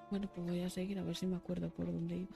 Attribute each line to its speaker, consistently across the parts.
Speaker 1: Bueno, pues voy a seguir a ver si me acuerdo por dónde iba.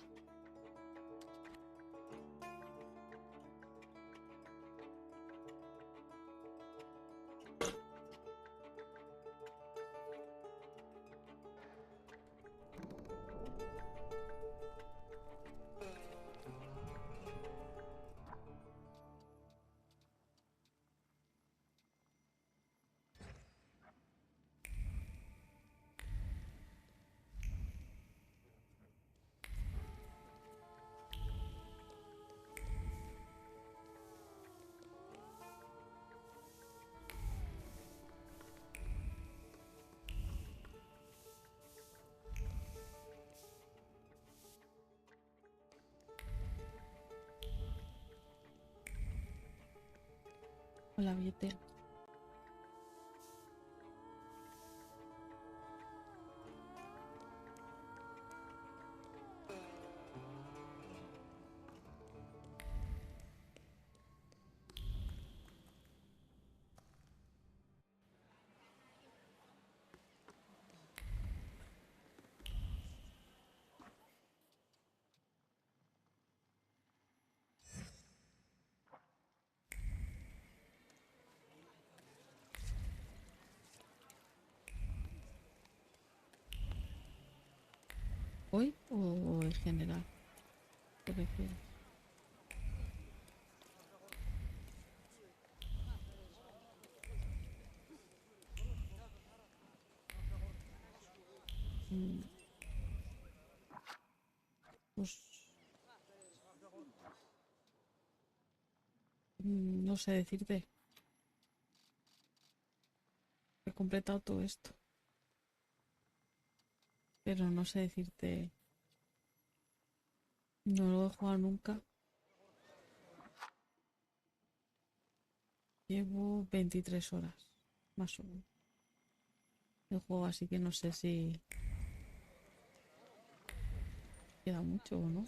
Speaker 1: Con la billetera. ¿Hoy o en general? ¿Te refieres? Mm, Pues no sé decirte. He completado todo esto, pero no sé decirte. No lo he jugado nunca. Llevo 23 horas, más o menos, de juego, así que no sé si queda mucho o no.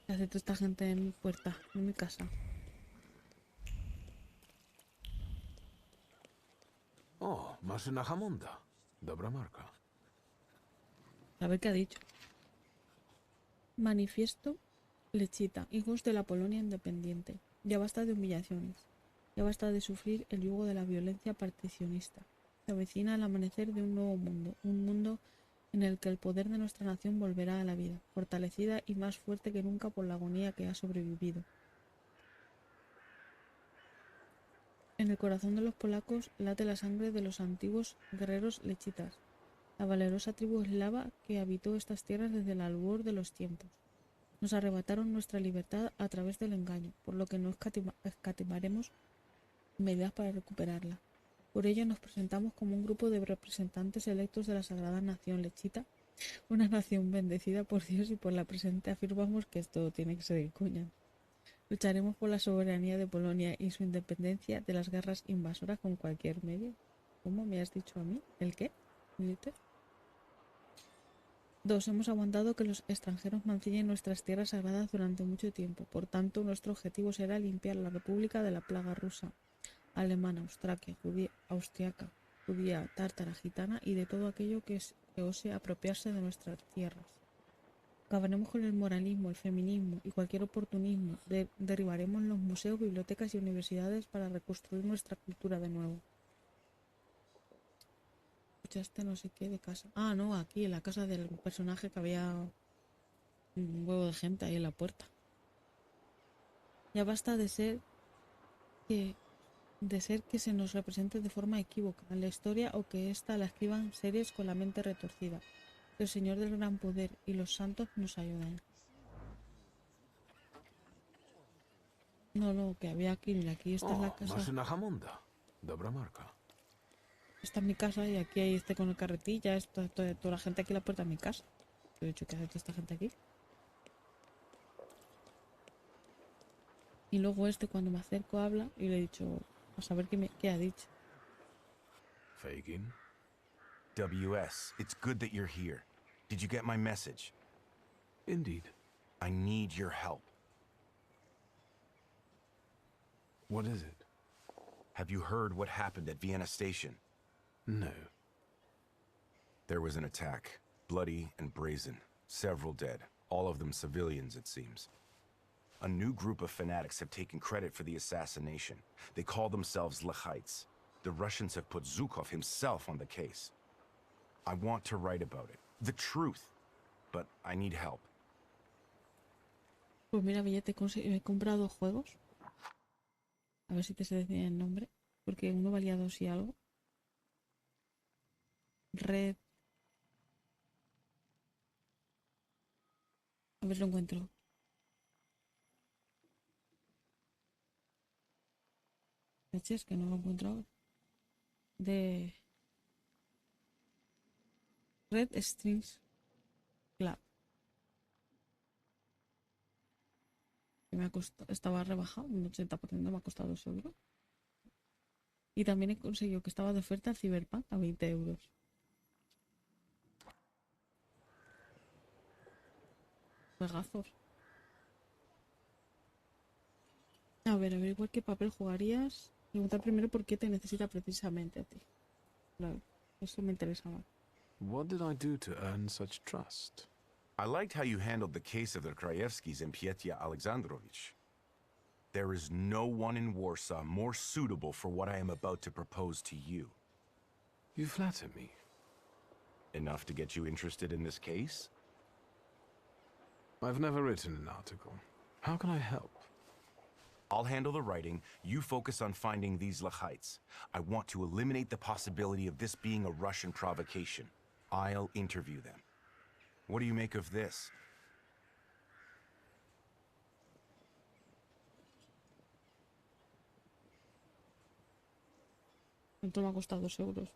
Speaker 1: ¿Qué hace toda esta gente en mi puerta, en mi casa?
Speaker 2: O, maszyna Hammonda. Dobra marka.
Speaker 1: A ver qué ha dicho. Manifiesto Lechita, hijos de la Polonia independiente. Ya basta de humillaciones. Ya basta de sufrir el yugo de la violencia particionista. Se avecina el amanecer de un mundo en el que el poder de nuestra nación volverá a la vida, fortalecida y más fuerte que nunca por la agonía que ha sobrevivido. En el corazón de los polacos late la sangre de los antiguos guerreros lechitas, la valerosa tribu eslava que habitó estas tierras desde el albor de los tiempos. Nos arrebataron nuestra libertad a través del engaño, por lo que no escatimaremos medidas para recuperarla. Por ello nos presentamos como un grupo de representantes electos de la Sagrada Nación Lechita, una nación bendecida por Dios, y por la presente afirmamos que esto tiene que ser cuña. Lucharemos por la soberanía de Polonia y su independencia de las guerras invasoras con cualquier medio. ¿Cómo me has dicho a mí? ¿El qué? ¿Dices? 2. Hemos aguantado que los extranjeros mancillen nuestras tierras sagradas durante mucho tiempo. Por tanto, nuestro objetivo será limpiar la República de la plaga rusa, alemana, austriaca, judía, tártara, gitana y de todo aquello que ose apropiarse de nuestras tierras. Acabaremos con el moralismo, el feminismo y cualquier oportunismo. Derribaremos los museos, bibliotecas y universidades para reconstruir nuestra cultura de nuevo. ¿Escuchaste no sé qué de casa? Ah, no, aquí en la casa del personaje que había un huevo de gente ahí en la puerta. Ya basta que, de ser que se nos represente de forma equívoca en la historia, o que ésta la escriban series con la mente retorcida. Que el Señor del Gran Poder y los santos nos ayuden. No, no, que había aquí, mira, aquí esta es la
Speaker 2: O,
Speaker 1: casa.
Speaker 2: maszyna Hammonda. Dobra marka.
Speaker 1: Esta es mi casa y aquí hay este con el carretilla, toda la gente aquí la puerta de mi casa. Yo he dicho, ¿qué hace toda esta gente aquí? Y luego este cuando me acerco habla y le he dicho, a saber qué ha dicho.
Speaker 2: Fagin?
Speaker 3: WS, it's good that you're here. Did you get my message?
Speaker 2: Indeed.
Speaker 3: I need your help.
Speaker 2: What is it?
Speaker 3: Have you heard what happened at Vienna Station?
Speaker 2: No.
Speaker 3: There was an attack. Bloody and brazen. Several dead. All of them civilians, it seems. A new group of fanatics have taken credit for the assassination. They call themselves Lechites. The Russians have put Zukov himself on the case. I want to write about it. The truth. But I need help.
Speaker 1: Pues mira, billete, he comprado juegos. A ver si te se decía el nombre. Porque uno valía 2 y algo. Red. A ver si lo encuentro. Leches, que no lo encuentro ahora. De Red Strings Club. Que me ha costado, estaba rebajado, un 80%, me ha costado 2 euros. Y también he conseguido que estaba de oferta el Cyberpunk a 20 euros. Juegazos. A ver, igual qué papel jugarías. Preguntar primero por qué te necesita precisamente a ti. Claro, eso me interesa más.
Speaker 2: What did I do to earn such trust?
Speaker 3: I liked how you handled the case of the Krajewskis and Pietya Alexandrovich. There is no one in Warsaw more suitable for what I am about to propose to you.
Speaker 2: You flatter me.
Speaker 3: Enough to get you interested in this case?
Speaker 2: I've never written an article. How can I help?
Speaker 3: I'll handle the writing, you focus on finding these Lechites. I want to eliminate the possibility of this being a Russian provocation. I'll interview them. What do you make of this?
Speaker 1: ¿Cuánto me ha costado 2 euros?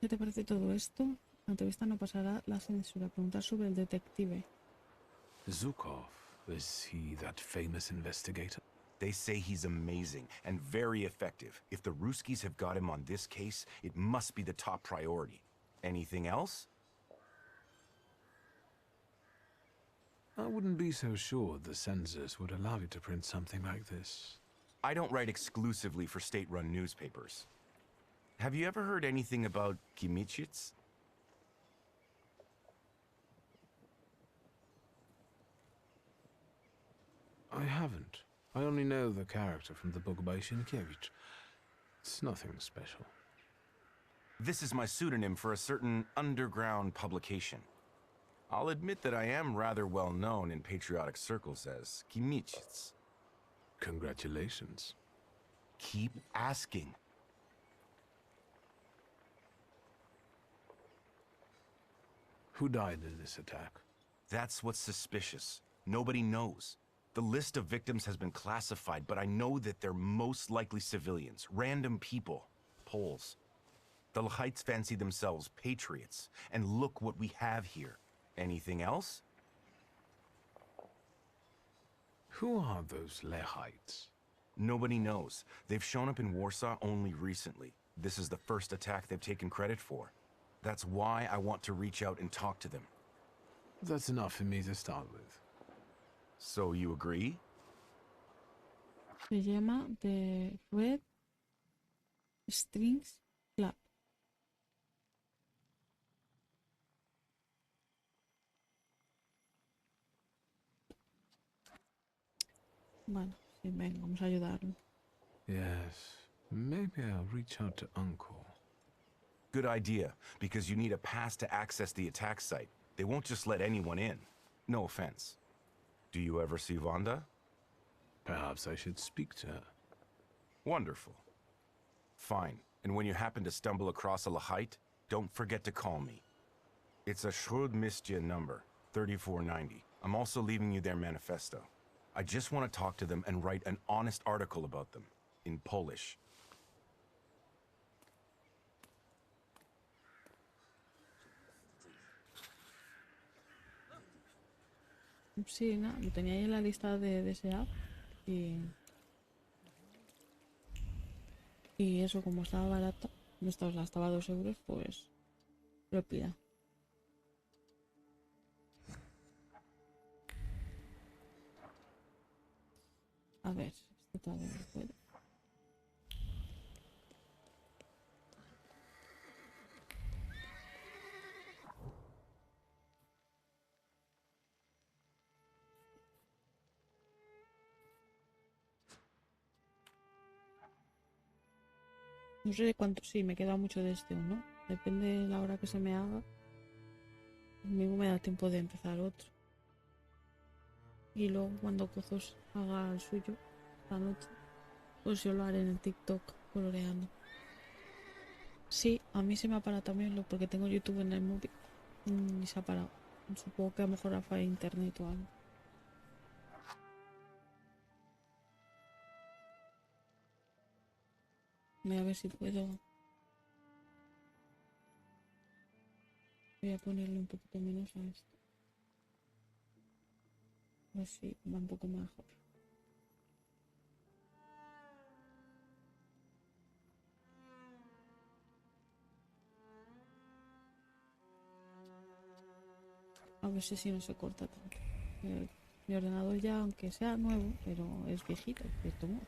Speaker 1: ¿Qué te parece todo esto? La entrevista no pasará la censura. Preguntar sobre el detective.
Speaker 2: Zukov, is he that famous investigator?
Speaker 3: They say he's amazing and very effective. If the Ruskies have got him on this case, it must be the top priority. Anything else?
Speaker 2: I wouldn't be so sure the censors would allow you to print something like this.
Speaker 3: I don't write exclusively for state-run newspapers. Have you ever heard anything about Kimichits?
Speaker 2: I haven't. I only know the character from the book by Sienkiewicz. It's nothing special.
Speaker 3: This is my pseudonym for a certain underground publication. I'll admit that I am rather well known in patriotic circles as Kimichits.
Speaker 2: Congratulations.
Speaker 3: Keep asking.
Speaker 2: Who died in this attack?
Speaker 3: That's what's suspicious. Nobody knows. The list of victims has been classified, but I know that they're most likely civilians, random people, Poles. The Lechites fancy themselves patriots, and look what we have here. Anything else?
Speaker 2: Who are those Lechites?
Speaker 3: Nobody knows. They've shown up in Warsaw only recently. This is the first attack they've taken credit for. That's why I want to reach out and talk to them.
Speaker 2: That's enough for me to start with.
Speaker 3: So you agree?
Speaker 1: Se llama The Red Strings Club. Bueno, sí, venga, vamos a ayudarlo.
Speaker 2: Yes, maybe I'll reach out to Uncle.
Speaker 3: Good idea, because you need a pass to access the attack site. They won't just let anyone in. No offense. Do you ever see Wanda?
Speaker 2: Perhaps I should speak to her.
Speaker 3: Wonderful. Fine. And when you happen to stumble across a Lechite, don't forget to call me. It's a Schröd-Mistje number. 3490. I'm also leaving you their manifesto. I just want to talk to them and write an honest article about them, in Polish.
Speaker 1: Sí, nada, lo tenía ahí en la lista de desear y eso, como estaba barata, estaba a 2 euros, pues lo he pillado. A ver, esto todavía no puedo. No sé cuánto, sí, me queda mucho de este o no. Depende de la hora que se me haga. Mismo me da tiempo de empezar otro. Y luego cuando Cothoss haga el suyo, la noche, pues yo lo haré en el TikTok coloreando. Sí, a mí se me ha parado también porque tengo YouTube en el móvil y se ha parado. Supongo que a lo mejor ha fallado internet o algo. Voy a ver si puedo. Voy a ponerle un poquito menos a esto. A ver si va un poco mejor. A ver si no se corta tanto. Mi ordenador ya, aunque sea nuevo, pero es viejito, de cierto modo.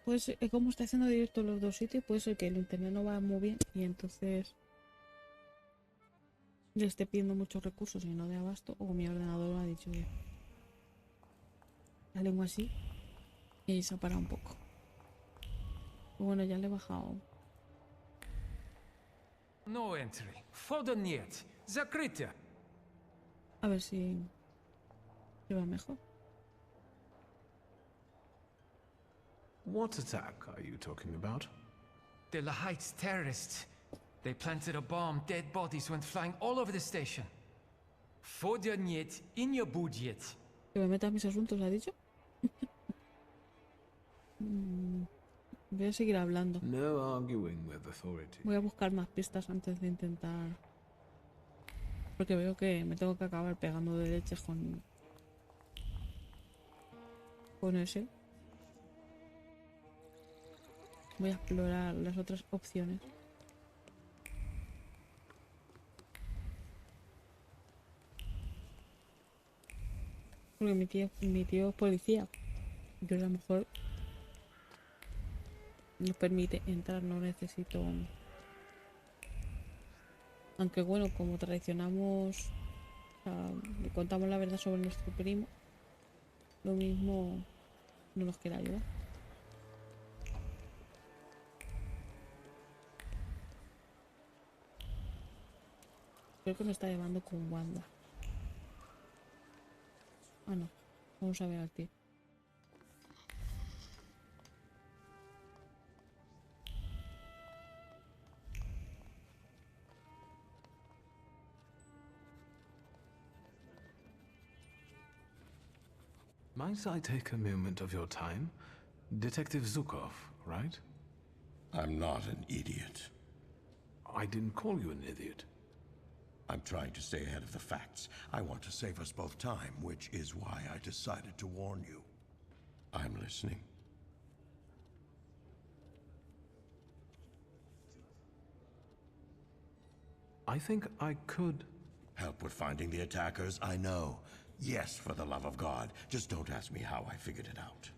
Speaker 1: Pues como estoy haciendo directo en los dos sitios, puede ser que el internet no va muy bien y entonces le esté pidiendo muchos recursos y no de abasto, o mi ordenador lo ha dicho ya. La lengua así y se ha parado un poco. Bueno, ya le he bajado.
Speaker 4: No entry. Wchodzę niet. Zakryte.
Speaker 1: A ver si se va mejor.
Speaker 2: What attack are you talking about?
Speaker 4: The Lahite's terrorists. They planted a bomb. Dead bodies went flying all over the station. Wchodzę niet in your budget.
Speaker 1: Que me meta en mis asuntos, ¿ha dicho? Voy a seguir hablando.
Speaker 2: No arguing with authority.
Speaker 1: Voy a buscar más pistas antes de intentar. Porque veo que me tengo que acabar pegando de leches con ese. Voy a explorar las otras opciones. Porque mi tío es policía. Yo a lo mejor nos permite entrar, no necesito. Aunque bueno, como traicionamos, o sea, le contamos la verdad sobre nuestro primo, lo mismo no nos quiere ayudar. Creo que me está llevando con Wanda. Ah, no. Vamos a ver al tío.
Speaker 2: Might I take a moment of your time? Detective Zukov, right?
Speaker 5: I'm not an idiot.
Speaker 2: I didn't call you an idiot.
Speaker 5: I'm trying to stay ahead of the facts. I want to save us both time, which is why I decided to warn you. I'm listening.
Speaker 2: I think I could.
Speaker 5: Help with finding the attackers, I know. Yes, for the love of God. Just don't ask me how I figured it out.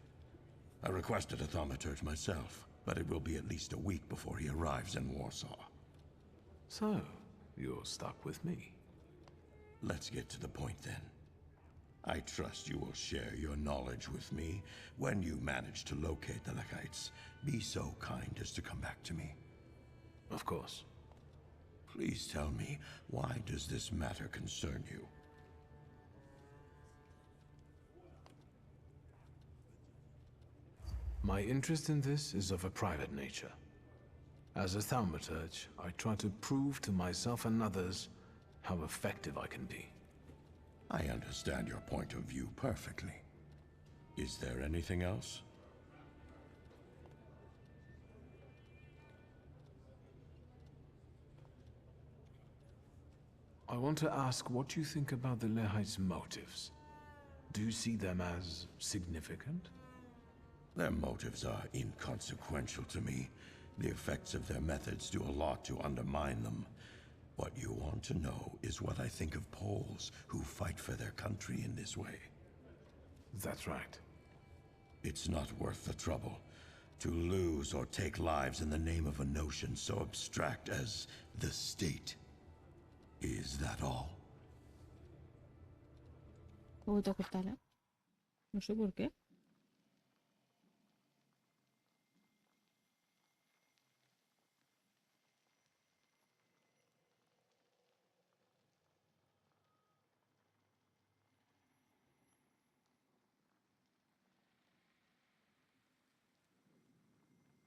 Speaker 5: I requested a Thaumaturge myself, but it will be at least a week before he arrives in Warsaw.
Speaker 2: So, you're stuck with me.
Speaker 5: Let's get to the point then. I trust you will share your knowledge with me when you manage to locate the Lekites. Be so kind as to come back to me.
Speaker 2: Of course.
Speaker 5: Please tell me, why does this matter concern you?
Speaker 2: My interest in this is of a private nature. As a Thaumaturge, I try to prove to myself and others how effective I can be.
Speaker 5: I understand your point of view perfectly. Is there anything else?
Speaker 2: I want to ask what you think about the Lehites' motives. Do you see them as significant?
Speaker 5: Their motives are inconsequential to me. The effects of their methods do a lot to undermine them. What you want to know is what I think of Poles who fight for their country in this way.
Speaker 2: That's right.
Speaker 5: It's not worth the trouble to lose or take lives in the name of a notion so abstract as the state. Is that all?
Speaker 1: Me he vuelto a cortar, ¿eh? No sé por qué.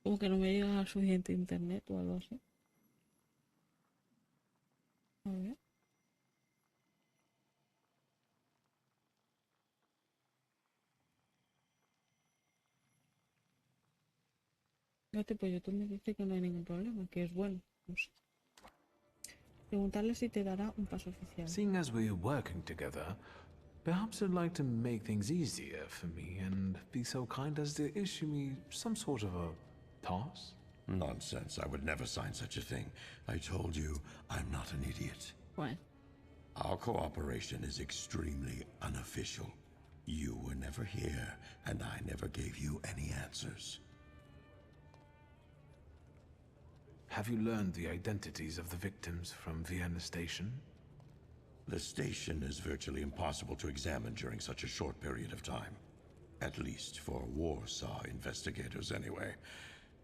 Speaker 1: Como que no me llega suficiente internet o algo así. A ver. Fíjate, pues YouTube me dice que no hay ningún problema, que es bueno. No sé. Preguntarle si te dará un paso oficial.
Speaker 2: Seeing as we're working together, perhaps you'd like to make things easier for me and be so kind as to issue me some sort of a pass?
Speaker 5: Nonsense. I would never sign such a thing. I told you, I'm not an idiot.
Speaker 1: Bueno,
Speaker 5: Our cooperation is extremely unofficial. You were never here, and I never gave you any answers.
Speaker 2: Have you learned the identities of the victims from Vienna Station?
Speaker 5: The station is virtually impossible to examine during such a short period of time. At least for Warsaw investigators, anyway.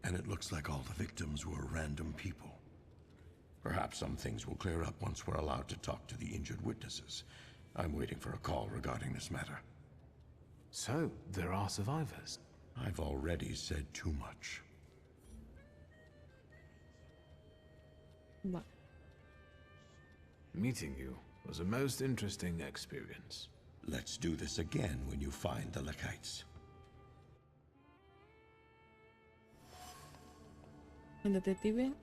Speaker 5: And it looks like all the victims were random people. Perhaps some things will clear up once we're allowed to talk to the injured witnesses. I'm waiting for a call regarding this matter.
Speaker 2: So, there are survivors.
Speaker 5: I've already said too much.
Speaker 1: va.
Speaker 2: Meeting you was a most interesting experience.
Speaker 5: Let's do this again when you find the Lekites.
Speaker 1: El detective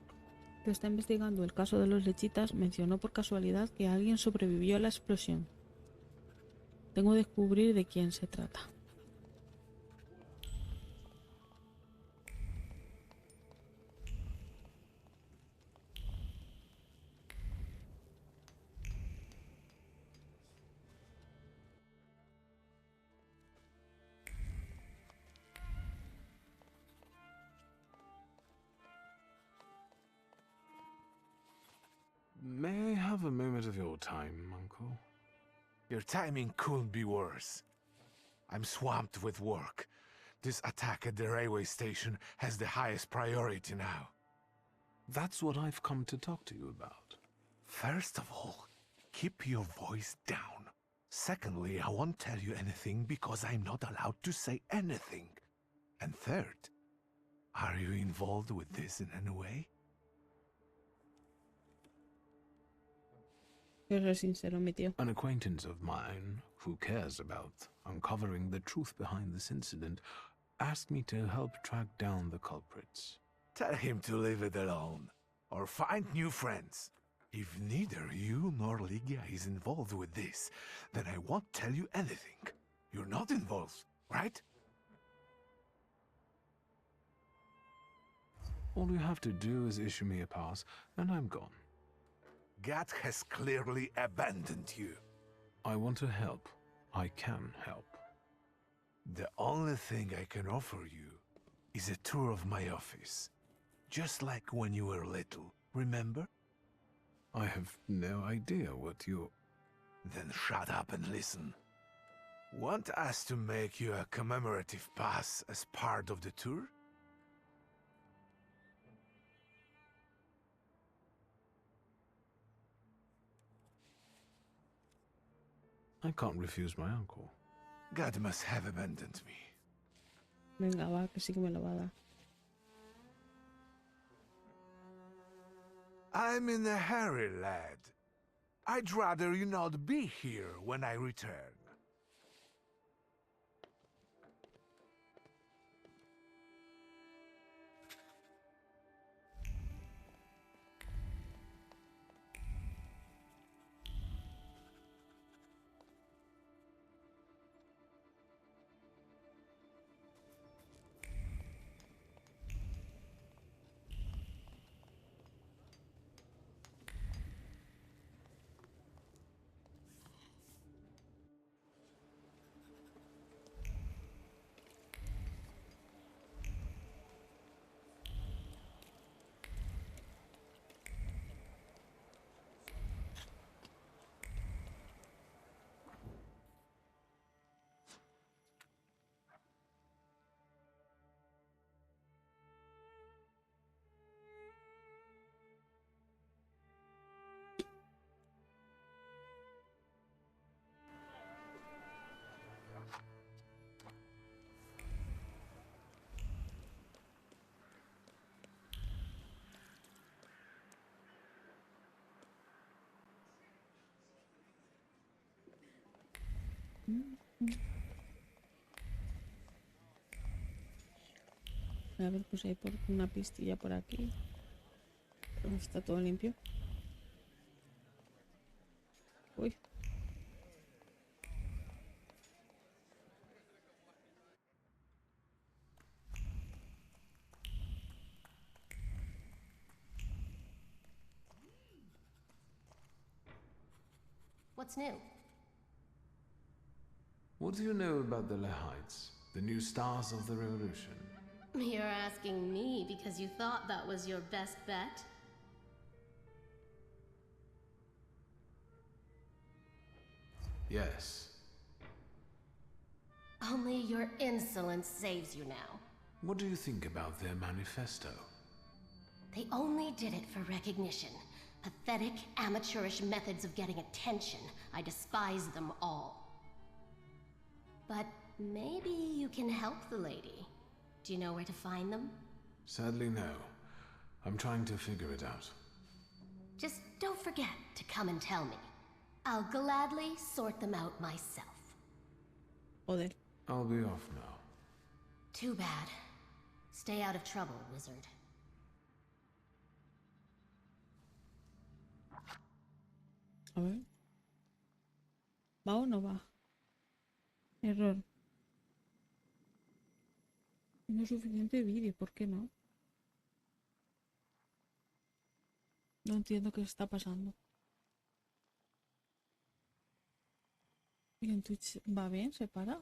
Speaker 1: que está investigando el caso de los lechitas mencionó por casualidad que alguien sobrevivió a la explosión. Tengo que descubrir de quién se trata.
Speaker 2: May I have a moment of your time, Uncle?
Speaker 6: Your timing couldn't be worse. I'm swamped with work. This attack at the railway station has the highest priority now.
Speaker 2: That's what I've come to talk to you about.
Speaker 6: First of all, keep your voice down. Secondly, I won't tell you anything because I'm not allowed to say anything. And third, are you involved with this in any way?
Speaker 1: Quiero ser sincero, mi tío.
Speaker 2: An acquaintance of mine, who cares about uncovering the truth behind this incident, asked me to help track down the culprits.
Speaker 6: Tell him to leave it alone, or find new friends. If neither you nor Ligia is involved with this, then I won't tell you anything. You're not involved, right?
Speaker 2: All you have to do is issue me a pass, and I'm gone.
Speaker 6: God has clearly abandoned you.
Speaker 2: I want to help. I can help.
Speaker 6: The only thing I can offer you is a tour of my office. Just like when you were little, remember?
Speaker 2: I have no idea what you're...
Speaker 6: Then shut up and listen. Want us to make you a commemorative pass as part of the tour?
Speaker 2: I can't refuse my uncle.
Speaker 6: God must have abandoned me.
Speaker 1: Venga, va, que sí que me lo va a dar.
Speaker 6: I'm in a hurry, lad. I'd rather you not be here when I return.
Speaker 1: A ver, pues hay por una pistilla por aquí. Está todo limpio. Uy.
Speaker 7: What's new?
Speaker 2: What do you know about the Lehites, the new stars of the revolution?
Speaker 7: You're asking me because you thought that was your best bet?
Speaker 2: Yes.
Speaker 7: Only your insolence saves you now.
Speaker 2: What do you think about their manifesto?
Speaker 7: They only did it for recognition. Pathetic, amateurish methods of getting attention. I despise them all. But maybe you can help the lady. Do you know where to find them?
Speaker 2: Sadly, no. I'm trying to figure it out.
Speaker 7: Just don't forget to come and tell me. I'll gladly sort them out myself.
Speaker 1: Joder.
Speaker 2: I'll be off now.
Speaker 7: Too bad. Stay out of trouble, wizard.
Speaker 1: A ver. ¿Va o no va? Error. No es suficiente vídeo, ¿por qué no? No entiendo qué está pasando. ¿Y en Twitch va bien? ¿Se para?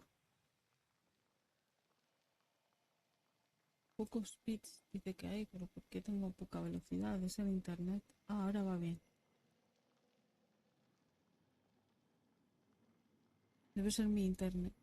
Speaker 1: Pocos bits dice que hay, pero ¿por qué tengo poca velocidad? Es el internet. Ah, ahora va bien. Debe ser mi internet.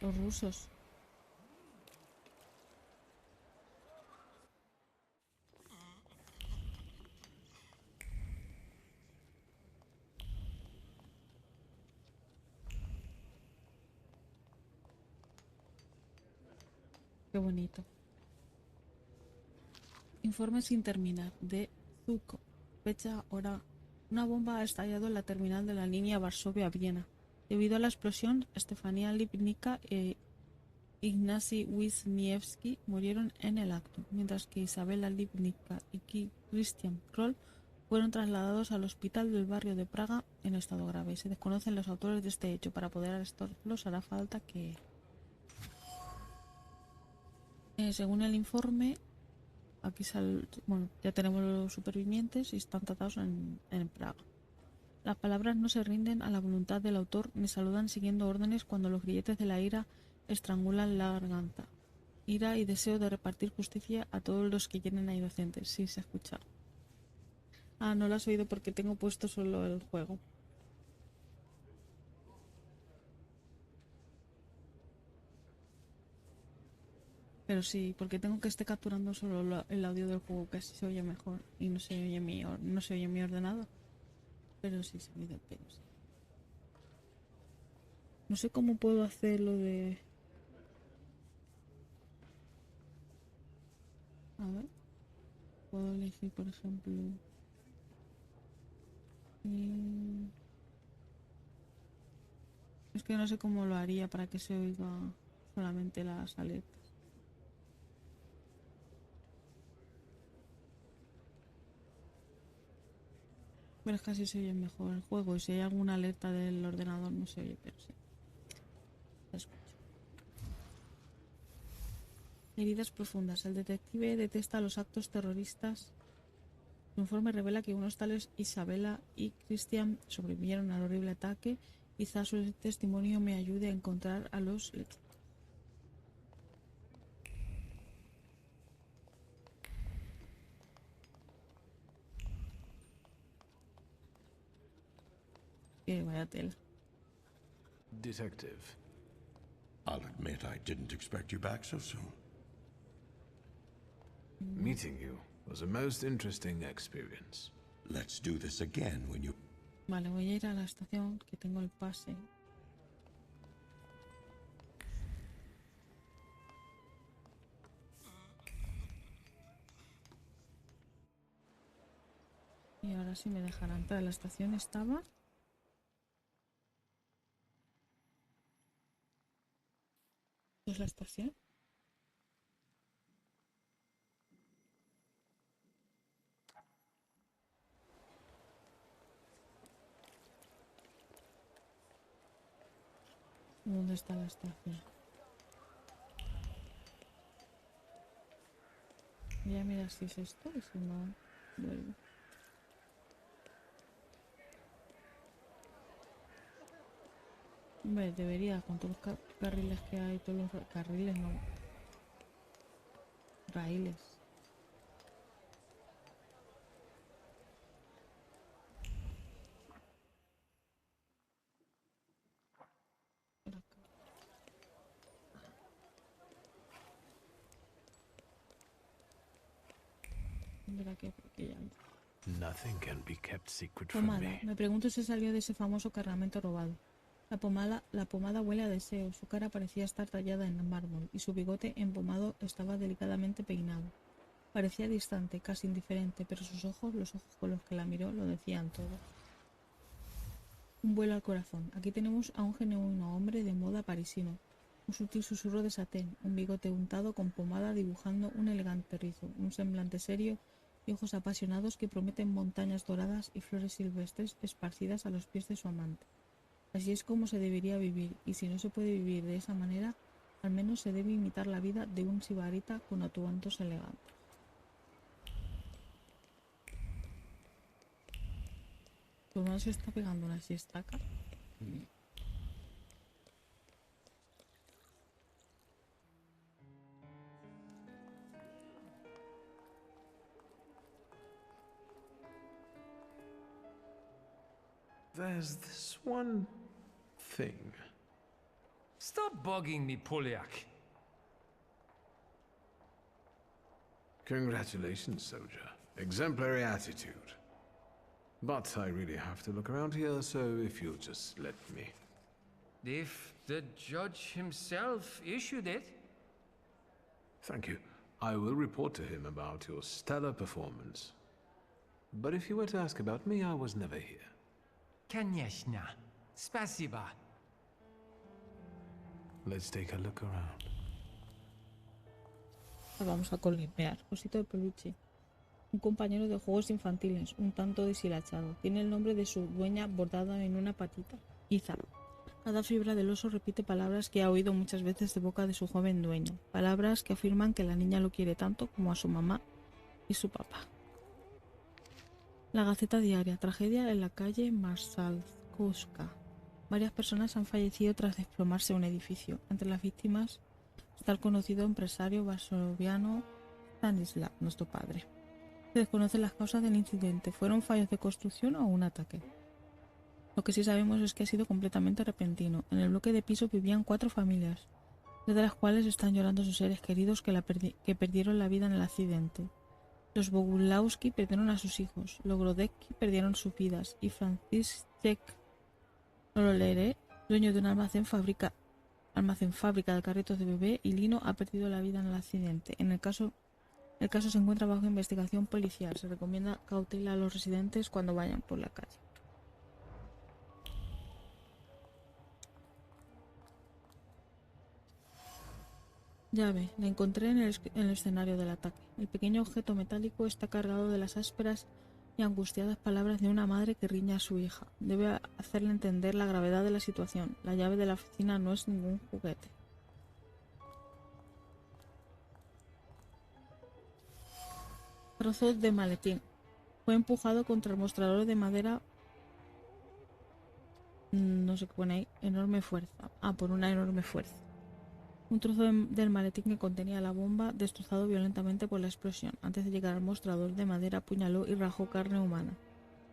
Speaker 1: Los rusos. Qué bonito. Informe sin terminar de Zoco. Fecha, hora. Una bomba ha estallado en la terminal de la línea Varsovia-Viena. Debido a la explosión, Stefania Lipnicka e Ignacy Wisniewski murieron en el acto, mientras que Isabela Lipnicka y Christian Kroll fueron trasladados al hospital del barrio de Praga en estado grave. Se desconocen los autores de este hecho. Para poder arrestarlos hará falta que... según el informe, aquí bueno, ya tenemos los supervivientes y están tratados en Praga. Las palabras no se rinden a la voluntad del autor ni saludan siguiendo órdenes cuando los grilletes de la ira estrangulan la garganta. Ira y deseo de repartir justicia a todos los que llenen a inocentes. Sí, se ha escuchado. Ah, no lo has oído porque tengo puesto solo el juego. Pero sí, porque tengo que estar capturando solo el audio del juego, que así se oye mejor y no se oye mi ordenador. Pero sí se oye, pero sí. No sé cómo puedo hacer lo de... A ver. Puedo elegir, por ejemplo... Es que no sé cómo lo haría para que se oiga solamente las alertas. Pero es que así se oye mejor el juego. Y si hay alguna alerta del ordenador no se oye, pero sí. Se escucha. Heridas profundas. El detective detesta los actos terroristas. Su informe revela que unos tales Isabela y Christian sobrevivieron al horrible ataque. Quizás su testimonio me ayude a encontrar a los lechosos. Vaya tela.
Speaker 2: Detective.
Speaker 5: I'll admit I didn't expect you back so soon.
Speaker 2: Meeting you was a most interesting experience.
Speaker 5: Let's do this again when you...
Speaker 1: Vale, voy a ir a la estación, que tengo el pase. Y ahora sí me dejarán entrar. La estación estaba... ¿Es la estación? ¿Dónde está la estación? Voy a mirar si es esto y si no, vuelvo. Hombre, debería, con todos los carriles que hay, todos los carriles no. Raíles. Por acá. Mira que ya.
Speaker 2: Nothing can be kept secret from
Speaker 1: Pomada.
Speaker 2: me.
Speaker 1: Me pregunto si salió de ese famoso cargamento robado. La pomada huele a deseo. Su cara parecía estar tallada en mármol y su bigote empomado estaba delicadamente peinado. Parecía distante, casi indiferente, pero sus ojos, los ojos con los que la miró, lo decían todo. Un vuelo al corazón. Aquí tenemos a un genuino hombre de moda parisino. Un sutil susurro de satén, un bigote untado con pomada dibujando un elegante rizo, un semblante serio y ojos apasionados que prometen montañas doradas y flores silvestres esparcidas a los pies de su amante. Así es como se debería vivir, y si no se puede vivir de esa manera, al menos se debe imitar la vida de un sibarita con atuendos elegantes. Tu hermano se está pegando una siesta acá.
Speaker 2: There's this one thing.
Speaker 4: Stop bugging me, Polyak.
Speaker 2: Congratulations, soldier. Exemplary attitude. But I really have to look around here, so if you'll just let me.
Speaker 4: If the judge himself issued it.
Speaker 2: Thank you. I will report to him about your stellar performance. But if you were to ask about me, I was never here.
Speaker 4: Конечно. Spasiba.
Speaker 2: Let's take a look around.
Speaker 1: Vamos a colimear. Osito de peluche. Un compañero de juegos infantiles, un tanto deshilachado. Tiene el nombre de su dueña bordado en una patita. Iza. Cada fibra del oso repite palabras que ha oído muchas veces de boca de su joven dueño. Palabras que afirman que la niña lo quiere tanto como a su mamá y su papá. La Gaceta Diaria. Tragedia en la calle Marsalkowska. Varias personas han fallecido tras desplomarse un edificio. Entre las víctimas está el conocido empresario varsoliano Stanislav, nuestro padre. Se desconocen las causas del incidente. ¿Fueron fallos de construcción o un ataque? Lo que sí sabemos es que ha sido completamente repentino. En el bloque de piso vivían 4 familias, 3 de las cuales están llorando a sus seres queridos que perdieron la vida en el accidente. Los Bogulowski perdieron a sus hijos, los Grodecki perdieron sus vidas y Franciszek, no lo leeré, dueño de un almacén fábrica de carritos de bebé y lino, ha perdido la vida en el accidente. El caso se encuentra bajo investigación policial. Se recomienda cautela a los residentes cuando vayan por la calle. Llave. La encontré en el escenario del ataque. El pequeño objeto metálico está cargado de las ásperas y angustiadas palabras de una madre que riña a su hija. Debe hacerle entender la gravedad de la situación. La llave de la oficina no es ningún juguete. Trozo de maletín. Fue empujado contra el mostrador de madera. No sé qué pone ahí. Enorme fuerza. Por una enorme fuerza. Un trozo del maletín que contenía la bomba, destrozado violentamente por la explosión. Antes de llegar al mostrador de madera, apuñaló y rajó carne humana,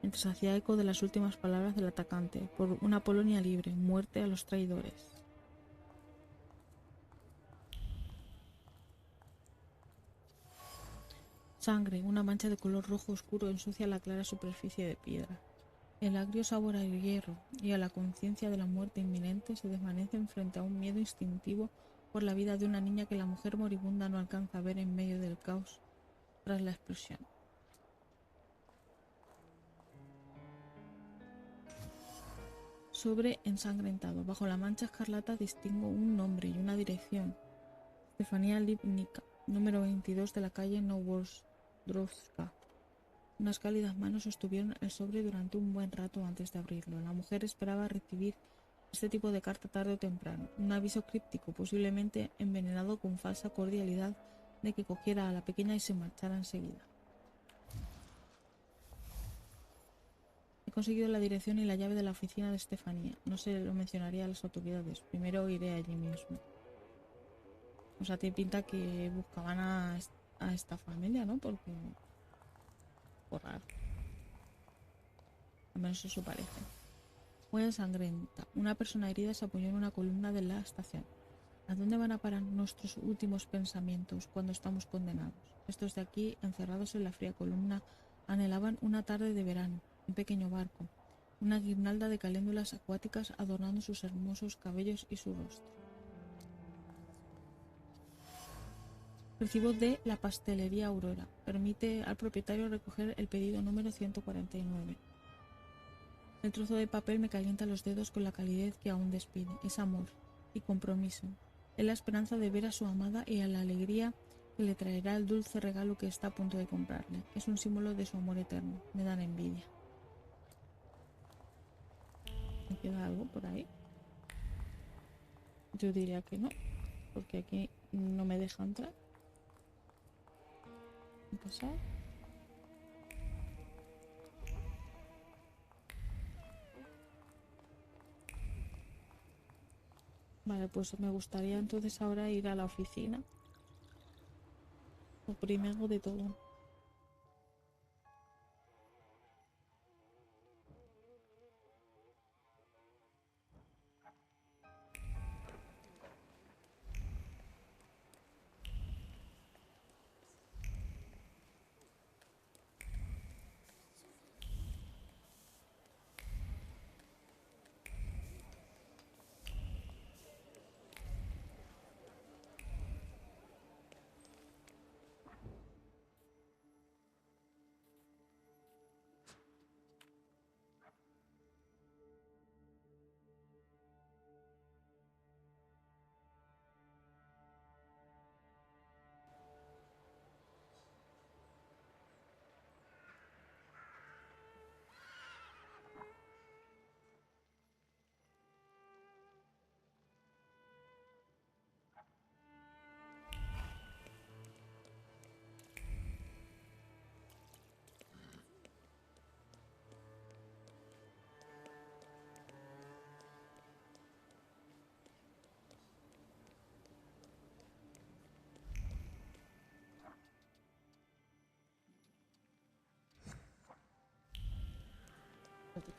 Speaker 1: mientras hacía eco de las últimas palabras del atacante. Por una Polonia libre. Muerte a los traidores. Sangre. Una mancha de color rojo oscuro ensucia la clara superficie de piedra. El agrio sabor al hierro y a la conciencia de la muerte inminente se desvanecen frente a un miedo instintivo por la vida de una niña que la mujer moribunda no alcanza a ver en medio del caos tras la explosión. Sobre ensangrentado. Bajo la mancha escarlata distingo un nombre y una dirección. Estefanía Lipnica, número 22 de la calle Novozdrovska. Unas cálidas manos sostuvieron el sobre durante un buen rato antes de abrirlo. La mujer esperaba recibir este tipo de carta tarde o temprano. Un aviso críptico, posiblemente envenenado con falsa cordialidad, de que cogiera a la pequeña y se marchara enseguida. He conseguido la dirección y la llave de la oficina de Estefanía. No se lo mencionaría a las autoridades. Primero iré allí mismo. O sea, te pinta que buscaban a esta familia, ¿no? Porque... por raro. Al menos eso parece. Huella sangrienta. Una persona herida se apoyó en una columna de la estación. ¿A dónde van a parar nuestros últimos pensamientos cuando estamos condenados? Estos de aquí, encerrados en la fría columna, anhelaban una tarde de verano, un pequeño barco, una guirnalda de caléndulas acuáticas adornando sus hermosos cabellos y su rostro. Recibo de la pastelería Aurora. Permite al propietario recoger el pedido número 149. El trozo de papel me calienta los dedos con la calidez que aún despide. Es amor y compromiso. Es la esperanza de ver a su amada y a la alegría que le traerá el dulce regalo que está a punto de comprarle. Es un símbolo de su amor eterno. Me dan envidia. ¿Me queda algo por ahí? Yo diría que no, porque aquí no me deja entrar. Pasar. Vale, pues me gustaría entonces ahora ir a la oficina. Lo primero de todo.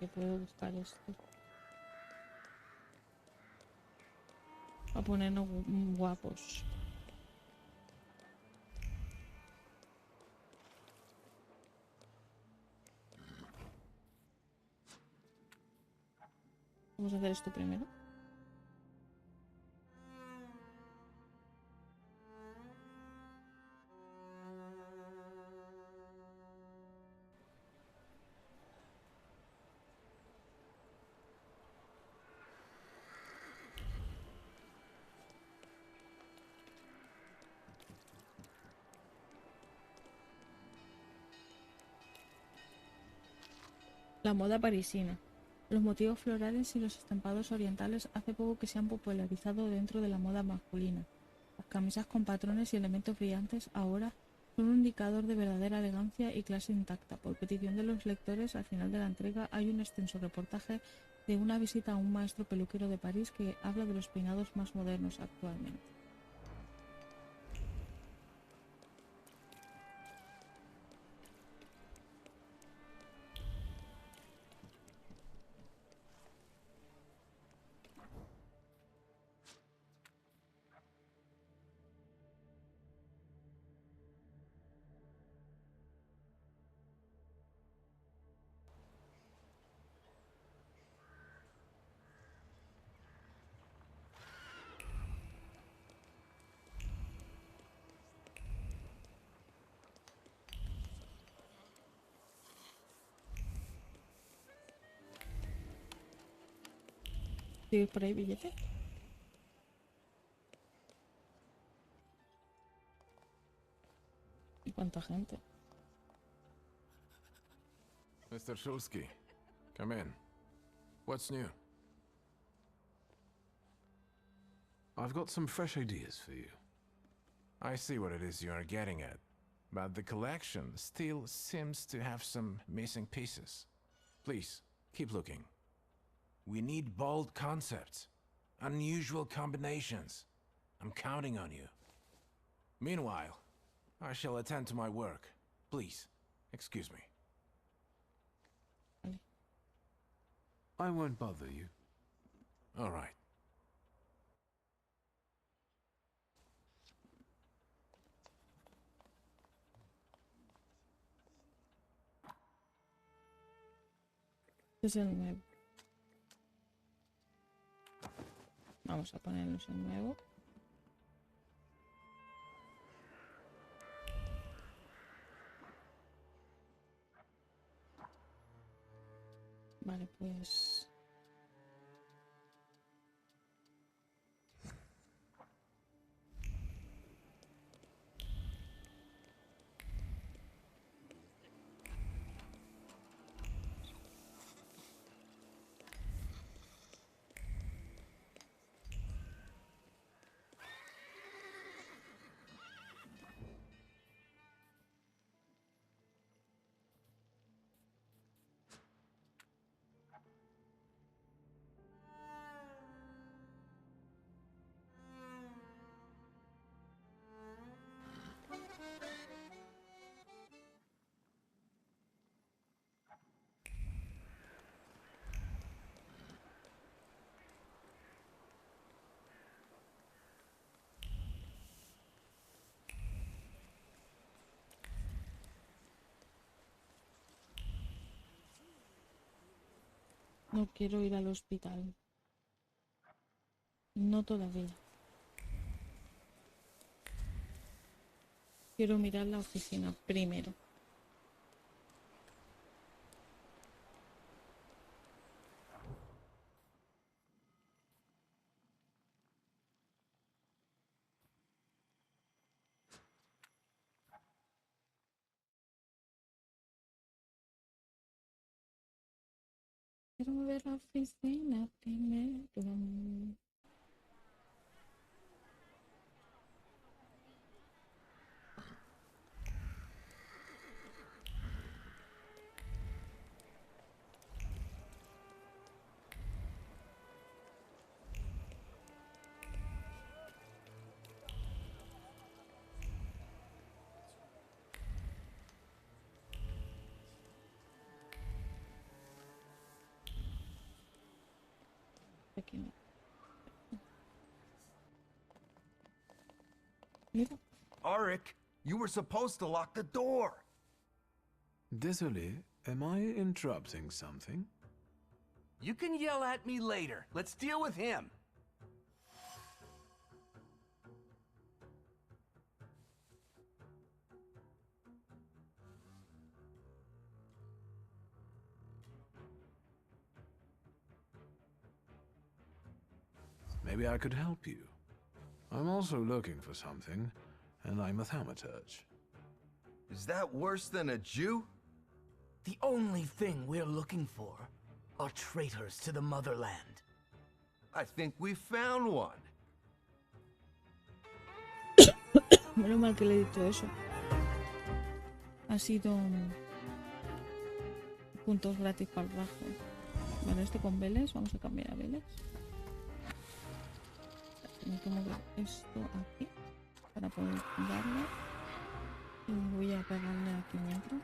Speaker 1: que puedo buscar esto. A ponernos guapos. Vamos a hacer esto primero. La moda parisina. Los motivos florales y los estampados orientales hace poco que se han popularizado dentro de la moda masculina. Las camisas con patrones y elementos brillantes ahora son un indicador de verdadera elegancia y clase intacta. Por petición de los lectores, al final de la entrega hay un extenso reportaje de una visita a un maestro peluquero de París que habla de los peinados más modernos actualmente. ¿Tienes por ahí billete? ¿Y cuánta gente?
Speaker 2: Mr. Shulsky, come in. What's new? I've got some fresh ideas for you.
Speaker 8: I see what it is you are getting at, but the collection still seems to have some missing pieces. Please, keep looking. We need bold concepts, unusual combinations. I'm counting on you. Meanwhile, I shall attend to my work. Please, excuse me.
Speaker 2: I won't bother you.
Speaker 8: All right.
Speaker 1: Este es el nuevo. Vamos a ponernos el nuevo. Vale, pues... No quiero ir al hospital. No todavía. Quiero mirar la oficina primero. Quiero ver la oficina primero. Mira.
Speaker 3: Arik, you were supposed to lock the door.
Speaker 2: Désolé, am I interrupting something?
Speaker 3: You can yell at me later. Let's deal with him.
Speaker 2: Maybe I could help you. I'm also looking for something, and I'm a Thaumaturge.
Speaker 3: Is that worse than a Jew?
Speaker 9: The only thing we're looking for are traitors to the motherland.
Speaker 3: I think we found one.
Speaker 1: Menos mal que le he dicho eso. Ha sido puntos gratis para el rajo. Bueno, este con Vélez. Vamos a cambiar a Vélez. Tengo que mover esto aquí para poder darle. Y voy a pegarle aquí mientras.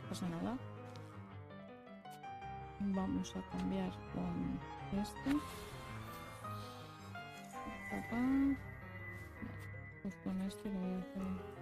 Speaker 1: Pasa nada. Vamos a cambiar con este. Papá. Pues con este lo voy a hacer.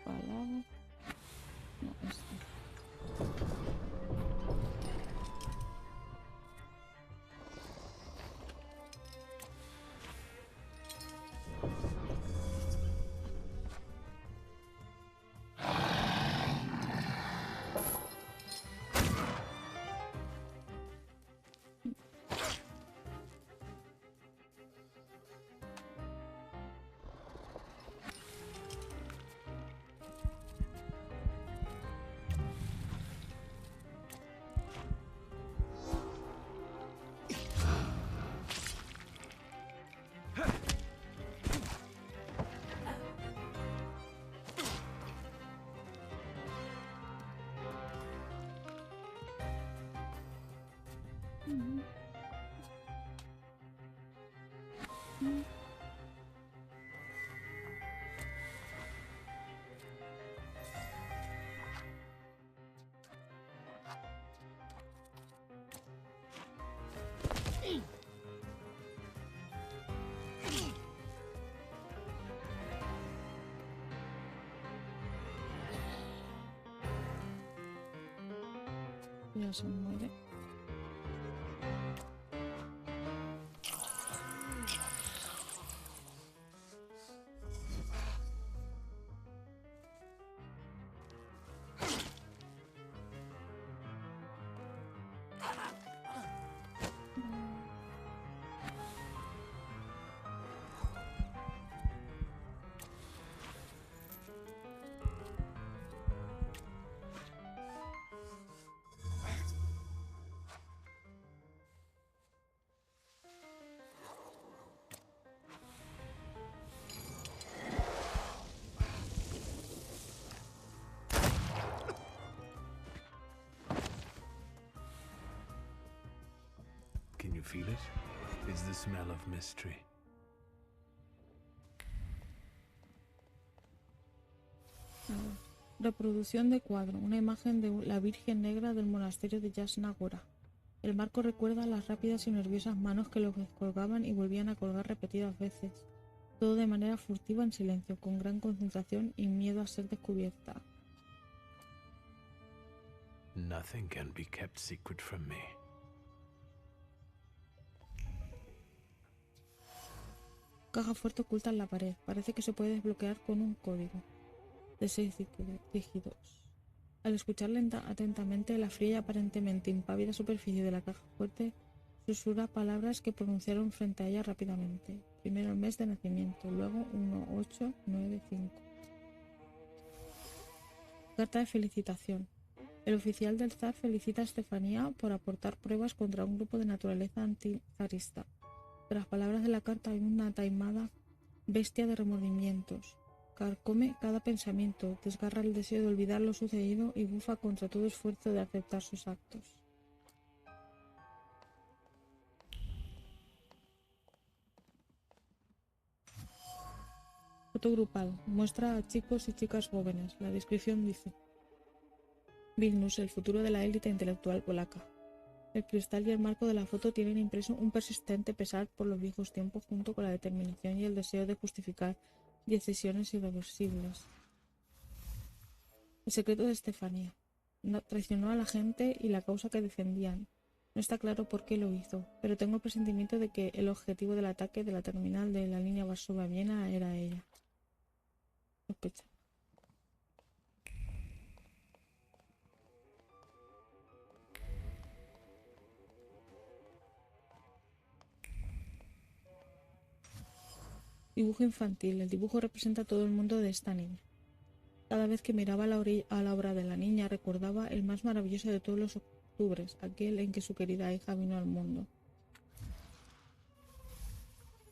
Speaker 1: Palabra. No, este. Ya se muere.
Speaker 2: Can you feel it? It's the smell of mystery.
Speaker 1: Reproducción de cuadro. Una imagen de la Virgen Negra del monasterio de Yasna Gora. El marco recuerda las rápidas y nerviosas manos que lo descolgaban y volvían a colgar repetidas veces. Todo de manera furtiva en silencio, con gran concentración y miedo a ser descubierta.
Speaker 2: Nothing can be kept secret from me.
Speaker 1: Caja fuerte oculta en la pared. Parece que se puede desbloquear con un código de 6 dígitos. Al escuchar atentamente la fría y aparentemente impávida superficie de la caja fuerte, susurra palabras que pronunciaron frente a ella rápidamente. Primero el mes de nacimiento, luego 1895. Carta de felicitación. El oficial del zar felicita a Estefanía por aportar pruebas contra un grupo de naturaleza antizarista. De las palabras de la carta hay una taimada bestia de remordimientos. Carcome cada pensamiento, desgarra el deseo de olvidar lo sucedido y bufa contra todo esfuerzo de aceptar sus actos. Foto grupal. Muestra a chicos y chicas jóvenes. La descripción dice: Vilnius, el futuro de la élite intelectual polaca. El cristal y el marco de la foto tienen impreso un persistente pesar por los viejos tiempos junto con la determinación y el deseo de justificar decisiones irreversibles. El secreto de Estefanía. Traicionó a la gente y la causa que defendían. No está claro por qué lo hizo, pero tengo el presentimiento de que el objetivo del ataque de la terminal de la línea Varsovia-Viena era ella. Sospecha. Dibujo infantil. El dibujo representa todo el mundo de esta niña. Cada vez que miraba a la obra de la niña recordaba el más maravilloso de todos los octubres, aquel en que su querida hija vino al mundo.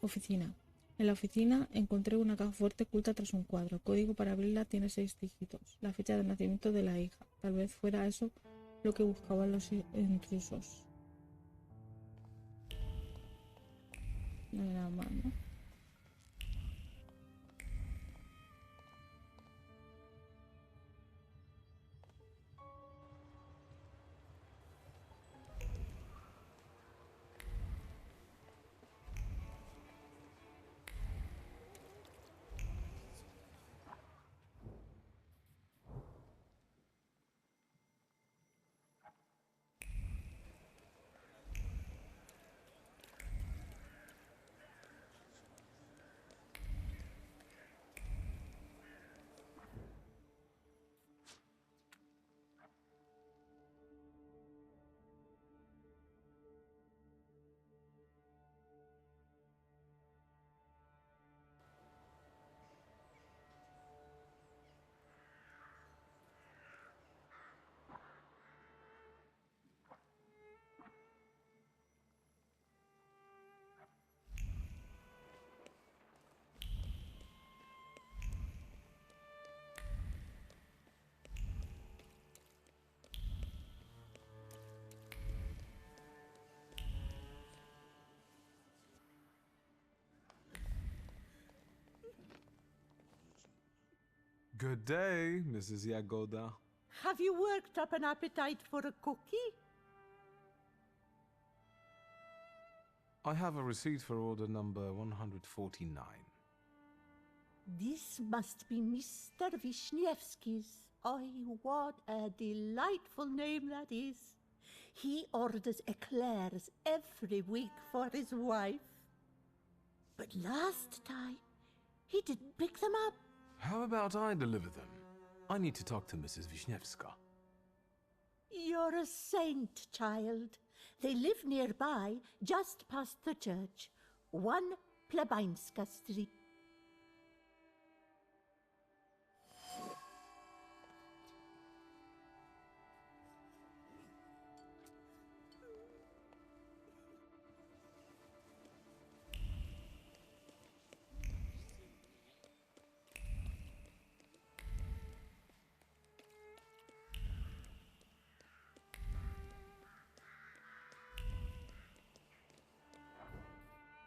Speaker 1: Oficina. En la oficina encontré una caja fuerte oculta tras un cuadro. El código para abrirla tiene 6 dígitos. La fecha de nacimiento de la hija. Tal vez fuera eso lo que buscaban los intrusos. No hay nada más, ¿no?
Speaker 2: Good day, Mrs. Yagoda.
Speaker 10: Have you worked up an appetite for a cookie?
Speaker 2: I have a receipt for order number 149.
Speaker 10: This must be Mr. Wisniewski's. Oh, what a delightful name that is. He orders eclairs every week for his wife. But last time, he didn't pick them up.
Speaker 2: How about I deliver them? I need to talk to Mrs. Wisniewska.
Speaker 10: You're a saint, child. They live nearby, just past the church. 1 Plebańska Street.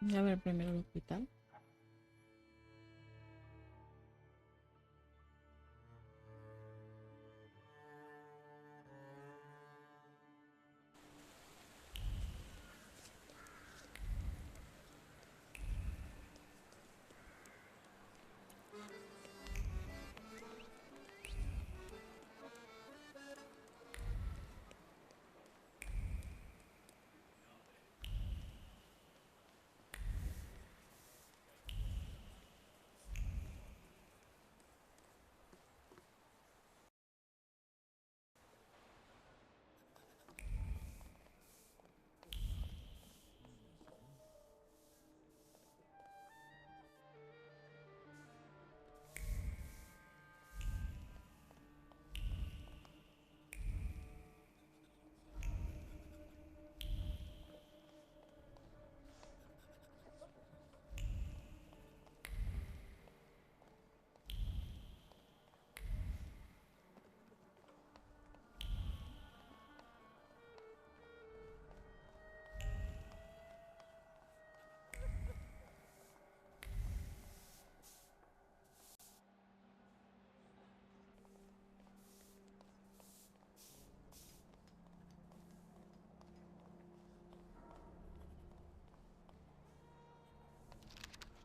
Speaker 1: Voy a ver primero el hospital.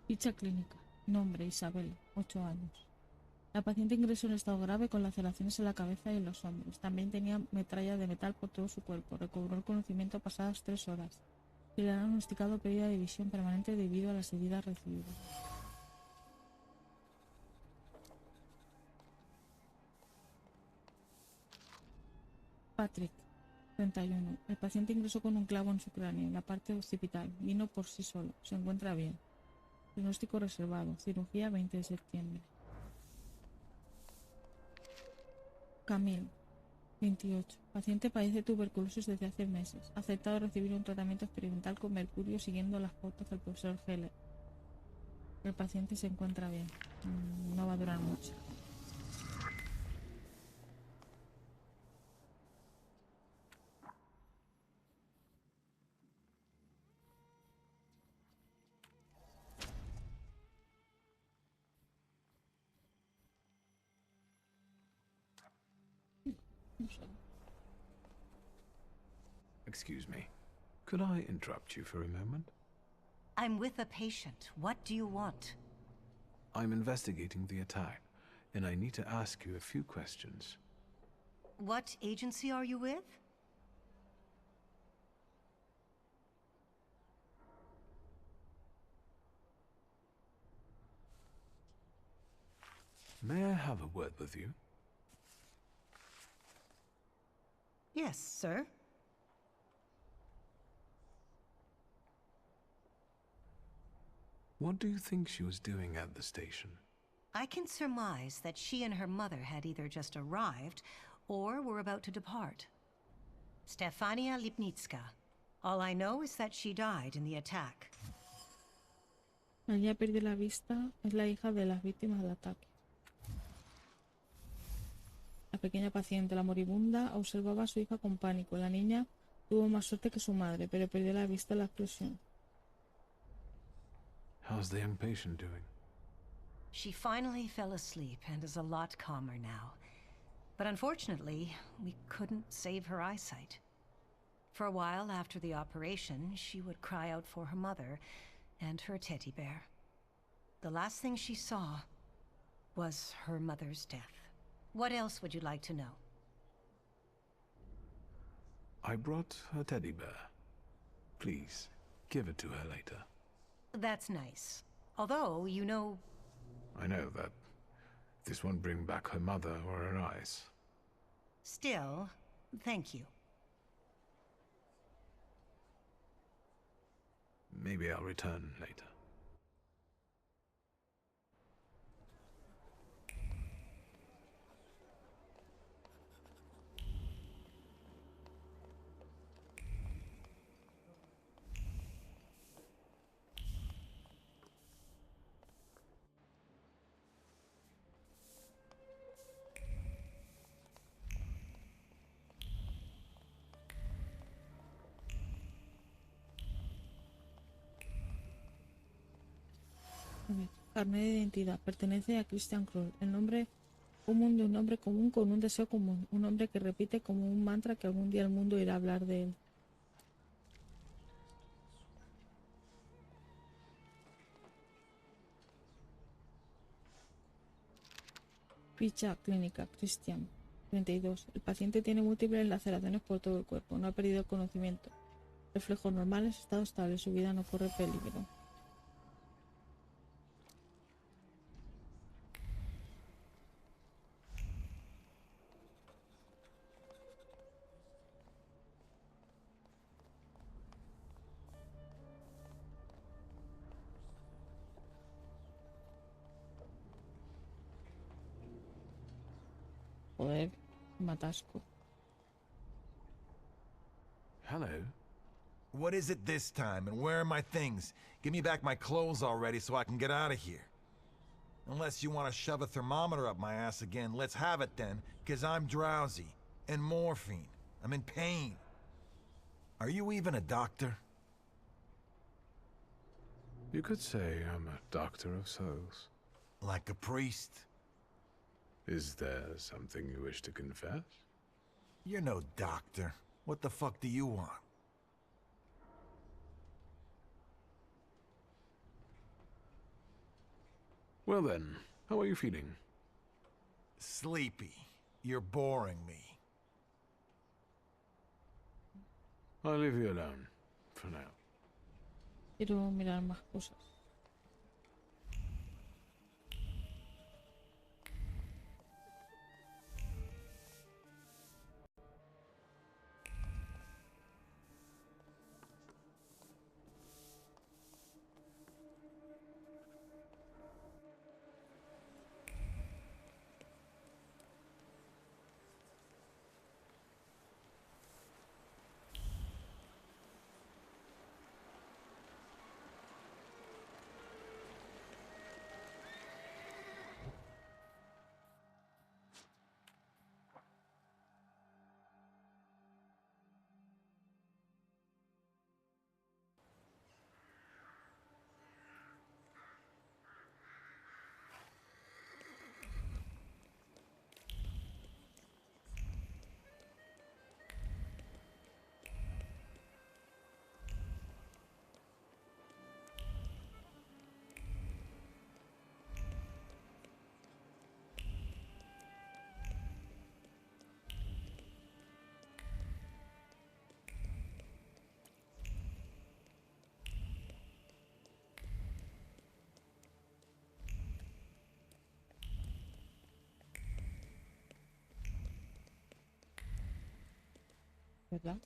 Speaker 1: Ficha clínica. Nombre: Isabel, 8 años. La paciente ingresó en estado grave con laceraciones en la cabeza y en los hombros. También tenía metralla de metal por todo su cuerpo. Recobró el conocimiento pasadas 3 horas. Se le ha diagnosticado pérdida de visión permanente debido a las heridas recibidas. Patrick, 31. El paciente ingresó con un clavo en su cráneo, en la parte occipital. Vino por sí solo. Se encuentra bien. Diagnóstico reservado. Cirugía 20 de septiembre. Camille, 28. Paciente padece tuberculosis desde hace meses. Ha aceptado recibir un tratamiento experimental con mercurio siguiendo las pautas del profesor Heller. El paciente se encuentra bien. No va a durar mucho.
Speaker 2: Excuse me. Could I interrupt you for a moment?
Speaker 11: I'm with a patient. What do you want?
Speaker 2: I'm investigating the attack, and I need to ask you a few questions.
Speaker 11: What agency are you with?
Speaker 2: May I have a word with you?
Speaker 11: Yes, sir.
Speaker 2: What do you think she was doing at the station?
Speaker 11: I can surmise that she and her mother had either just arrived or were about to depart. Stefania Lipnitska. All I know is that she died in the attack.
Speaker 1: La niña perdió la vista. Es la hija de las víctimas del ataque. La pequeña paciente, la moribunda, observaba a su hija con pánico. La niña tuvo más suerte que su madre, pero perdió la vista en la explosión.
Speaker 2: How's the young patient doing?
Speaker 11: She finally fell asleep and is a lot calmer now. But unfortunately, we couldn't save her eyesight. For a while after the operation, she would cry out for her mother and her teddy bear. The last thing she saw was her mother's death. What else would you like to know?
Speaker 2: I brought her teddy bear. Please, give it to her later.
Speaker 11: That's nice. Although, you know...
Speaker 2: I know that this won't bring back her mother or her eyes.
Speaker 11: Still, thank you.
Speaker 2: Maybe I'll return later.
Speaker 1: A ver, carnet de identidad. Pertenece a Christian Kroll. El nombre común de un hombre común con un deseo común. Un hombre que repite como un mantra que algún día el mundo irá a hablar de él. Ficha clínica. Christian. 32. El paciente tiene múltiples laceraciones por todo el cuerpo. No ha perdido el conocimiento. Reflejos normales, estado estable. Su vida no corre peligro. Joder, matasco.
Speaker 2: Hello.
Speaker 12: What is it this time, and where are my things? Give me back my clothes already so I can get out of here. Unless you want to shove a thermometer up my ass again, let's have it then, because I'm drowsy. And morphine. I'm in pain. Are you even a doctor?
Speaker 2: You could say I'm a doctor of souls.
Speaker 12: Like a priest?
Speaker 2: Is there something you wish to confess?
Speaker 12: You're no doctor. What the fuck do you want?
Speaker 2: Well then, how are you feeling?
Speaker 12: Sleepy. You're boring me.
Speaker 2: I'll leave you alone, for now.
Speaker 1: Quiero mirar más cosas. ¿Verdad?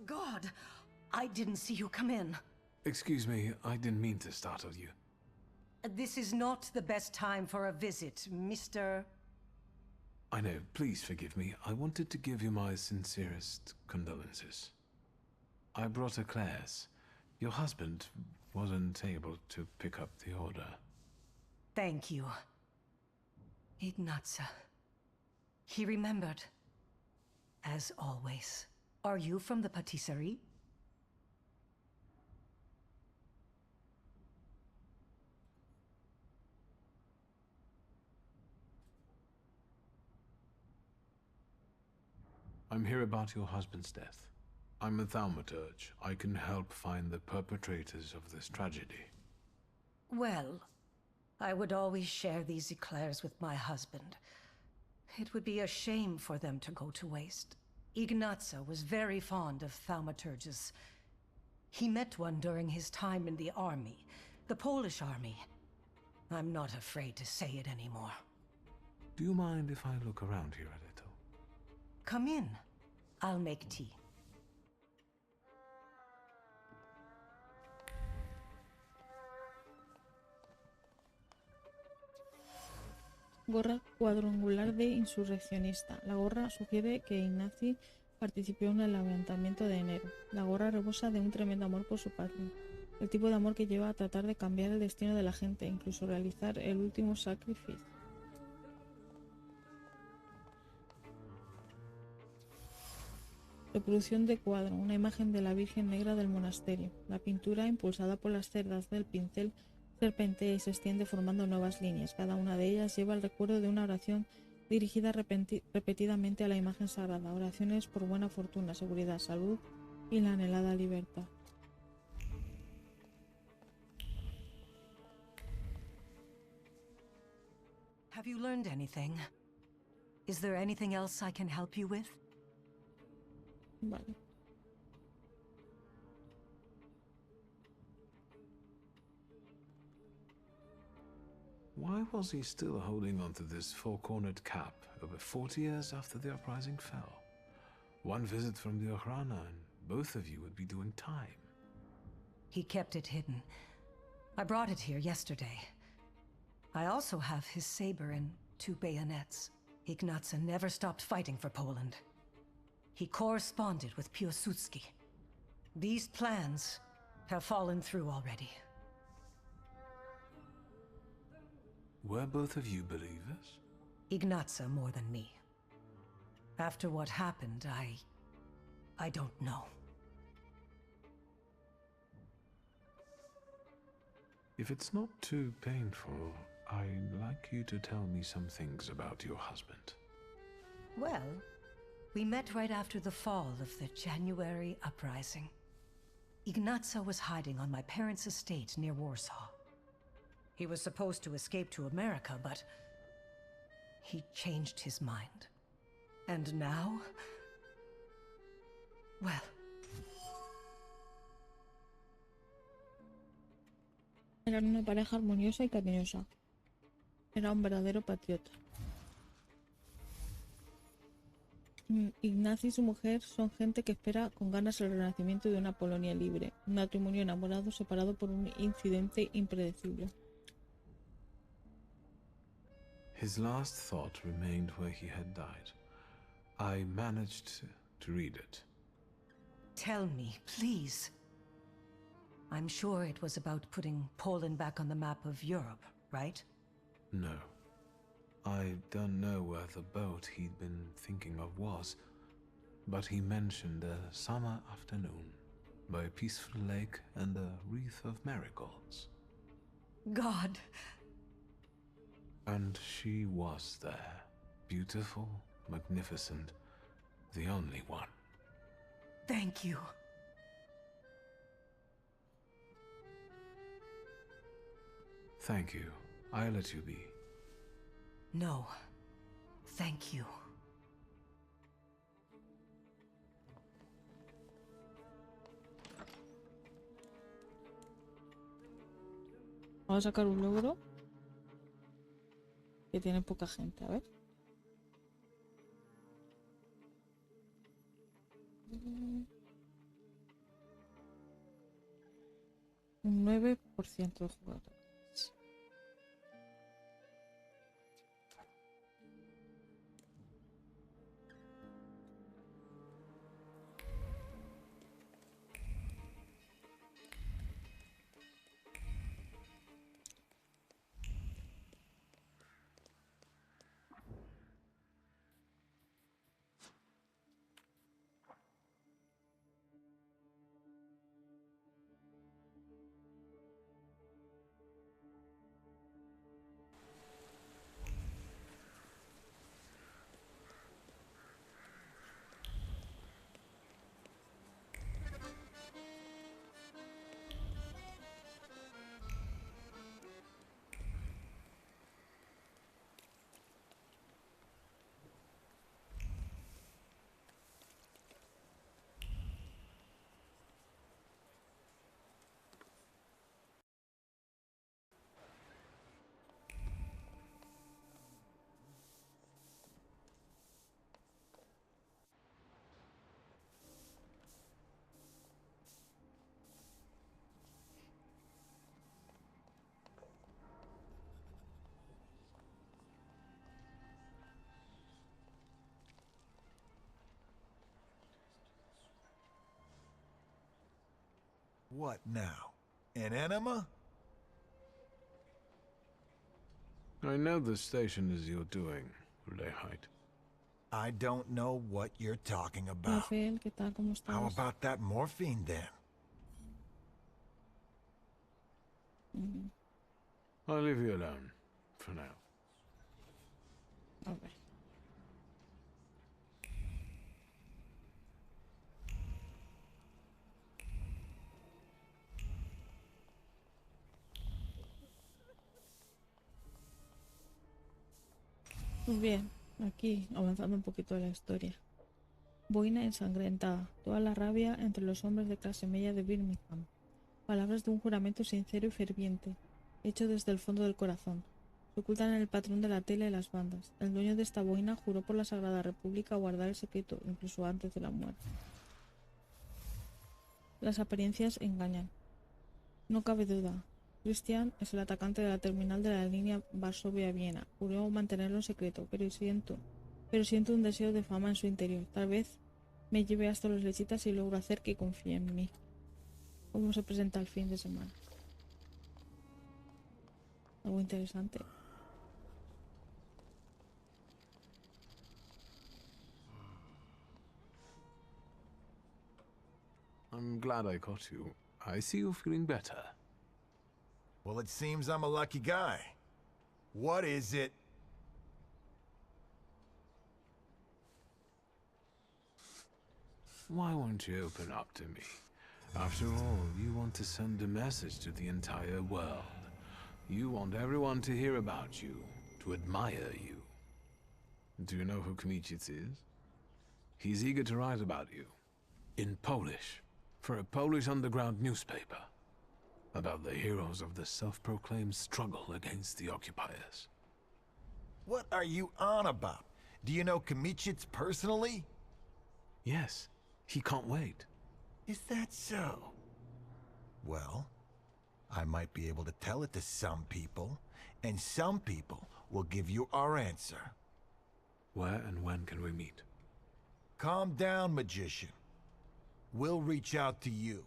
Speaker 11: God, I didn't see you come in.
Speaker 2: Excuse me, I didn't mean to startle you.
Speaker 11: This is not the best time for a visit, Mr.
Speaker 2: I know, please forgive me. I wanted to give you my sincerest condolences. I brought Eclairs. Your husband wasn't able to pick up the order.
Speaker 11: Thank you. Ignatza. He remembered. As always. Are you from the patisserie?
Speaker 2: I'm here about your husband's death. I'm a Thaumaturge. I can help find the perpetrators of this tragedy.
Speaker 11: Well, I would always share these eclairs with my husband. It would be a shame for them to go to waste. Ignatza was very fond of Thaumaturges. He met one during his time in the army, the Polish army. I'm not afraid to say it anymore.
Speaker 2: Do you mind if I look around here a little?
Speaker 11: Come in. I'll make tea.
Speaker 1: Gorra cuadrangular de insurreccionista. La gorra sugiere que Ignacy participó en el levantamiento de enero. La gorra rebosa de un tremendo amor por su patria. El tipo de amor que lleva a tratar de cambiar el destino de la gente, incluso realizar el último sacrificio. Reproducción de cuadro, una imagen de la Virgen Negra del monasterio. La pintura, impulsada por las cerdas del pincel, serpentea y se extiende formando nuevas líneas. Cada una de ellas lleva el recuerdo de una oración dirigida repetidamente a la imagen sagrada. Oraciones por buena fortuna, seguridad, salud y la anhelada libertad.
Speaker 11: Have you learned anything? Is there anything else I can help you with?
Speaker 1: Vale.
Speaker 2: Why was he still holding on to this four-cornered cap over 40 years after the uprising fell? One visit from the Okhrana and both of you would be doing time.
Speaker 11: He kept it hidden. I brought it here yesterday. I also have his saber and 2 bayonets. Ignacy never stopped fighting for Poland. He corresponded with Piłsudski. These plans have fallen through already.
Speaker 2: Were both of you believers?
Speaker 11: Ignacy more than me. After what happened, I don't know.
Speaker 2: If it's not too painful, I'd like you to tell me some things about your husband.
Speaker 11: Well, we met right after the fall of the January uprising. Ignacy was hiding on my parents' estate near Warsaw. He was supposed to escape to America, but he changed his mind. And now, well...
Speaker 1: Eran una pareja armoniosa y cariñosa. Era un verdadero patriota. Ignacy y su mujer son gente que espera con ganas el renacimiento de una Polonia libre, un matrimonio enamorado separado por un incidente impredecible.
Speaker 2: His last thought remained where he had died. I managed to read it.
Speaker 11: Tell me, please. I'm sure it was about putting Poland back on the map of Europe, right?
Speaker 2: No. I don't know where the boat he'd been thinking of was, but he mentioned a summer afternoon by a peaceful lake and a wreath of marigolds.
Speaker 11: God.
Speaker 2: And she was there. Beautiful, magnificent, the only one.
Speaker 11: Thank you.
Speaker 2: Thank you. I'll let you be.
Speaker 11: No. Thank you.
Speaker 1: Vamos a sacar un logro que tiene poca gente, a ver. Un 9% de jugadores.
Speaker 12: What now? An enema?
Speaker 2: I know the station is your doing, Lehite.
Speaker 12: I don't know what you're talking about.
Speaker 1: Rafael, ¿qué tal? ¿Cómo
Speaker 12: How
Speaker 1: estás?
Speaker 12: about that morphine then?
Speaker 2: I'll leave you alone, for now.
Speaker 1: A ver. Pues bien, aquí avanzando un poquito de la historia. Boina ensangrentada, toda la rabia entre los hombres de clase media de Birmingham. Palabras de un juramento sincero y ferviente, hecho desde el fondo del corazón. Se ocultan en el patrón de la tela y las bandas. El dueño de esta boina juró por la Sagrada República guardar el secreto, incluso antes de la muerte. Las apariencias engañan. No cabe duda. Christian es el atacante de la terminal de la línea Varsovia-Viena. Juró mantenerlo en secreto, pero siento un deseo de fama en su interior. Tal vez me lleve hasta los lechitas y logro hacer que confíe en mí. ¿Cómo se presenta el fin de semana? Algo interesante.
Speaker 2: I'm glad I caught you. I see you're feeling better.
Speaker 12: Well, it seems I'm a lucky guy. What is it?
Speaker 2: Why won't you open up to me? After all, you want to send a message to the entire world. You want everyone to hear about you, to admire you. Do you know who Kmicic is? He's eager to write about you. In Polish. For a Polish underground newspaper. About the heroes of the self-proclaimed struggle against the occupiers.
Speaker 12: What are you on about? Do you know Kmicic personally?
Speaker 2: Yes. He can't wait.
Speaker 12: Is that so? Well, I might be able to tell it to some people, and some people will give you our answer.
Speaker 2: Where and when can we meet?
Speaker 12: Calm down, magician. We'll reach out to you.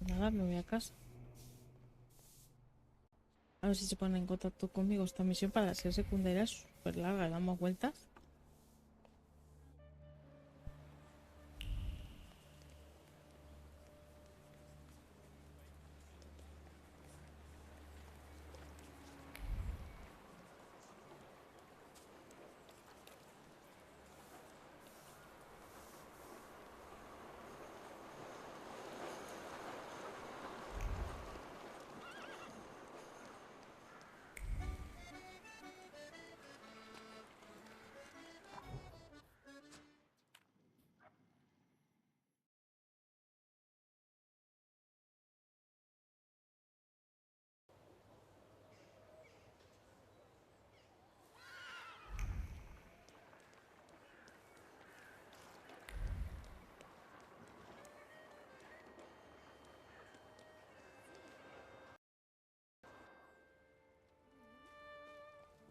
Speaker 1: Nada, me voy a casa. A ver si se ponen en contacto conmigo. Esta misión para ser secundaria es súper larga, damos vueltas.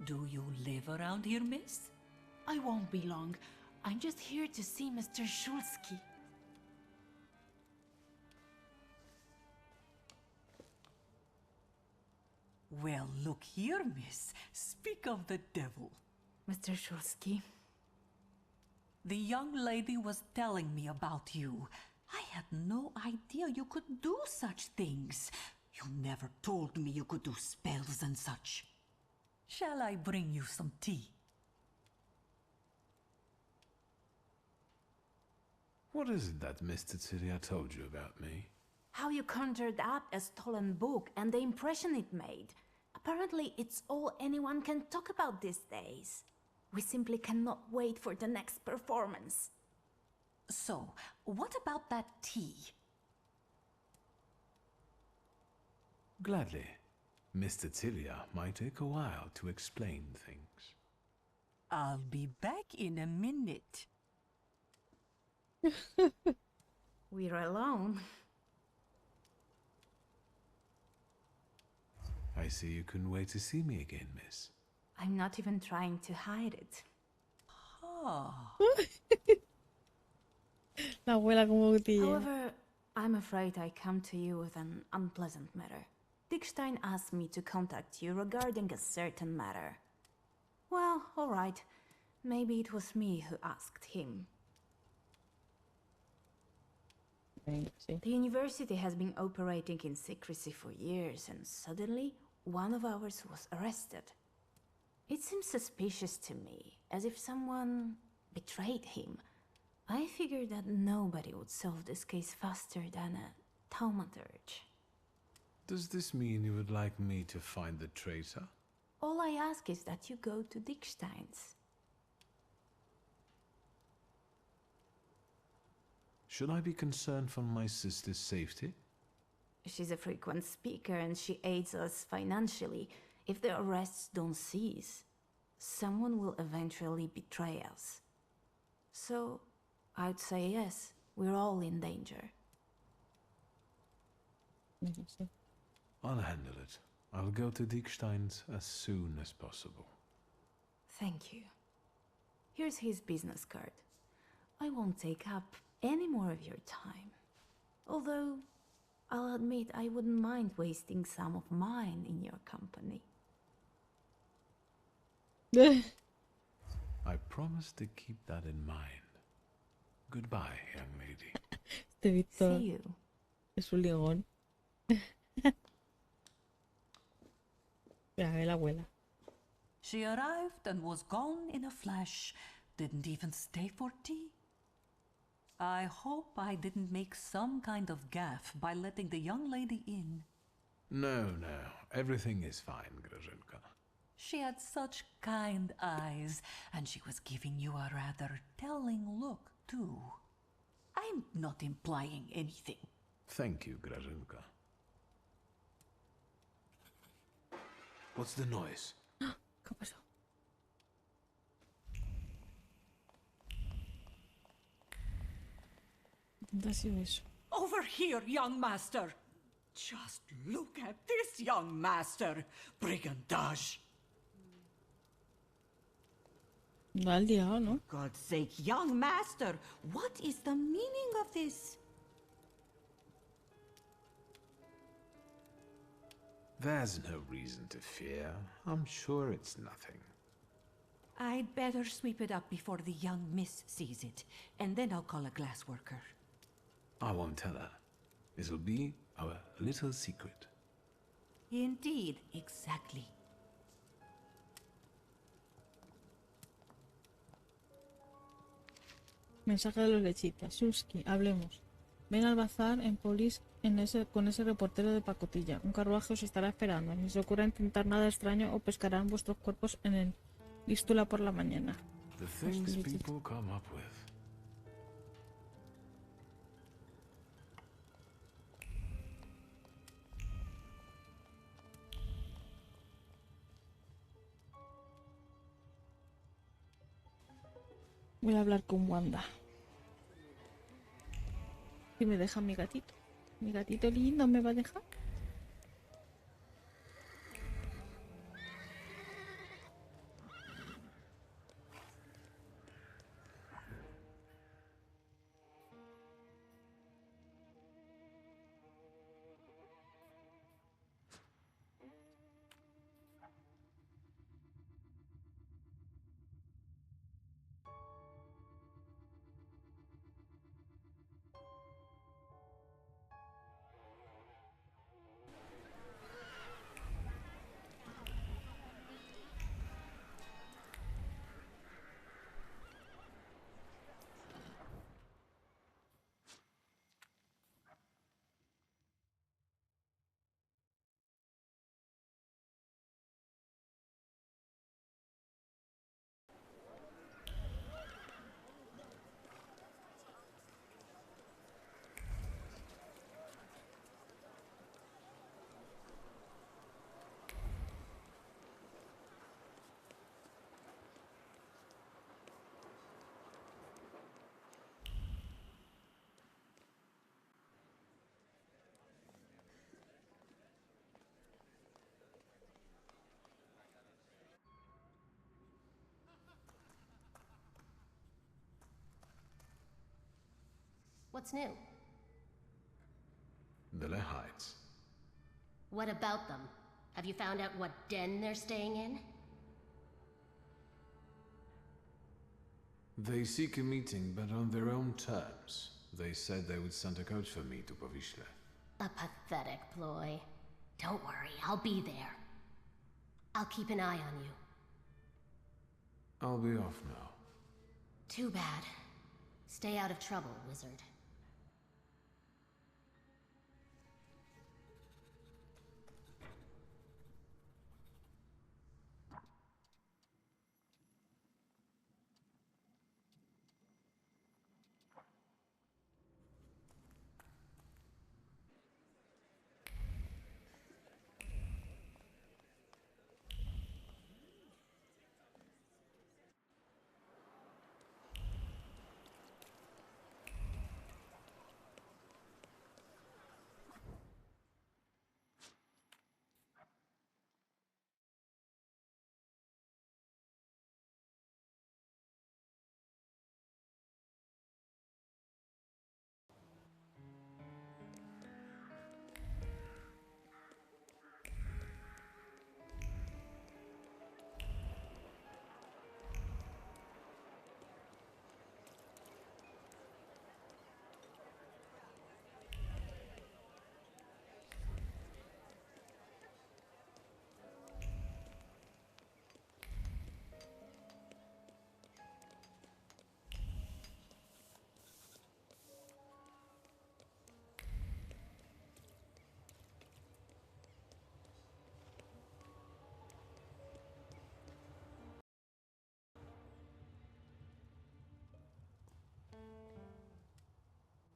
Speaker 13: Do you live around here, miss?
Speaker 14: I won't be long. I'm just here to see Mr. Shulsky.
Speaker 13: Well, look here, miss. Speak of the devil.
Speaker 14: Mr. Shulsky.
Speaker 13: The young lady was telling me about you. I had no idea you could do such things. You never told me you could do spells and such. Shall I bring you some tea?
Speaker 2: What is it that Mr. Tiria told you about me?
Speaker 14: How you conjured up a stolen book and the impression it made. Apparently, it's all anyone can talk about these days. We simply cannot wait for the next performance.
Speaker 13: So, what about that tea?
Speaker 2: Gladly. Mr. Tiria might take a while to explain things.
Speaker 13: I'll be back in a minute.
Speaker 14: We're alone.
Speaker 2: I see you couldn't wait to see me again, miss.
Speaker 14: I'm not even trying to hide it.
Speaker 13: Oh.
Speaker 1: La abuela como botella.
Speaker 14: However, I'm afraid I come to you with an unpleasant matter. Dickstein asked me to contact you regarding a certain matter. Well, alright. Maybe it was me who asked him. The university has been operating in secrecy for years, and suddenly, one of ours was arrested. It seems suspicious to me, as if someone betrayed him. I figured that nobody would solve this case faster than a Thaumaturge.
Speaker 2: Does this mean you would like me to find the traitor?
Speaker 14: All I ask is that you go to Dickstein's.
Speaker 2: Should I be concerned for my sister's safety?
Speaker 14: She's a frequent speaker and she aids us financially. If the arrests don't cease, someone will eventually betray us. So, I'd say yes, we're all in danger.
Speaker 2: I'll handle it. I'll go to Dickstein's as soon as possible.
Speaker 14: Thank you. Here's his business card. I won't take up any more of your time. Although, I'll admit I wouldn't mind wasting some of mine in your company.
Speaker 2: I promise to keep that in mind. Goodbye, young lady.
Speaker 1: Este Víctor
Speaker 14: See you.
Speaker 1: es un león. Mira, ve la abuela.
Speaker 13: She arrived and was gone in a flash. Didn't even stay for tea. I hope I didn't make some kind of gaffe by letting the young lady in.
Speaker 2: No, everything is fine, Grażynka.
Speaker 13: She had such kind eyes, and she was giving you a rather telling look, too. I'm not implying anything.
Speaker 2: Thank you, Grażynka. What's the noise?
Speaker 1: ¿Qué pasó? ¿Dónde ha sido eso?
Speaker 13: Over here, young master! Just look at this, young master! Brigandage!
Speaker 1: No al liado, ¿no?
Speaker 13: For God's sake, young master, what is the meaning of this?
Speaker 2: There's no reason to fear. I'm sure it's nothing.
Speaker 13: I'd better sweep it up before the young miss sees it, and then I'll call a glass worker.
Speaker 2: I won't tell her. It'll be our little secret.
Speaker 13: Indeed, exactly.
Speaker 1: Mensaje de los lechitas. Suski, hablemos. Ven al bazar en Polis con ese reportero de pacotilla. Un carruaje os estará esperando. Ni se ocurra intentar nada extraño o pescarán vuestros cuerpos en el Vístula por la mañana.
Speaker 2: The things people come up with.
Speaker 1: Voy a hablar con Wanda. Si me deja mi gatito. Mi gatito lindo me va a dejar.
Speaker 7: What's new?
Speaker 2: The Lehites.
Speaker 7: What about them? Have you found out what den they're staying in?
Speaker 2: They seek a meeting, but on their own terms. They said they would send a coach for me to Powiśle.
Speaker 7: A pathetic ploy. Don't worry, I'll be there. I'll keep an eye on you.
Speaker 2: I'll be off now.
Speaker 7: Too bad. Stay out of trouble, wizard.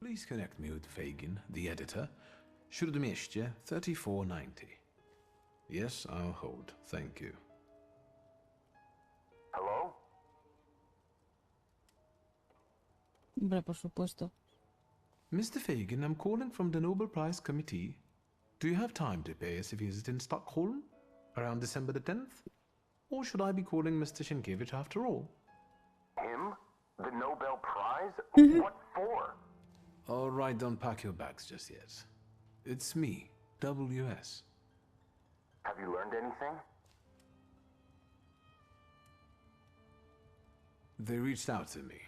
Speaker 2: Please connect me with Fagin, the editor. Śródmieście 3490. Yes, I'll hold. Thank you.
Speaker 15: Hello?
Speaker 1: Hombre, por supuesto.
Speaker 2: Mr. Fagin, I'm calling from the Nobel Prize Committee. Do you have time to pay us a visit in Stockholm around December the 10th? Or should I be calling Mr. Sienkiewicz after all?
Speaker 15: Him? The Nobel Prize? What for?
Speaker 2: All right, don't pack your bags just yet. It's me, WS.
Speaker 15: Have you learned anything?
Speaker 2: They reached out to me.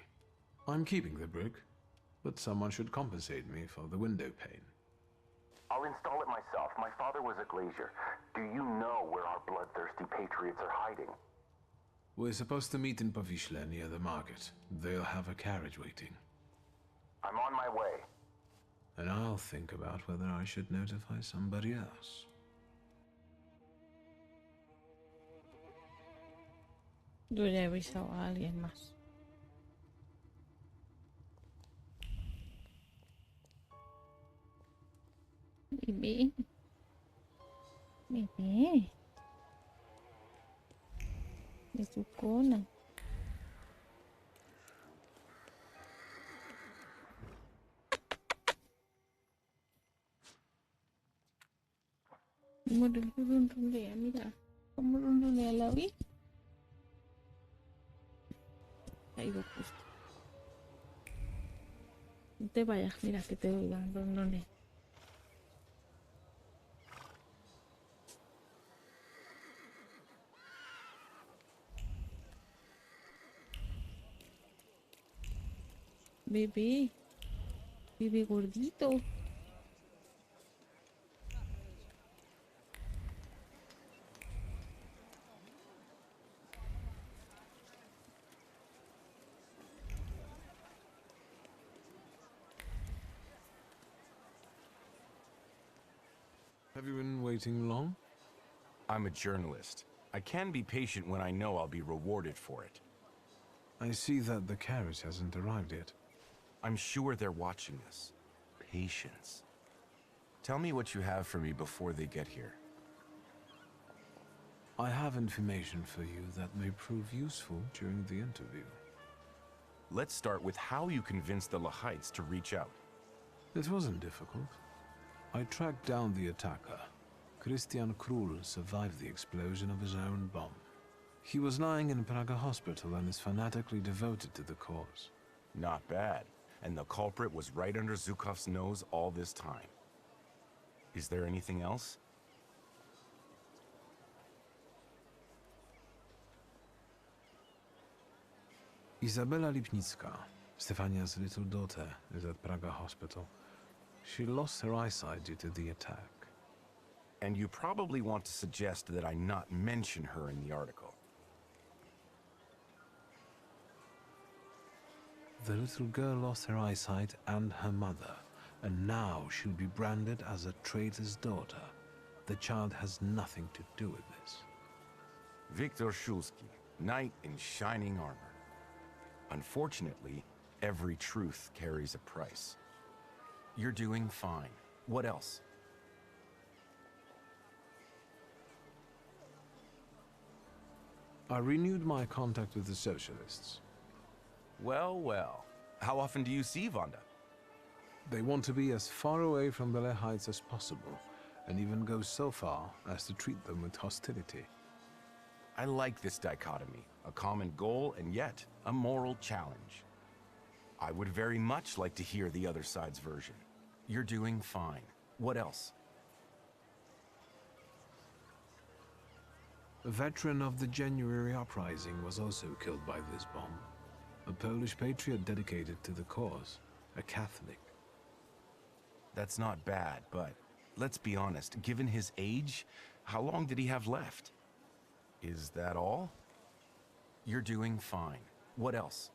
Speaker 2: I'm keeping the brick, but someone should compensate me for the window pane.
Speaker 15: I'll install it myself. My father was a glazier. Do you know where our bloodthirsty patriots are hiding?
Speaker 2: We're supposed to meet in Powiśle near the market. They'll have a carriage waiting.
Speaker 15: I'm on my way.
Speaker 2: And I'll think about whether I should notify somebody else.
Speaker 1: Yo ya he avisado a alguien más. Bebé. Bebé. De su cola. Como ronronea, mira. Como ronronea, ¿la vi? Ahí va justo. No te vayas, mira que te oigan, ronronea. Bebé. Bebé gordito.
Speaker 2: Have you been waiting long?
Speaker 3: I'm a journalist. I can be patient when I know I'll be rewarded for it.
Speaker 2: I see that the carriage hasn't arrived yet.
Speaker 3: I'm sure they're watching us. Patience. Tell me what you have for me before they get here.
Speaker 2: I have information for you that may prove useful during the interview.
Speaker 3: Let's start with how you convinced the Lehites to reach out.
Speaker 2: It wasn't difficult. I tracked down the attacker. Christian Krull survived the explosion of his own bomb. He was lying in Praga hospital and is fanatically devoted to the cause.
Speaker 3: Not bad. And the culprit was right under Zukov's nose all this time. Is there anything else?
Speaker 2: Izabela Lipnicka, Stefania's little daughter, is at Praga Hospital. She lost her eyesight due to the attack.
Speaker 3: And you probably want to suggest that I not mention her in the article.
Speaker 2: The little girl lost her eyesight and her mother, and now she'll be branded as a traitor's daughter. The child has nothing to do with this.
Speaker 3: Viktor Shulsky, knight in shining armor. Unfortunately, every truth carries a price. You're doing fine. What else?
Speaker 2: I renewed my contact with the socialists.
Speaker 3: Well, well. How often do you see Vanda?
Speaker 2: They want to be as far away from the Lehites as possible, and even go so far as to treat them with hostility.
Speaker 3: I like this dichotomy. A common goal, and yet a moral challenge. I would very much like to hear the other side's version. You're doing fine. What else?
Speaker 2: A veteran of the January uprising was also killed by this bomb. A Polish patriot dedicated to the cause, a Catholic.
Speaker 3: That's not bad, but let's be honest, given his age, how long did he have left? Is that all? You're doing fine. What else?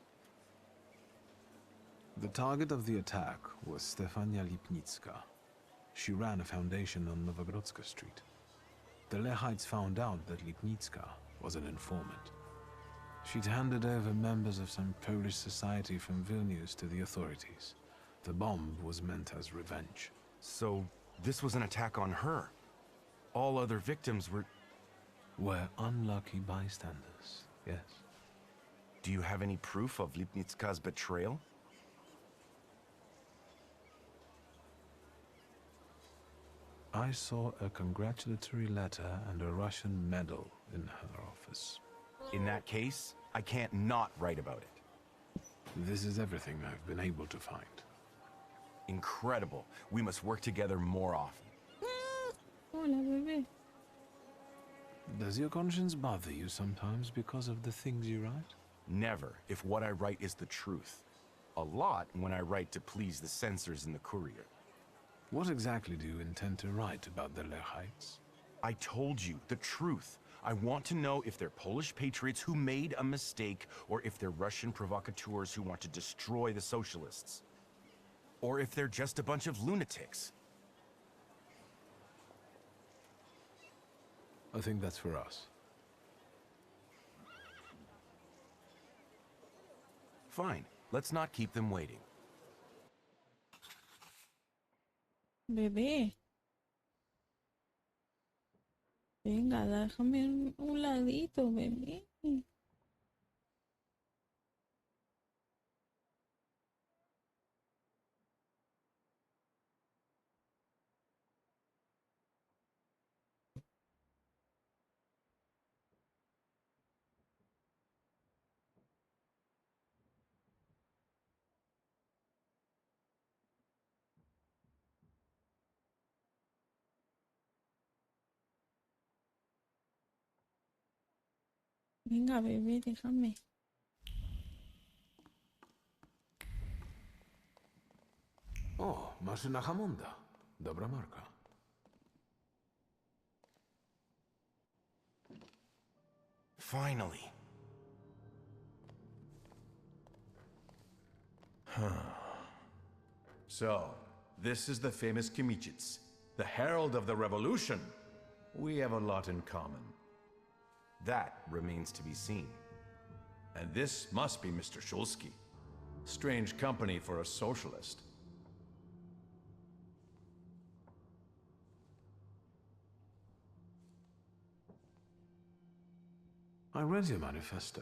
Speaker 2: The target of the attack was Stefania Lipnicka. She ran a foundation on Nowogrodzka Street. The Lehites found out that Lipnicka was an informant. She'd handed over members of some Polish society from Vilnius to the authorities. The bomb was meant as revenge.
Speaker 3: So, this was an attack on her? All other victims
Speaker 2: were unlucky bystanders, yes.
Speaker 3: Do you have any proof of Lipnicka's betrayal?
Speaker 2: I saw a congratulatory letter and a Russian medal in her office.
Speaker 3: In that case, I can't not write about it.
Speaker 2: This is everything I've been able to find.
Speaker 3: Incredible. We must work together more often.
Speaker 1: Hola, bebé.
Speaker 2: Does your conscience bother you sometimes because of the things you write?
Speaker 3: Never, if what I write is the truth. A lot when I write to please the censors in the Courier.
Speaker 2: What exactly do you intend to write about the Lehites?
Speaker 3: I told you, the truth. I want to know if they're Polish patriots who made a mistake, or if they're Russian provocateurs who want to destroy the socialists. Or if they're just a bunch of lunatics.
Speaker 2: I think that's for us.
Speaker 3: Fine. Let's not keep them waiting.
Speaker 1: Bebé. Venga, déjame un ladito, bebé. Venga, bebé, déjame.
Speaker 2: O, maszyna Hammonda. Dobra marka.
Speaker 3: Finally.
Speaker 16: So, this is the famous Kimichits, the herald of the revolution. We have a lot in common.
Speaker 3: That remains to be seen.
Speaker 16: And this must be Mr. Shulsky. Strange company for a socialist.
Speaker 2: I read your manifesto.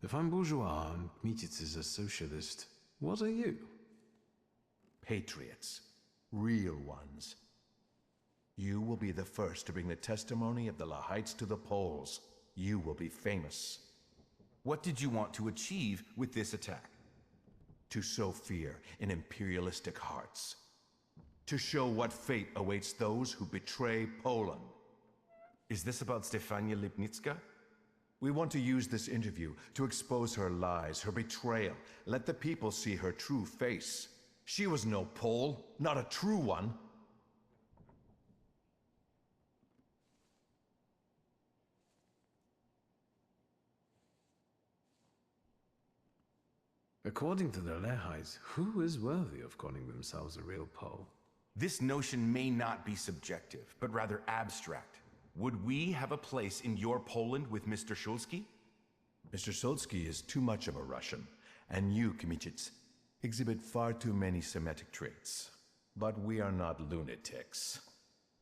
Speaker 2: If I'm bourgeois and Kmititz is a socialist, what are you?
Speaker 16: Patriots. Real ones. You will be the first to bring the testimony of the Lehites to the Poles. You will be famous.
Speaker 3: What did you want to achieve with this attack?
Speaker 16: To sow fear in imperialistic hearts. To show what fate awaits those who betray Poland.
Speaker 3: Is this about Stefania Lipnitska?
Speaker 16: We want to use this interview to expose her lies, her betrayal. Let the people see her true face. She was no Pole, not a true one.
Speaker 2: According to the Lehites, who is worthy of calling themselves a real Pole?
Speaker 3: This notion may not be subjective, but rather abstract. Would we have a place in your Poland with Mr. Shulsky?
Speaker 16: Mr. Shulsky is too much of a Russian, and you, Kmicic, exhibit far too many Semitic traits. But we are not lunatics.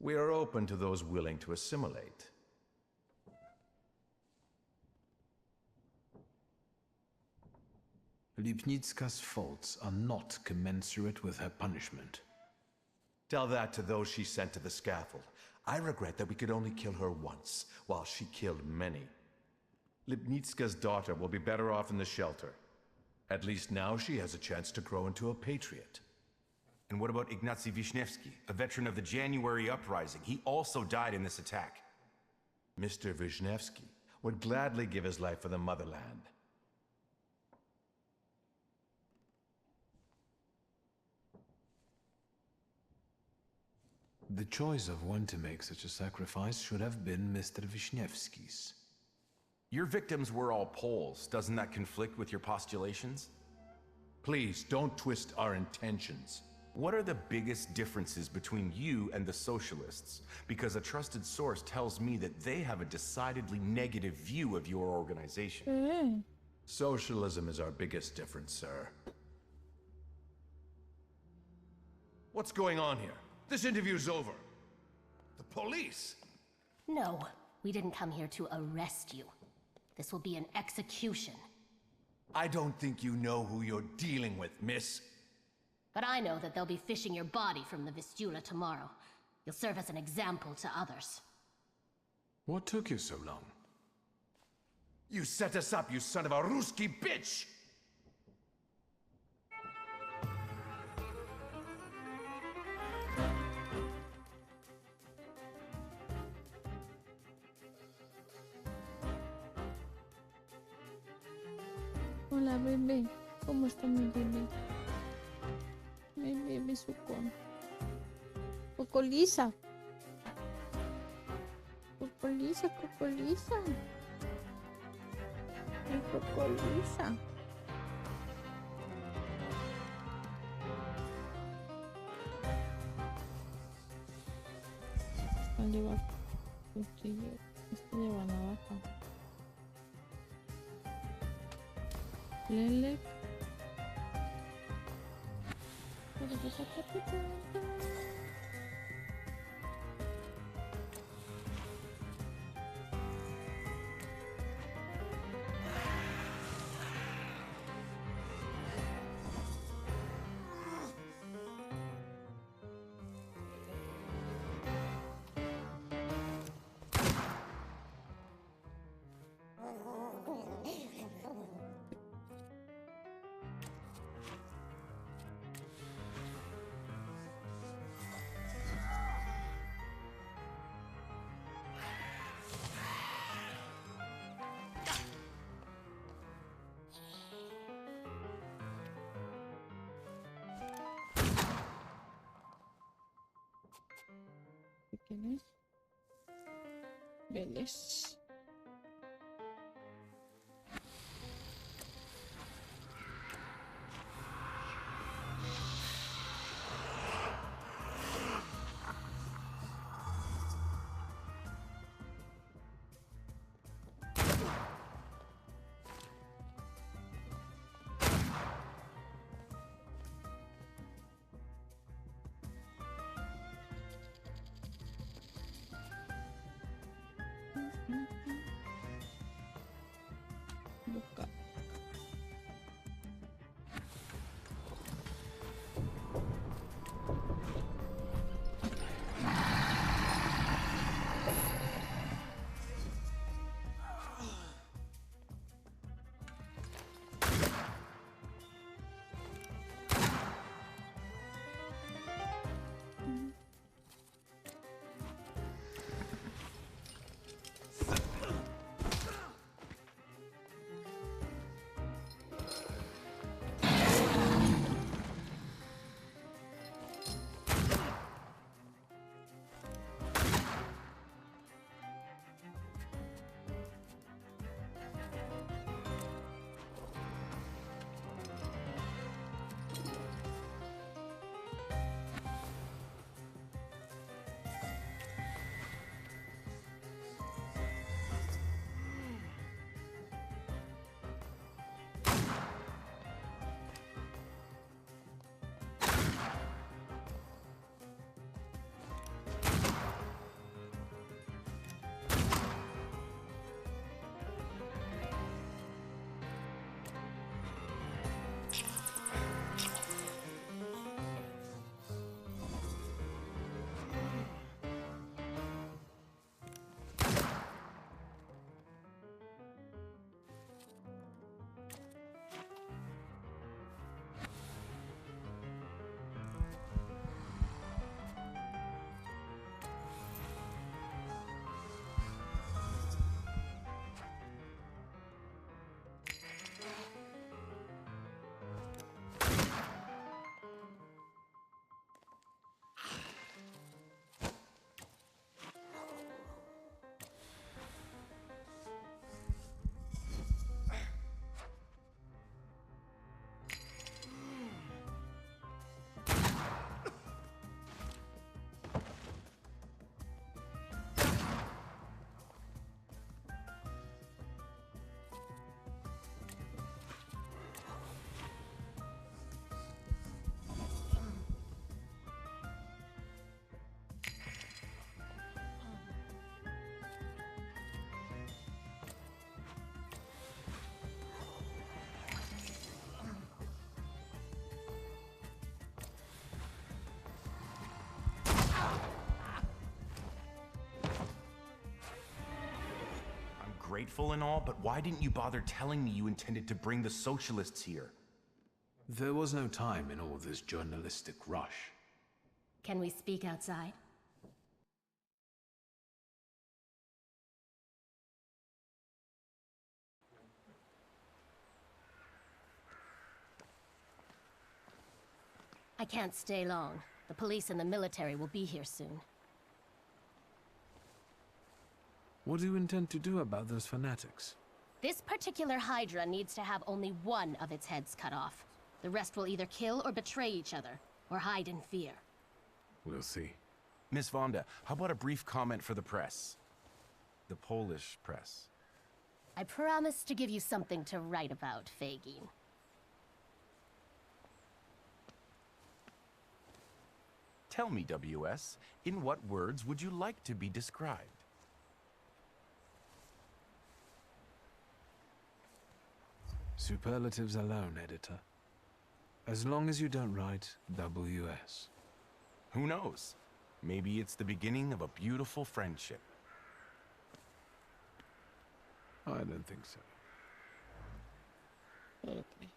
Speaker 16: We are open to those willing to assimilate.
Speaker 2: Lipnitska's faults are not commensurate with her punishment.
Speaker 16: Tell that to those she sent to the scaffold. I regret that we could only kill her once, while she killed many. Lipnitska's daughter will be better off in the shelter. At least now she has a chance to grow into a patriot.
Speaker 3: And what about Ignacy Wisniewski, a veteran of the January uprising? He also died in this attack.
Speaker 16: Mr. Wisniewski would gladly give his life for the motherland.
Speaker 2: The choice of when to make such a sacrifice should have been Mr. Wisniewski's.
Speaker 3: Your victims were all Poles. Doesn't that conflict with your postulations?
Speaker 16: Please, don't twist our intentions.
Speaker 3: What are the biggest differences between you and the socialists? Because a trusted source tells me that they have a decidedly negative view of your organization.
Speaker 16: Socialism is our biggest difference, sir. What's going on here? This interview's over. The police!
Speaker 7: No, we didn't come here to arrest you. This will be an execution.
Speaker 16: I don't think you know who you're dealing with, miss.
Speaker 7: But I know that they'll be fishing your body from the Vistula tomorrow. You'll serve as an example to others.
Speaker 2: What took you so long?
Speaker 16: You set us up, you son of a Ruski bitch!
Speaker 1: Hola, bebé. ¿Cómo está mi bebé? Mi bebé sucón. Cocolisa. Cocolisa, cocolisa. Mi cocolisa. Esta lleva cuchillo. Esta lleva navaja. Lele. ¿Quién es? Vélez.
Speaker 3: grateful and all, but why didn't you bother telling me you intended to bring the socialists here?
Speaker 2: There was no time in all this journalistic rush.
Speaker 7: Can we speak outside? I can't stay long. The police and the military will be here soon.
Speaker 2: What do you intend to do about those fanatics?
Speaker 7: This particular Hydra needs to have only one of its heads cut off. The rest will either kill or betray each other, or hide in fear.
Speaker 2: We'll see.
Speaker 3: Miss Vonda, how about a brief comment for the press? The Polish press.
Speaker 7: I promise to give you something to write about, Fagin.
Speaker 3: Tell me, WS, in what words would you like to be described?
Speaker 2: Superlatives alone, editor. As long as you don't write WS.
Speaker 3: Who knows? Maybe it's the beginning of a beautiful friendship.
Speaker 2: I don't think so.
Speaker 1: Okay.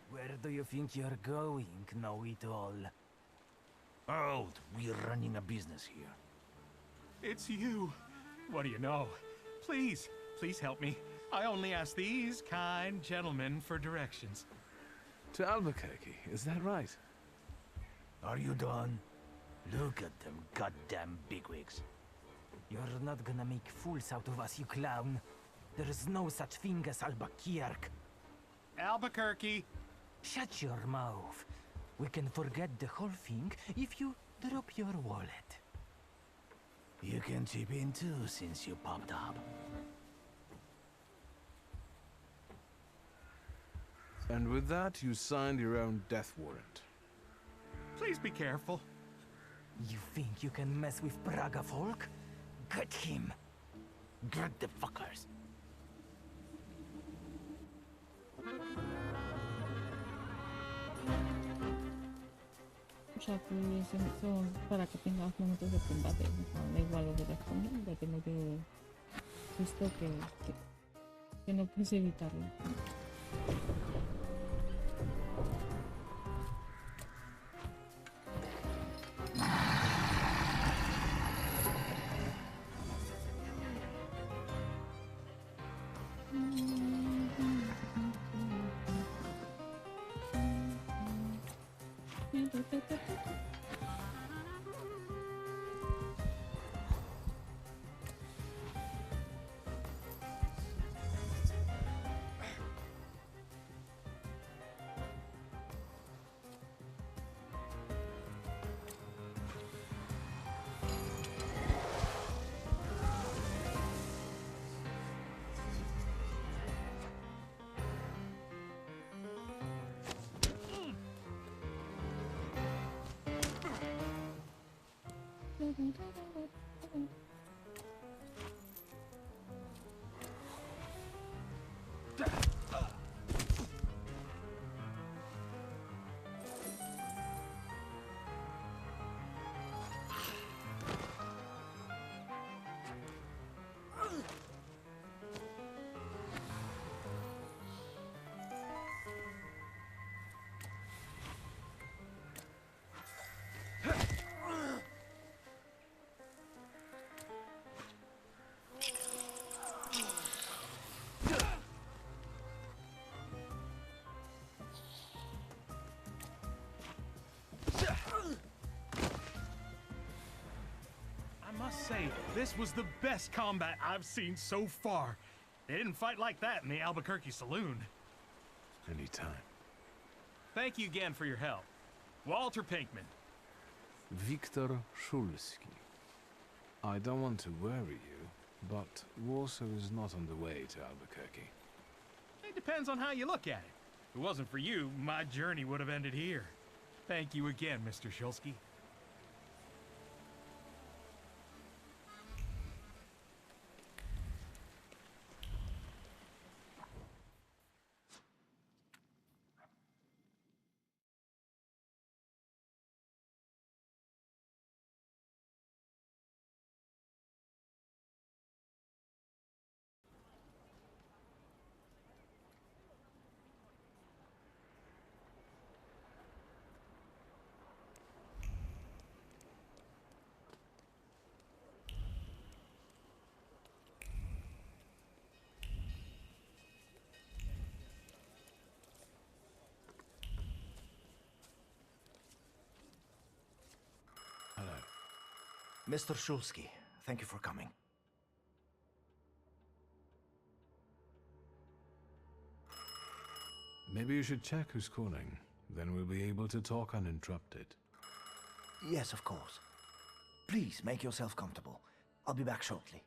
Speaker 9: Where do you think you're going, know-it-all? Oh, we're running a business here.
Speaker 17: It's you. What do you know? Please, please help me. I only ask these kind gentlemen for directions.
Speaker 2: To Albuquerque, is that right?
Speaker 9: Are you done? Look at them goddamn bigwigs. You're not gonna make fools out of us, you clown. There is no such thing as Albuquerque.
Speaker 17: Albuquerque!
Speaker 9: Shut your mouth. We can forget the whole thing if you drop your wallet. You can chip in too since you popped up.
Speaker 2: And with that, you signed your own death warrant.
Speaker 17: Please be careful.
Speaker 9: You think you can mess with Praga folk? Get him. Get the fuckers.
Speaker 1: O sea, pues son para que tengas momentos de combate. O sea, da igual lo que respondan, ya que no tiene esto que no puedes evitarlo.
Speaker 17: I must say, this was the best combat I've seen so far. They didn't fight like that in the Albuquerque saloon.
Speaker 2: Anytime.
Speaker 17: Thank you again for your help. Walter Pinkman.
Speaker 2: Viktor Szulski. I don't want to worry you, but Warsaw is not on the way to Albuquerque.
Speaker 17: Hey, depends on how you look at it. If it wasn't for you, my journey would have ended here. Thank you again, Mr. Shulsky.
Speaker 9: Mr. Shulsky, thank you for coming.
Speaker 2: Maybe you should check who's calling. Then we'll be able to talk uninterrupted.
Speaker 9: Yes, of course. Please make yourself comfortable. I'll be back shortly.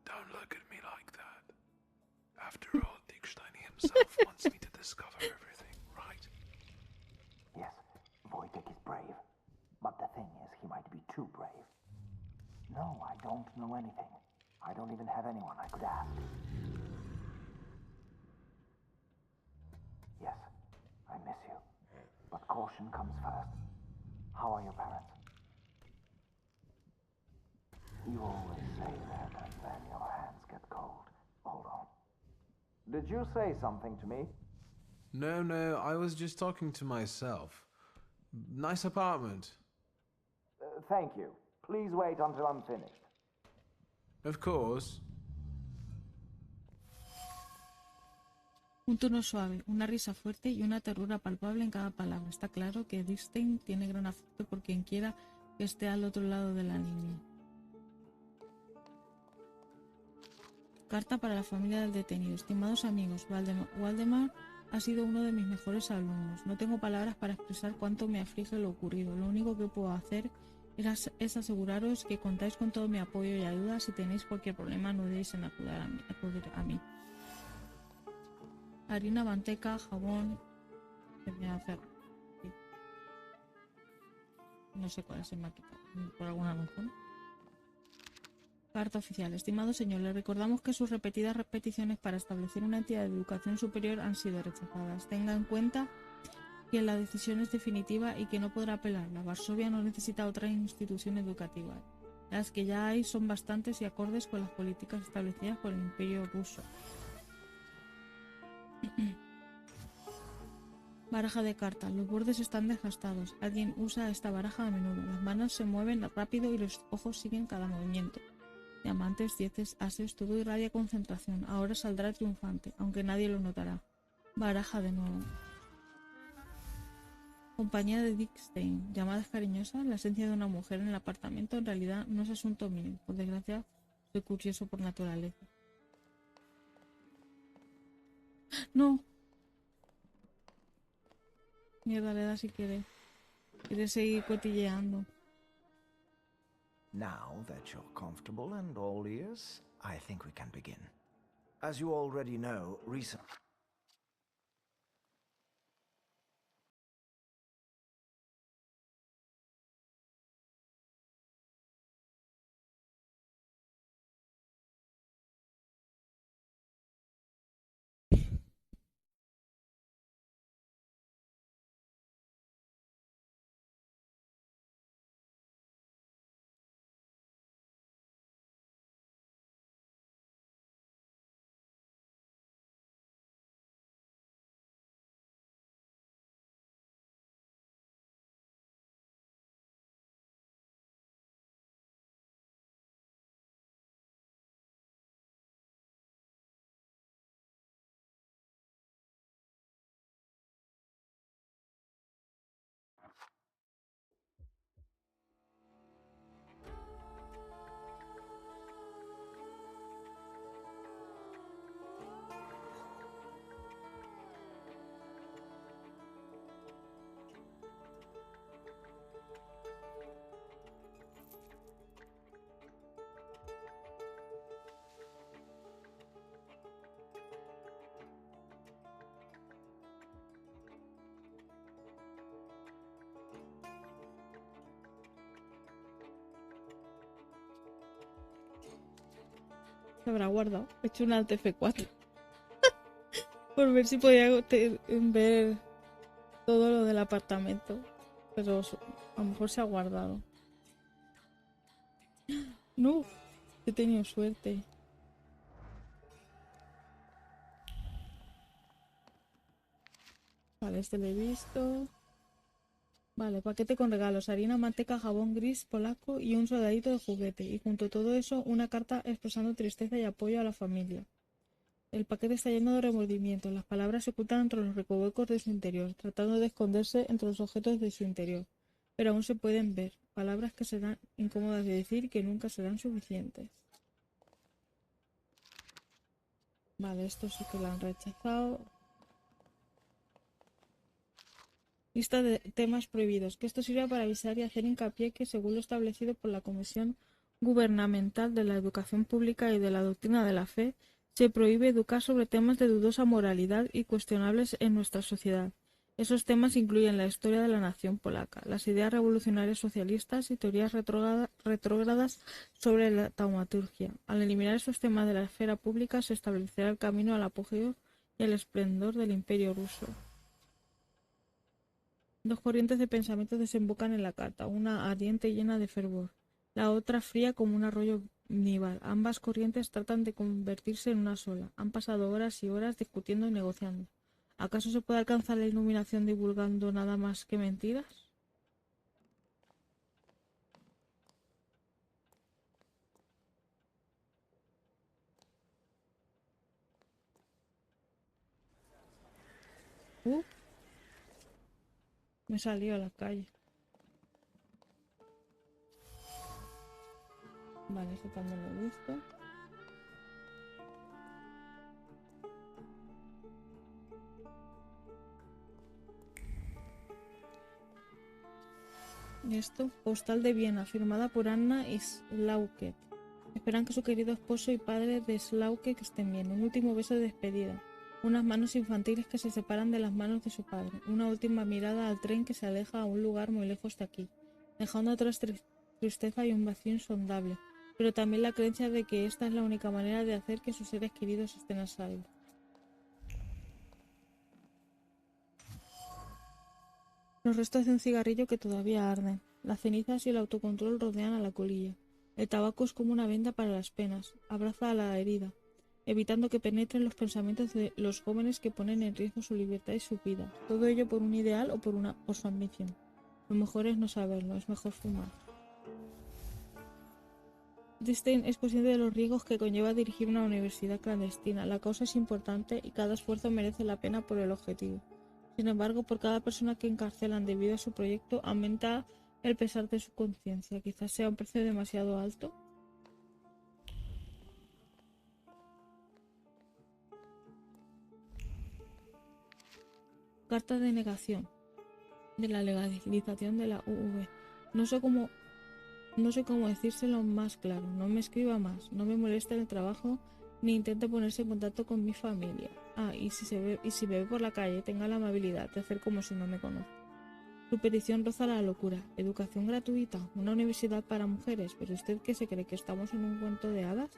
Speaker 2: Don't look at me like that. After all, Dickstein himself wants me to discover everything, right?
Speaker 15: Yes, Wojtek is brave. But the thing is, he might be too brave. No, I don't know anything. I don't even have anyone I could ask. Yes, I miss you. But caution comes first. How are your parents? You always say that, and then your hands get cold. Hold on. Did you say something to me?
Speaker 2: No, I was just talking to myself. Nice apartment.
Speaker 15: Thank you. Please wait until I'm finished.
Speaker 2: Of course.
Speaker 1: Un tono suave, una risa fuerte y una ternura palpable en cada palabra. Está claro que Dickstein tiene gran afecto por quien quiera que esté al otro lado de la línea. Carta para la familia del detenido. Estimados amigos, Waldemar ha sido uno de mis mejores alumnos. No tengo palabras para expresar cuánto me aflige lo ocurrido. Lo único que puedo hacer es aseguraros que contáis con todo mi apoyo y ayuda. Si tenéis cualquier problema, no dudéis en acudir a mí. Harina, manteca, jabón. Sí. No sé cuál es el máquina, por alguna razón. Carta oficial. Estimado señor, le recordamos que sus repetidas peticiones para establecer una entidad de educación superior han sido rechazadas. Tenga en cuenta que la decisión es definitiva y que no podrá apelarla. Varsovia no necesita otra institución educativa. Las que ya hay son bastantes y acordes con las políticas establecidas por el Imperio ruso. Baraja de cartas. Los bordes están desgastados. Alguien usa esta baraja a menudo. Las manos se mueven rápido y los ojos siguen cada movimiento. Diamantes, dieces, ases, todo irradia concentración. Ahora saldrá triunfante, aunque nadie lo notará. Baraja de nuevo. Compañía de Dickstein. Llamadas cariñosas. La esencia de una mujer en el apartamento en realidad no es asunto mío. Por desgracia, soy curioso por naturaleza. ¡No! Mierda, le da si quiere. Quiere seguir cotilleando.
Speaker 9: Now that you're comfortable and all ears, I think we can begin. As you already know, recent...
Speaker 1: Se habrá guardado. He hecho un Alt F4. Por ver si podía ver todo lo del apartamento. Pero a lo mejor se ha guardado. No, he tenido suerte. Vale, este lo he visto. Vale, paquete con regalos, harina, manteca, jabón gris polaco y un soldadito de juguete. Y junto a todo eso, una carta expresando tristeza y apoyo a la familia. El paquete está lleno de remordimientos. Las palabras se ocultan entre los recovecos de su interior, tratando de esconderse entre los objetos de su interior. Pero aún se pueden ver. Palabras que serán incómodas de decir y que nunca serán suficientes. Vale, esto sí que lo han rechazado. Lista de temas prohibidos, que esto sirve para avisar y hacer hincapié que, según lo establecido por la Comisión Gubernamental de la Educación Pública y de la Doctrina de la Fe, se prohíbe educar sobre temas de dudosa moralidad y cuestionables en nuestra sociedad. Esos temas incluyen la historia de la nación polaca, las ideas revolucionarias socialistas y teorías retrógradas sobre la taumaturgia. Al eliminar esos temas de la esfera pública, se establecerá el camino al apogeo y al esplendor del Imperio ruso. Dos corrientes de pensamiento desembocan en la carta, una ardiente y llena de fervor, la otra fría como un arroyo nival. Ambas corrientes tratan de convertirse en una sola. Han pasado horas y horas discutiendo y negociando. ¿Acaso se puede alcanzar la iluminación divulgando nada más que mentiras? Me salió a la calle. Vale, eso también lo he visto. Esto, postal de Viena, firmada por Anna Slauke. Esperan que su querido esposo y padre de Slauke estén bien. Un último beso de despedida. Unas manos infantiles que se separan de las manos de su padre. Una última mirada al tren que se aleja a un lugar muy lejos de aquí, dejando atrás tristeza y un vacío insondable, pero también la creencia de que esta es la única manera de hacer que sus seres queridos estén a salvo. Los restos de un cigarrillo que todavía arden. Las cenizas y el autocontrol rodean a la colilla. El tabaco es como una venda para las penas. Abraza a la herida, evitando que penetren los pensamientos de los jóvenes que ponen en riesgo su libertad y su vida. Todo ello por un ideal o por su ambición. Lo mejor es no saberlo, es mejor fumar. Stein es consciente de los riesgos que conlleva dirigir una universidad clandestina. La causa es importante y cada esfuerzo merece la pena por el objetivo. Sin embargo, por cada persona que encarcelan debido a su proyecto, aumenta el pesar de su conciencia. Quizás sea un precio demasiado alto. Carta de negación de la legalización de la UV. No sé cómo decírselo más claro. No me escriba más, no me moleste en el trabajo, ni intente ponerse en contacto con mi familia. Y si me ve por la calle, tenga la amabilidad de hacer como si no me conoce. Su petición roza la locura. Educación gratuita, una universidad para mujeres. ¿Pero usted qué se cree, que estamos en un cuento de hadas?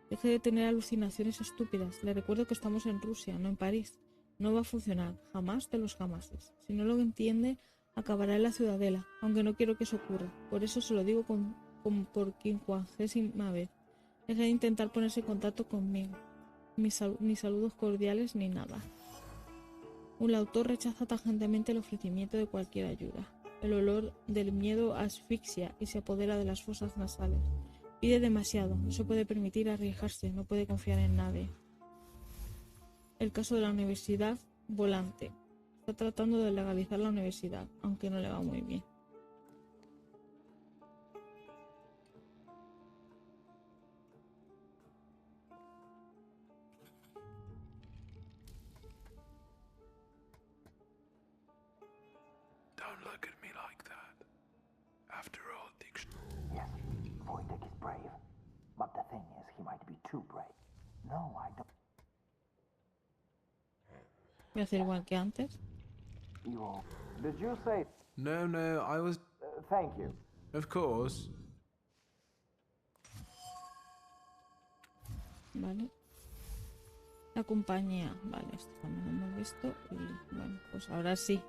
Speaker 1: Deje de tener alucinaciones estúpidas. Le recuerdo que estamos en Rusia, no en París. No va a funcionar, jamás de los jamases. Si no lo entiende, acabará en la ciudadela, aunque no quiero que eso ocurra. Por eso se lo digo por 50ª vez. Deje de intentar ponerse en contacto conmigo. Ni saludos cordiales ni nada. Un autor rechaza tajantemente el ofrecimiento de cualquier ayuda. El olor del miedo asfixia y se apodera de las fosas nasales. Pide demasiado, no se puede permitir arriesgarse, no puede confiar en nadie. El caso de la universidad volante. Está tratando de legalizar la universidad, aunque no le va muy bien.
Speaker 2: Don't look at me like that. After all,
Speaker 15: Yes, Wojtek is brave. But the thing is, he might be too brave. No, I don't...
Speaker 1: Voy a hacer igual que antes.
Speaker 15: Did you say...
Speaker 2: No, I was...
Speaker 15: thank you.
Speaker 2: Of course.
Speaker 1: Vale. La compañía. Vale, esto también lo hemos visto. Y bueno, pues ahora sí.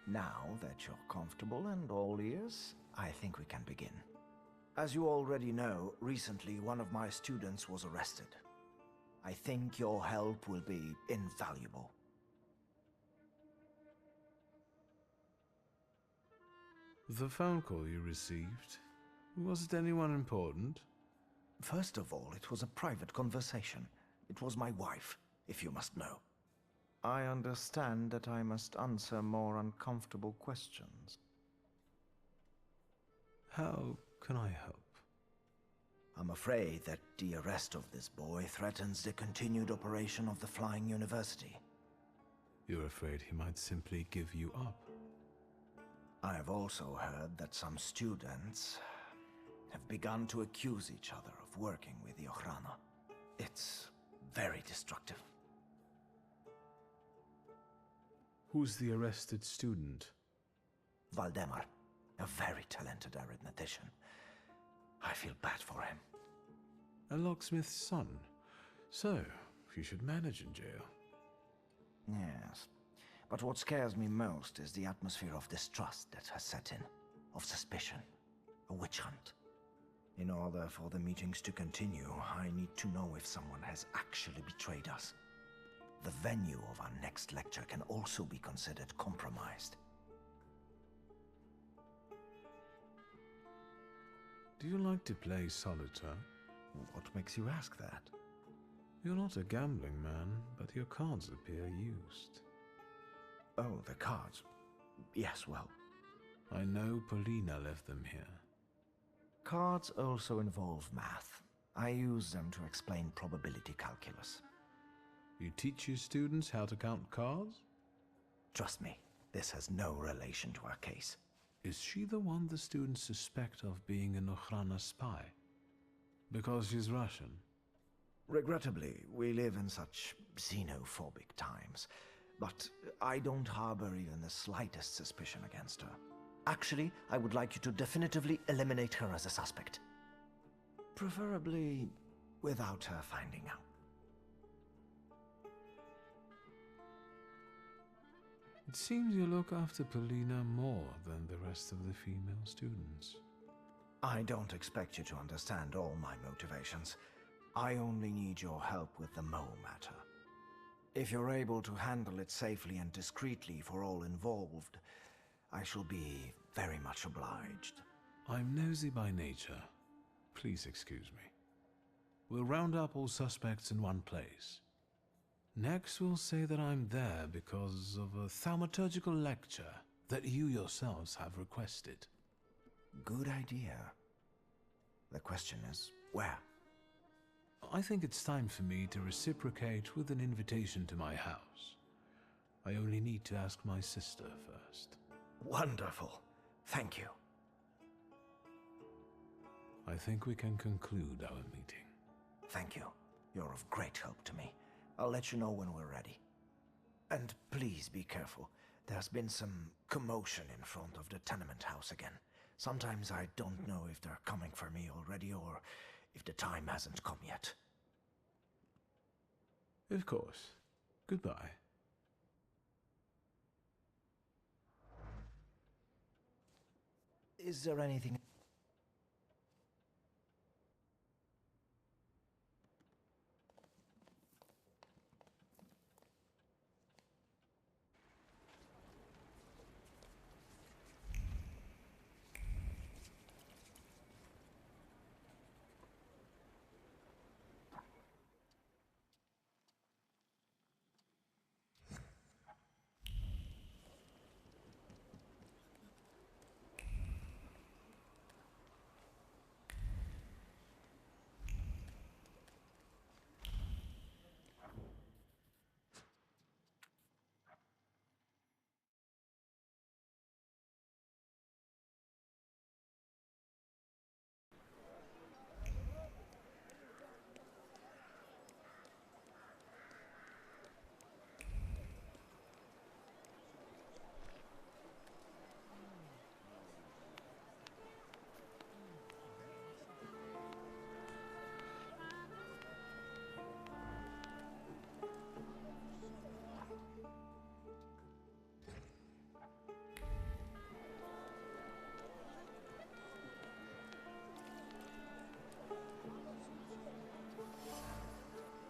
Speaker 15: Now that you're comfortable and all ears, I think we can begin. As you already know, recently one of my students was arrested. I think your help will be invaluable.
Speaker 2: The phone call you received, was it anyone important?
Speaker 15: First of all, it was a private conversation. It was my wife, if you must know. I understand that I must answer more uncomfortable questions.
Speaker 2: How can I help?
Speaker 15: I'm afraid that the arrest of this boy threatens the continued operation of the Flying University.
Speaker 2: You're afraid he might simply give you up?
Speaker 15: I have also heard that some students have begun to accuse each other of working with the Ochrana. It's very destructive.
Speaker 2: Who's the arrested student?
Speaker 15: Valdemar, a very talented arithmetician. I feel bad for him.
Speaker 2: A locksmith's son? So, you should manage in jail.
Speaker 15: Yes. But what scares me most is the atmosphere of distrust that has set in. Of suspicion. A witch hunt. In order for the meetings to continue, I need to know if someone has actually betrayed us. The venue of our next lecture can also be considered compromised.
Speaker 2: Do you like to play solitaire?
Speaker 15: What makes you ask that?
Speaker 2: You're not a gambling man, but your cards appear used.
Speaker 15: Oh, the cards. Yes, well.
Speaker 2: I know Paulina left them here.
Speaker 15: Cards also involve math. I use them to explain probability calculus.
Speaker 2: You teach your students how to count cards?
Speaker 15: Trust me, this has no relation to our case.
Speaker 2: Is she the one the students suspect of being an Ochrana spy? Because she's Russian?
Speaker 15: Regrettably, we live in such xenophobic times, but I don't harbor even the slightest suspicion against her. Actually, I would like you to definitively eliminate her as a suspect. Preferably without her finding out.
Speaker 2: It seems you look after Paulina more than the rest of the female students.
Speaker 15: I don't expect you to understand all my motivations. I only need your help with the Mo matter. If you're able to handle it safely and discreetly for all involved, I shall be very much obliged.
Speaker 2: I'm nosy by nature. Please excuse me. We'll round up all suspects in one place. Next, we'll say that I'm there because of a thaumaturgical lecture that you yourselves have requested.
Speaker 15: Good idea. The question is, where?
Speaker 2: I think it's time for me to reciprocate with an invitation to my house. I only need to ask my sister first.
Speaker 15: Wonderful. Thank you.
Speaker 2: I think we can conclude our meeting.
Speaker 15: Thank you. You're of great help to me. I'll let you know when we're ready. And please be careful. There's been some commotion in front of the tenement house again. Sometimes I don't know if they're coming for me already or if the time hasn't come yet.
Speaker 2: Of course. Goodbye.
Speaker 15: Is there anything...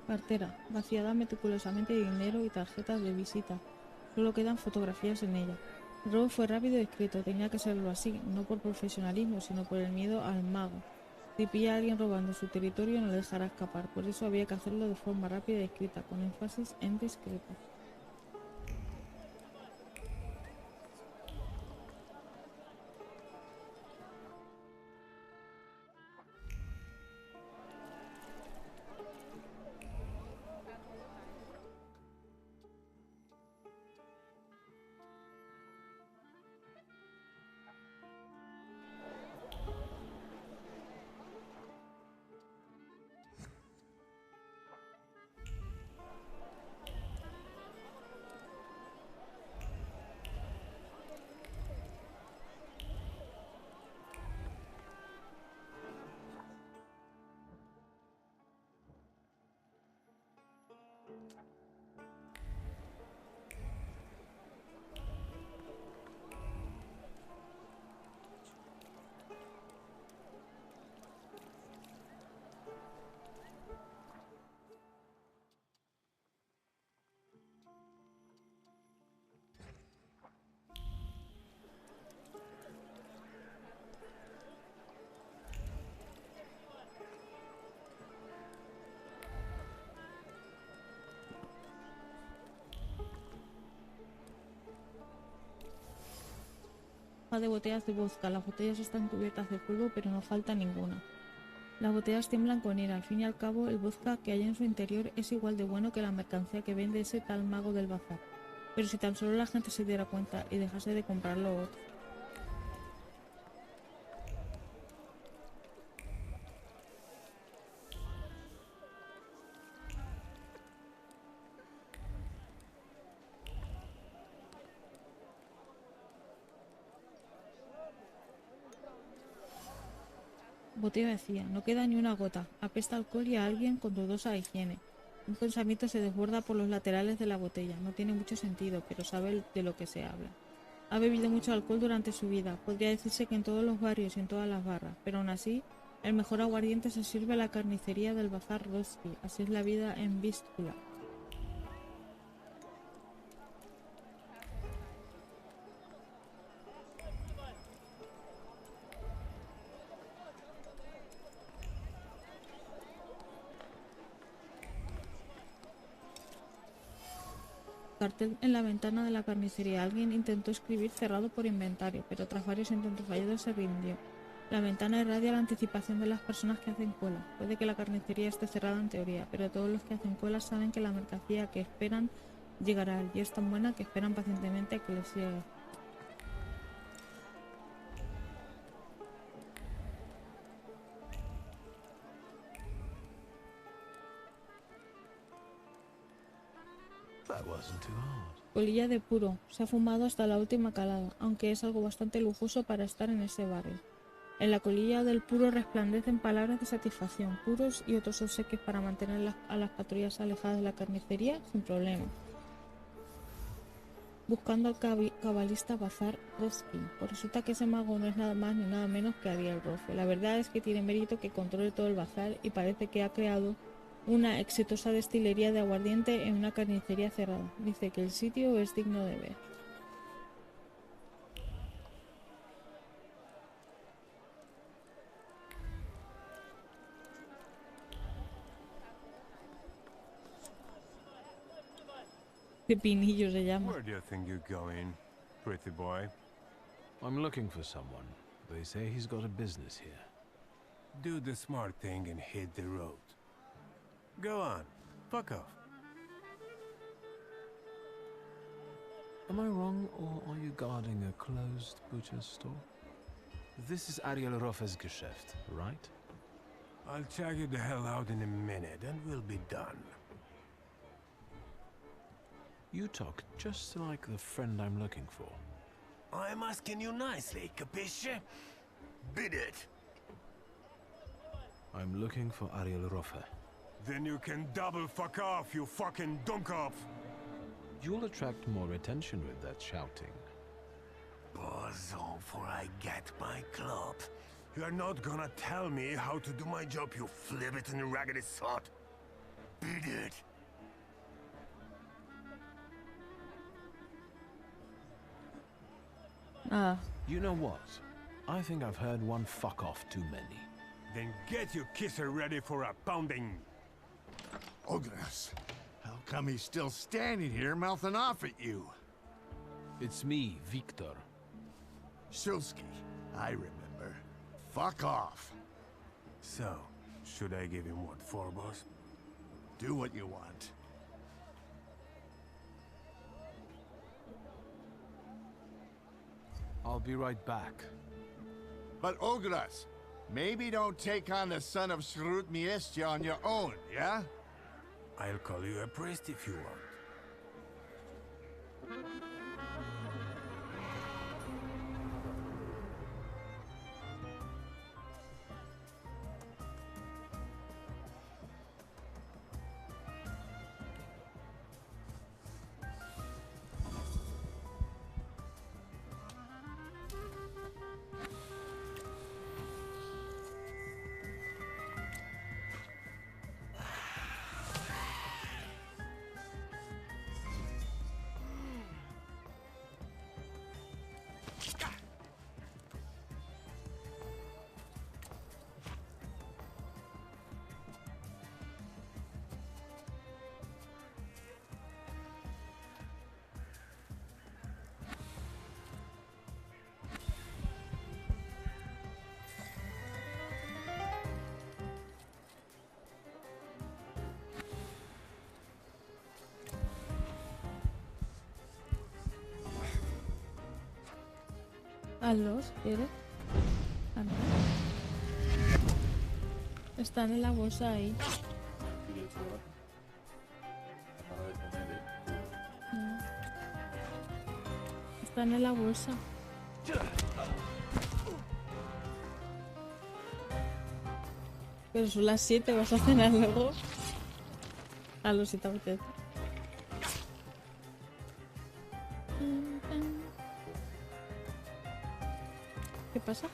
Speaker 1: Cartera, vaciada meticulosamente de dinero y tarjetas de visita. Solo quedan fotografías en ella. El robo fue rápido y discreto, tenía que serlo así, no por profesionalismo, sino por el miedo al mago. Si pilla a alguien robando su territorio no le dejará escapar, por eso había que hacerlo de forma rápida y discreta, con énfasis en discreto. De botellas de vodka. Las botellas están cubiertas de polvo, pero no falta ninguna. Las botellas tiemblan con ira. Al fin y al cabo, el vodka que hay en su interior es igual de bueno que la mercancía que vende ese tal mago del bazar. Pero si tan solo la gente se diera cuenta y dejase de comprarlo otro. Botella vacía, no queda ni una gota, apesta alcohol y a alguien con dudosa higiene. Un pensamiento se desborda por los laterales de la botella, no tiene mucho sentido, pero sabe de lo que se habla. Ha bebido mucho alcohol durante su vida, podría decirse que en todos los barrios y en todas las barras, pero aún así, el mejor aguardiente se sirve en la carnicería del bazar Roski, así es la vida en Vístula. Cartel en la ventana de la carnicería. Alguien intentó escribir cerrado por inventario, pero tras varios intentos fallidos se rindió. La ventana irradia la anticipación de las personas que hacen cola. Puede que la carnicería esté cerrada en teoría, pero todos los que hacen cola saben que la mercancía que esperan llegará y es tan buena que esperan pacientemente a que les llegue. Colilla de puro. Se ha fumado hasta la última calada, aunque es algo bastante lujoso para estar en ese barrio. En la colilla del puro resplandecen palabras de satisfacción, puros y otros obsequios para mantener a las patrullas alejadas de la carnicería sin problema. Buscando al cabalista Bazar Roski. Pues resulta que ese mago no es nada más ni nada menos que Ariel Rofe. La verdad es que tiene mérito que controle todo el bazar y parece que ha creado una exitosa destilería de aguardiente en una carnicería cerrada. Dice que el sitio es digno de ver. Pepinillo se llama.
Speaker 18: Where do you think you're going, pretty boy?
Speaker 2: I'm looking for someone. They say he's got a business here.
Speaker 18: Do the smart thing and hit the road. Go on, fuck off.
Speaker 2: Am I wrong, or are you guarding a closed butcher's store? This is Ariel Rofe's Geschäft, right?
Speaker 18: I'll check you the hell out in a minute and we'll be done.
Speaker 2: You talk just like the friend I'm looking for.
Speaker 18: I'm asking you nicely, capisce? Bid it.
Speaker 2: I'm looking for Ariel Rofe.
Speaker 18: Then you can double fuck off, you fucking dummkopf!
Speaker 2: You'll attract more attention with that shouting.
Speaker 18: Buzz on for I get my club. You're not gonna tell me how to do my job, you flibbit and raggedy sot.
Speaker 6: Beat it.
Speaker 1: Ah.
Speaker 2: You know what? I think I've heard one fuck off too many.
Speaker 18: Then get your kisser ready for a pounding.
Speaker 6: Ogres, how come he's still standing here mouthing off at you?
Speaker 2: It's me, Victor.
Speaker 6: Shulsky, I remember. Fuck off.
Speaker 18: So, should I give him what for, boss?
Speaker 6: Do what you want.
Speaker 2: I'll be right back.
Speaker 6: But Ogres, maybe don't take on the son of Shrut Miestia on your own, yeah?
Speaker 18: I'll call you a priest if you want.
Speaker 1: Hazlos, ¿quieres? Anda. Están en la bolsa ahí. No. Están en la bolsa. Pero son las 7, ¿vas a cenar luego? A los 7 apetece. ¿Qué pasa?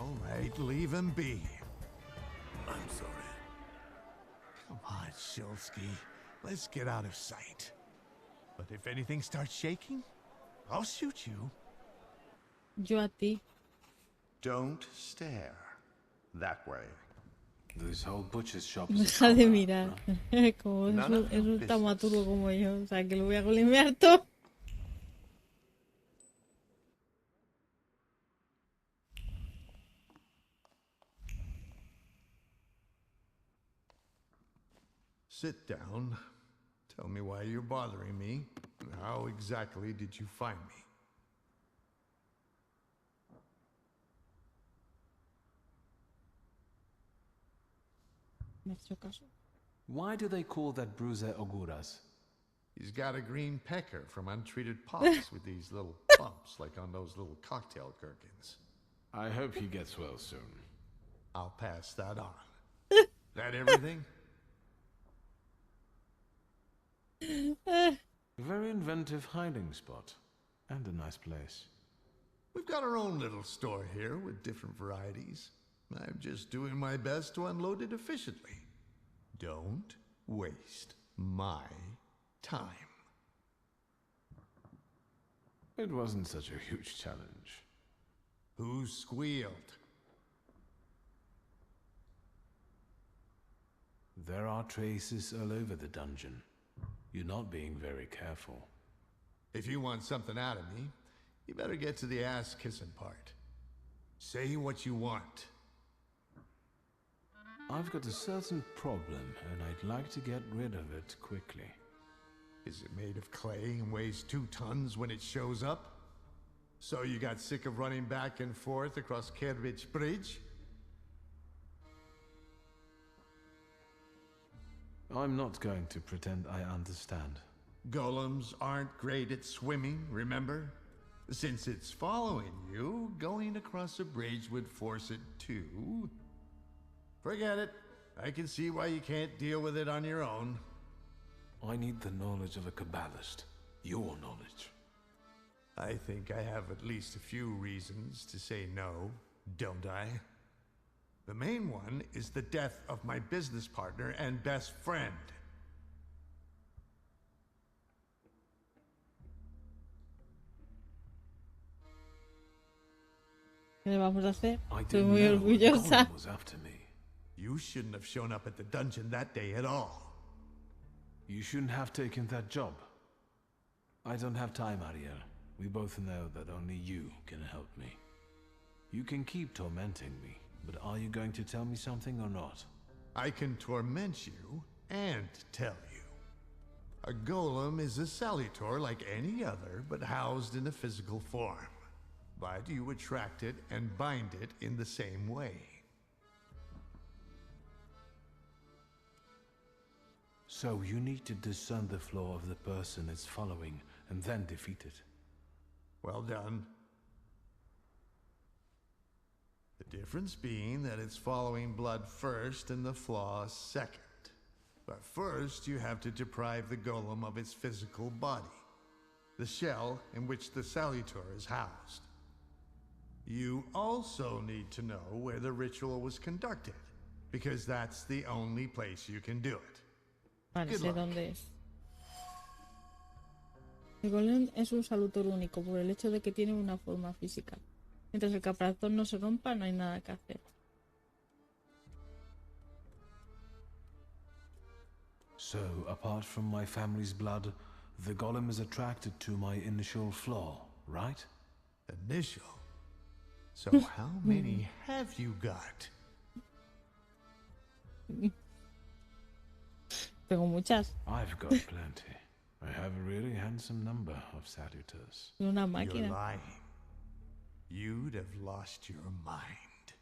Speaker 6: All right, leave him be.
Speaker 18: I'm sorry.
Speaker 6: Come on, Shulsky. Let's get out of sight. But if anything starts shaking, I'll shoot you.
Speaker 1: Yo a ti.
Speaker 16: Don't stare. That way.
Speaker 2: This whole butcher's shop is
Speaker 1: Deja de mirar. Como es un taumaturgo como yo. O sea, que lo voy a golemear todo.
Speaker 6: Sit down. Tell me why you're bothering me, and how exactly did you find me?
Speaker 1: Me has hecho caso.
Speaker 2: Why do they call that bruiser Oguras?
Speaker 6: He's got a green pecker from untreated pots with these little bumps like on those little cocktail gherkins.
Speaker 2: I hope he gets well soon.
Speaker 6: I'll pass that on. That everything?
Speaker 2: A very inventive hiding spot. And a nice place.
Speaker 19: We've got our own little store here with different varieties. I'm just doing my best to unload it efficiently. Don't waste my time.
Speaker 2: It wasn't such a huge challenge.
Speaker 19: Who squealed?
Speaker 2: There are traces all over the dungeon. You're not being very careful.
Speaker 19: If you want something out of me, you better get to the ass-kissing part. Say what you want.
Speaker 2: I've got a certain problem, and I'd like to get rid of it quickly.
Speaker 19: Is it made of clay and weighs 2 tons when it shows up? So you got sick of running back and forth across Kerbridge Bridge?
Speaker 2: I'm not going to pretend I understand.
Speaker 19: Golems aren't great at swimming, remember? Since it's following you, going across a bridge would force it to. Forget it. I can see why you can't deal with it on your own.
Speaker 2: I need the knowledge of a Kabbalist. Your knowledge.
Speaker 19: I think I have at least a few reasons to say no, don't I? The main one is the death of my business partner and best friend.
Speaker 1: ¿Qué le vamos a hacer?
Speaker 19: I
Speaker 1: Estoy
Speaker 19: didn't
Speaker 1: muy
Speaker 19: know
Speaker 1: orgullosa.
Speaker 19: Golem was after me. You shouldn't have shown up at the dungeon that day at all.
Speaker 2: You shouldn't have taken that job. I don't have time, Ariel. We both know that only you can help me. You can keep tormenting me, but are you going to tell me something or not?
Speaker 19: I can torment you and tell you. A golem is a salutor like any other, but housed in a physical form. But you attract it and bind it in the same way.
Speaker 2: So you need to discern the flaw of the person it's following and then defeat it.
Speaker 19: Well done. The difference being that it's following blood first and the flaw second. But first you have to deprive the golem of its physical body, the shell in which the salutor is housed. You also need to know where the ritual was conducted, because that's the only place you can do it.
Speaker 1: Vale,
Speaker 19: Good
Speaker 1: sé
Speaker 19: luck.
Speaker 1: dónde es. El golem es un salutor único por el hecho de que tiene una forma física. Mientras el caparazón no se rompa, no hay nada que hacer.
Speaker 2: So, apart from my family's blood, the golem is attracted to my initial flaw, right?
Speaker 19: Initial? So how many have you got?
Speaker 1: Tengo muchas.
Speaker 2: I've got plenty. I have a really handsome number of salutors.
Speaker 1: Una
Speaker 19: You're
Speaker 1: máquina.
Speaker 19: lying. You'd have lost your mind.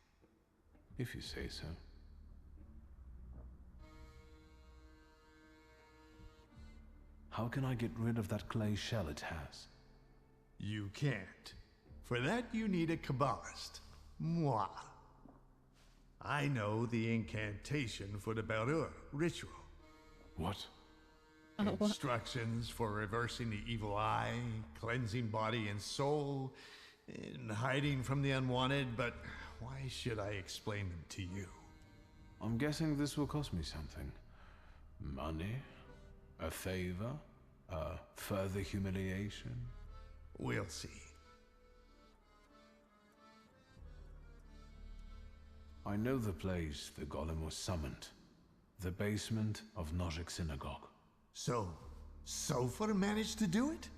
Speaker 2: If you say so. How can I get rid of that clay shell it has?
Speaker 19: You can't. For that you need a Kabbalist. Moi. I know the incantation for the Barur ritual.
Speaker 2: What?
Speaker 19: Instructions for reversing the evil eye, cleansing body and soul, and hiding from the unwanted, but why should I explain them to you?
Speaker 2: I'm guessing this will cost me something. Money? A favor? A further humiliation?
Speaker 19: We'll see.
Speaker 2: I know the place the golem was summoned. The basement of Nojik Synagogue.
Speaker 19: So, Sofer managed to do it?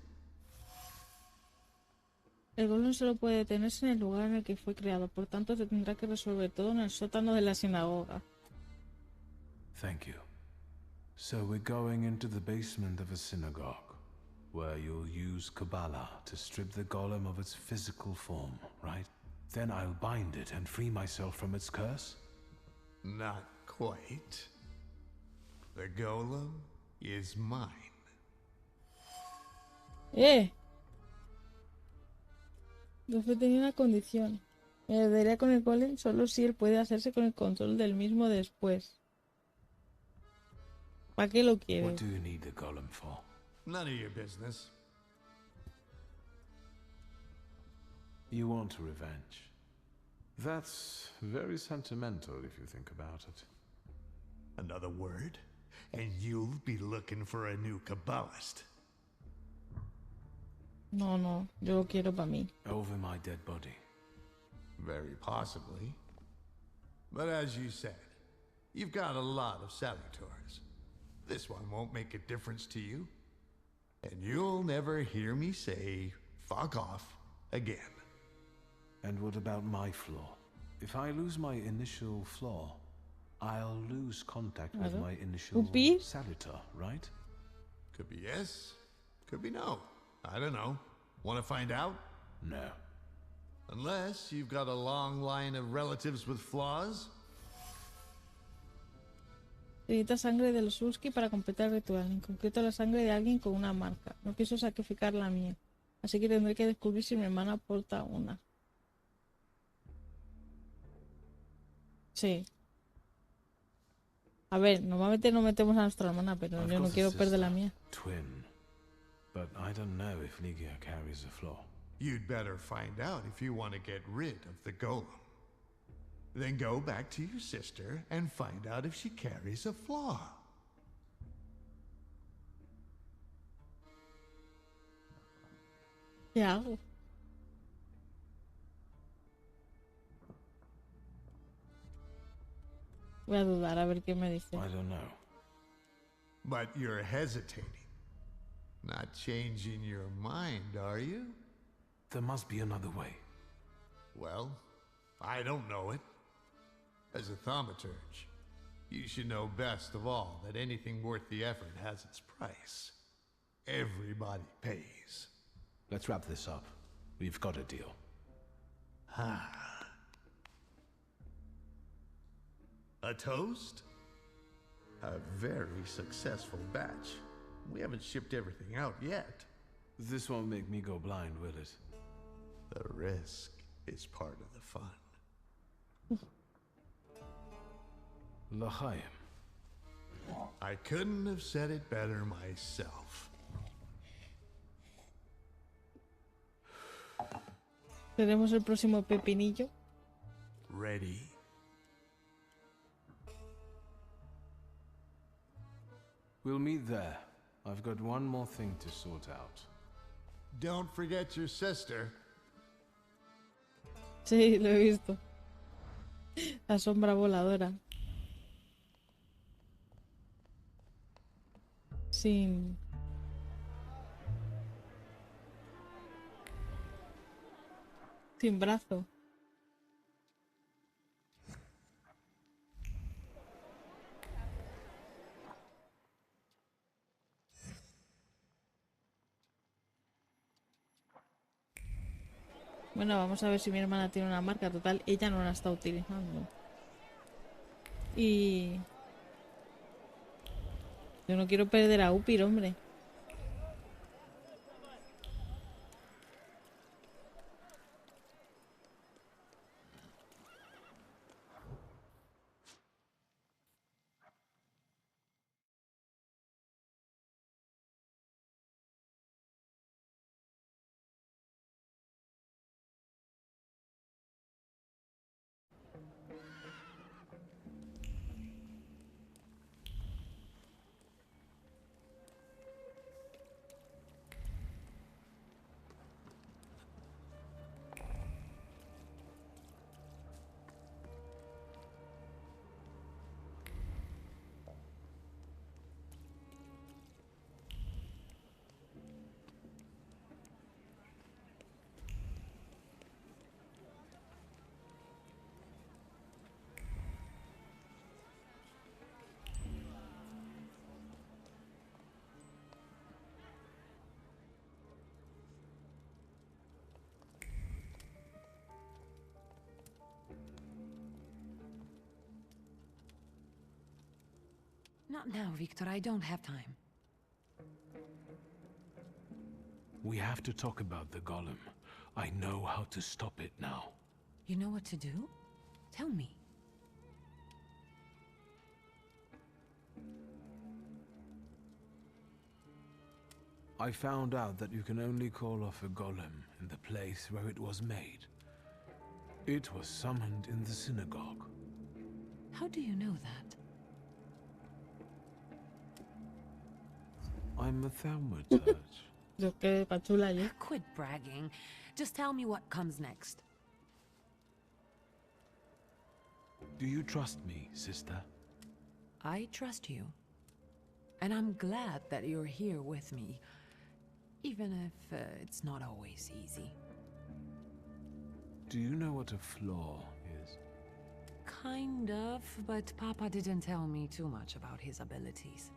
Speaker 1: El golem solo puede detenerse en el lugar en el que fue creado, por tanto se tendrá que resolver todo en el sótano de la sinagoga.
Speaker 2: Thank you. So we're going into the basement of a synagogue, where you'll use Kabbalah to strip the golem of its physical form, right? Then I'll bind it and free myself from its curse?
Speaker 19: Not quite. The golem is mine.
Speaker 1: Gofe tenía una condición. Me ayudaría con el golem solo si él puede hacerse con el control del mismo después. ¿Para qué lo
Speaker 2: What
Speaker 1: quieres?
Speaker 2: do you need the golem for?
Speaker 19: None of your business.
Speaker 2: You want revenge. That's very sentimental if you think about it.
Speaker 19: Another word, and you'll be looking for a new Kabbalist.
Speaker 1: No, no, yo lo quiero para mí.
Speaker 2: Over my dead body.
Speaker 19: Very possibly. But as you said, you've got a lot of salutors. This one won't make a difference to you. And you'll never hear me say, fuck off, again.
Speaker 2: And what about my flaw? If I lose my initial flaw, I'll lose contact with my initial salutor, right?
Speaker 19: Could be yes, could be no. I don't know. Want to find out?
Speaker 2: No.
Speaker 19: Unless you've got a long line of relatives with flaws.
Speaker 1: Necesita sangre de los Suski para completar el ritual, en concreto la sangre de alguien con una marca. No pienso sacrificar la mía, así que tendré que descubrir si mi hermana porta una. Sí. A ver, normalmente no metemos a nuestra hermana, pero yo no quiero perder la mía.
Speaker 2: Twin. But I don't know if Ligia carries a flaw.
Speaker 19: You'd better find out if you want to get rid of the golem. Then go back to your sister and find out if she carries a flaw.
Speaker 1: ¿Qué hago? Voy a dudar a ver qué me dice.
Speaker 2: I don't know.
Speaker 19: But you're hesitating. Not changing your mind, are you?
Speaker 2: There must be another way.
Speaker 19: Well, I don't know it. As a thaumaturge, you should know best of all that anything worth the effort has its price. Everybody pays.
Speaker 2: Let's wrap this up. We've got a deal.
Speaker 19: A toast? A very successful batch. We haven't shipped everything out yet.
Speaker 2: This won't make me go blind, will it?
Speaker 19: The risk is part of the fun.
Speaker 2: L'chaim.
Speaker 19: I couldn't have said it better myself.
Speaker 1: Tenemos el próximo pepinillo.
Speaker 19: Ready?
Speaker 2: We'll meet there. I've got one more thing to sort out.
Speaker 19: Don't forget your sister.
Speaker 1: Sí, lo he visto. La sombra voladora. Sin brazo. Bueno, vamos a ver si mi hermana tiene una marca. Total, ella no la está utilizando. Y yo no quiero perder a Upir, hombre.
Speaker 20: Not now, Victor. I don't have time.
Speaker 2: We have to talk about the golem. I know how to stop it now.
Speaker 20: You know what to do? Tell me.
Speaker 2: I found out that you can only call off a golem in the place where it was made. It was summoned in the synagogue.
Speaker 20: How do you know that?
Speaker 2: I'm a Thaumaturge.
Speaker 1: Yo qué pachula allí.
Speaker 20: Quit bragging. Just tell me what comes next.
Speaker 2: Do you trust me, sister?
Speaker 20: I trust you. And I'm glad that you're here with me. Even if it's not always easy.
Speaker 2: Do you know what a flaw is?
Speaker 20: Kind of, but Papa didn't tell me too much about his abilities.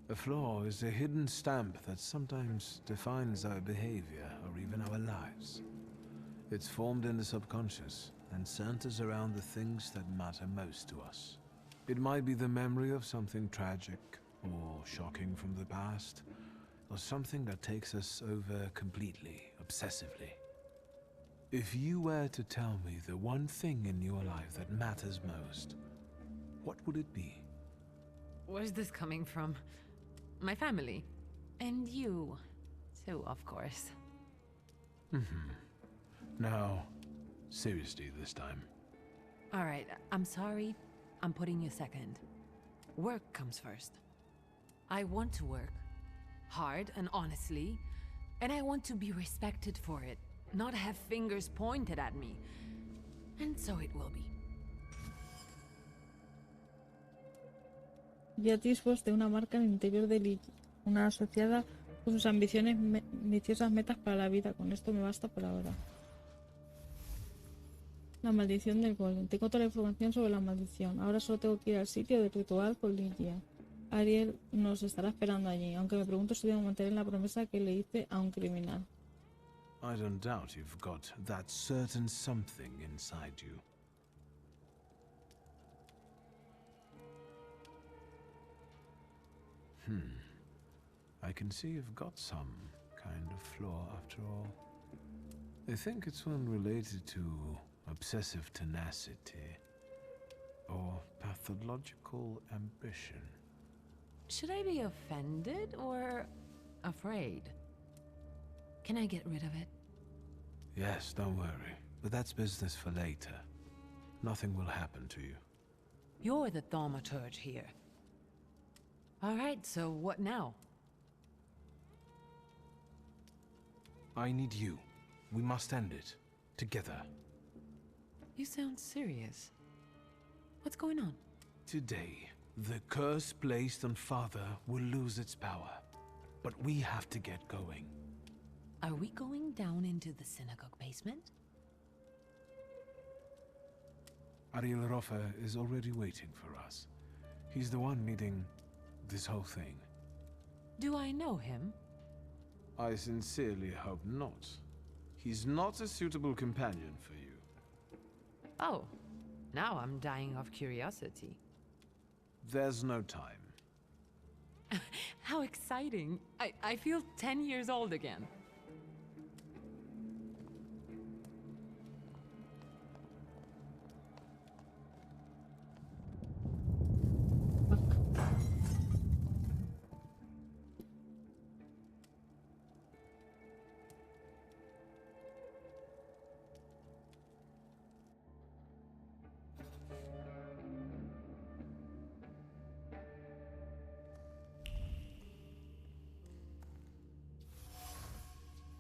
Speaker 2: A flaw is a hidden stamp that sometimes defines our behavior or even our lives. It's formed in the subconscious and centers around the things that matter most to us. It might be the memory of something tragic or shocking from the past, or something that takes us over completely, obsessively. If you were to tell me the one thing in your life that matters most, what would it be?
Speaker 20: Where's this coming from? My family. And you, too, of course.
Speaker 2: Now, seriously this time.
Speaker 20: Alright, I'm sorry. I'm putting you second. Work comes first. I want to work. Hard and honestly. And I want to be respected for it. Not have fingers pointed at me. And so it will be.
Speaker 1: Beatrice posee una marca en el interior de Lily, una asociada con sus ambiciosas metas para la vida. Con esto me basta por ahora. La maldición del golem. Tengo toda la información sobre la maldición. Ahora solo tengo que ir al sitio del ritual con Ligia. Ariel nos estará esperando allí, aunque me pregunto si debo mantener la promesa que le hice a un criminal.
Speaker 2: I don't doubt you've got that certain something inside you. I can see you've got some kind of flaw after all. I think it's one related to obsessive tenacity or pathological ambition.
Speaker 20: Should I be offended or afraid? Can I get rid of it?
Speaker 2: Yes, don't worry. But that's business for later. Nothing will happen to you.
Speaker 20: You're the Thaumaturge here. Alright, so what now?
Speaker 2: I need you. We must end it. Together.
Speaker 20: You sound serious. What's going on?
Speaker 2: Today, the curse placed on Father will lose its power. But we have to get going.
Speaker 20: Are we going down into the synagogue basement?
Speaker 2: Ariel Rofa is already waiting for us. He's the one leading this whole thing.
Speaker 20: Do I know him?
Speaker 2: I sincerely hope not. He's not a suitable companion for you.
Speaker 20: Oh, now I'm dying of curiosity.
Speaker 2: There's no time.
Speaker 20: How exciting! I feel 10 years old again.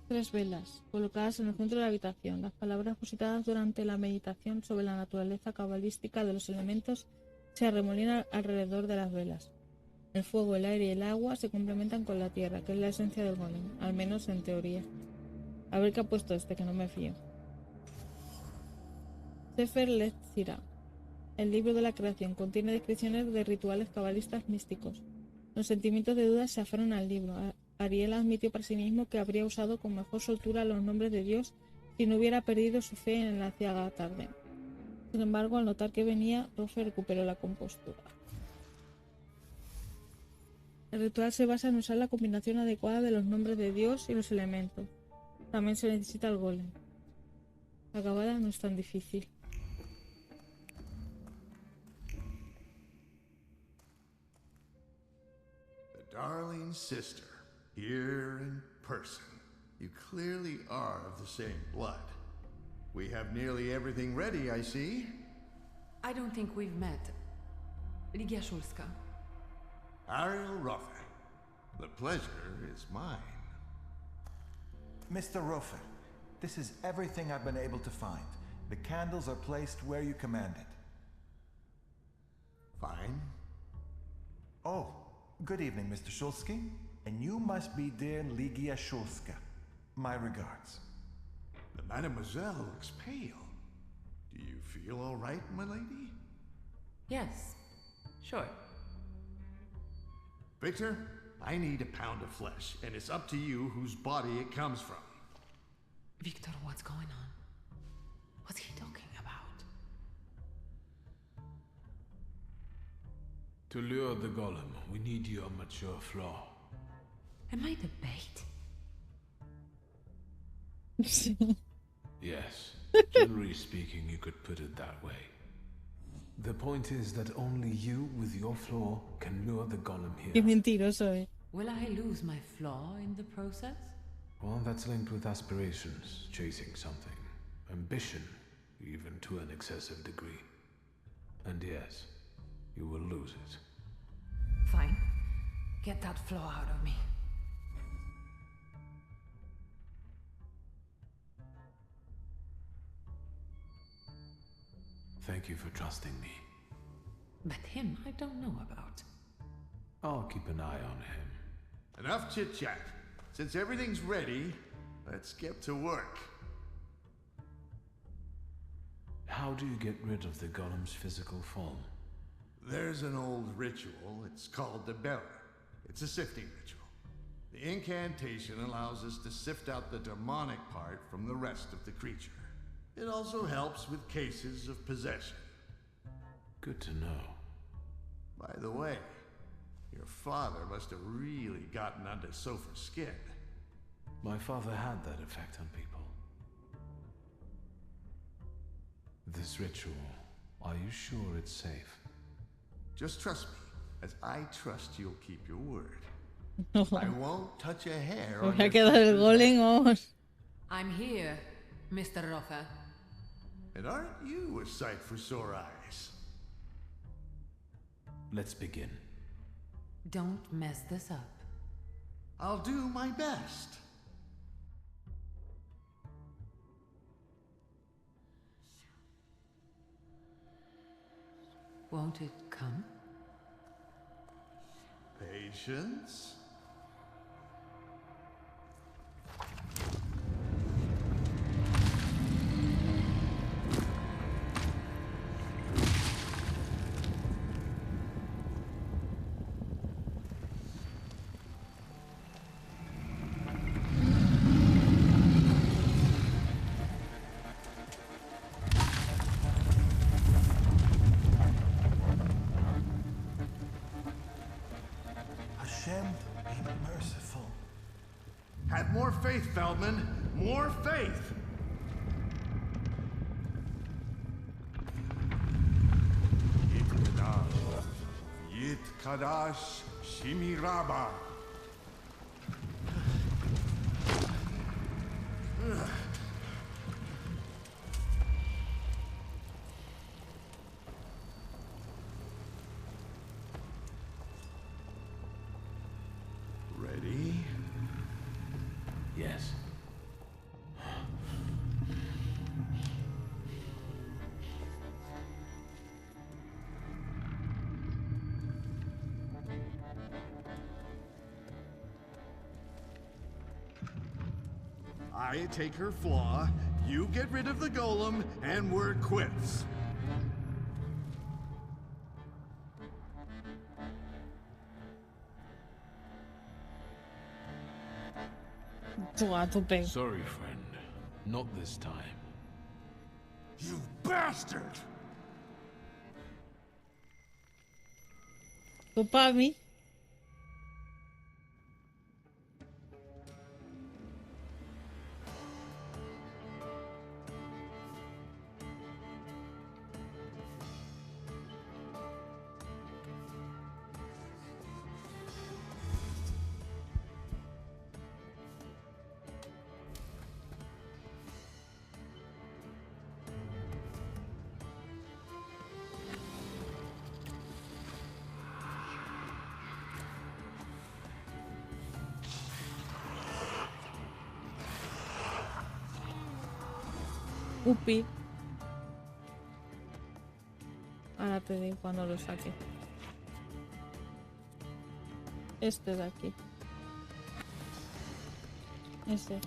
Speaker 1: Tres velas, colocadas en el centro de la habitación. Las palabras depositadas durante la meditación sobre la naturaleza cabalística de los elementos se arremolinan alrededor de las velas. El fuego, el aire y el agua se complementan con la tierra, que es la esencia del golem, al menos en teoría. A ver qué ha puesto este, que no me fío. Sefer Letzira. El libro de la creación contiene descripciones de rituales cabalistas místicos. Los sentimientos de duda se aferran al libro. Ariel admitió para sí mismo que habría usado con mejor soltura los nombres de Dios si no hubiera perdido su fe en la aciaga tarde. Sin embargo, al notar que venía, Rofe recuperó la compostura. El ritual se basa en usar la combinación adecuada de los nombres de Dios y los elementos. También se necesita el golem. Acabada no es tan difícil.
Speaker 19: sister, here in person. You clearly are of the same blood. We have nearly everything ready, I see.
Speaker 20: I don't think we've met. Ligia Szulska.
Speaker 19: Ariel Roffe. The pleasure is mine.
Speaker 21: Mr. Roffe, this is everything I've been able to find. The candles are placed where you commanded.
Speaker 19: Fine.
Speaker 21: Oh, good evening, Mr. Szulski. And you must be dear Ligia Szulska. My regards.
Speaker 19: The Mademoiselle looks pale. Do you feel all right, my lady?
Speaker 20: Yes, sure.
Speaker 19: Victor, I need a pound of flesh, and it's up to you whose body it comes from.
Speaker 20: Victor, what's going on? What's he talking about?
Speaker 2: To lure the golem, we need your mature flaw.
Speaker 20: Am I the bait?
Speaker 2: Yes. Generally speaking, you could put it that way. The point is that only you, with your flaw, can lure the golem
Speaker 1: Qué
Speaker 2: here.
Speaker 1: mentiroso, eh.
Speaker 20: Will I lose my flaw in the process?
Speaker 2: Well, that's linked with aspirations, chasing something. Ambition, even to an excessive degree. And yes, you will lose it.
Speaker 20: Fine. Get that flaw out of me.
Speaker 2: Thank you for trusting me.
Speaker 20: But him, I don't know about.
Speaker 2: I'll keep an eye on him.
Speaker 19: Enough chit-chat. Since everything's ready, let's get to work.
Speaker 2: How do you get rid of the golem's physical form?
Speaker 19: There's an old ritual. It's called the Beller. It's a sifting ritual. The incantation allows us to sift out the demonic part from the rest of the creature. It also helps with cases of possession.
Speaker 2: Good to know.
Speaker 19: By the way, your father must have really gotten under Sofa's skin.
Speaker 2: My father had that effect on people. This ritual, are you sure it's safe?
Speaker 19: Just trust me, as I trust you'll keep your word. I won't touch a hair on
Speaker 1: Voy a
Speaker 19: your
Speaker 1: quedar el
Speaker 19: sister's
Speaker 1: golem,
Speaker 19: head.
Speaker 1: vamos.
Speaker 20: I'm here, Mr. Roffe.
Speaker 19: And aren't you a sight for sore eyes?
Speaker 2: Let's begin.
Speaker 20: Don't mess this up.
Speaker 19: I'll do my best.
Speaker 20: Won't it come?
Speaker 19: Patience.
Speaker 21: Hashem, be merciful.
Speaker 19: Have more faith, Feldman. More faith. Yit Kadash Shimiraba. Ready?
Speaker 2: Yes.
Speaker 19: I take her flaw, you get rid of the golem, and we're quits.
Speaker 1: Buah, tope.
Speaker 2: Sorry, friend. Not this time.
Speaker 19: You bastard!
Speaker 1: Topa a mí. Upi. Ahora te digo cuando lo saque. Este de aquí. Ese.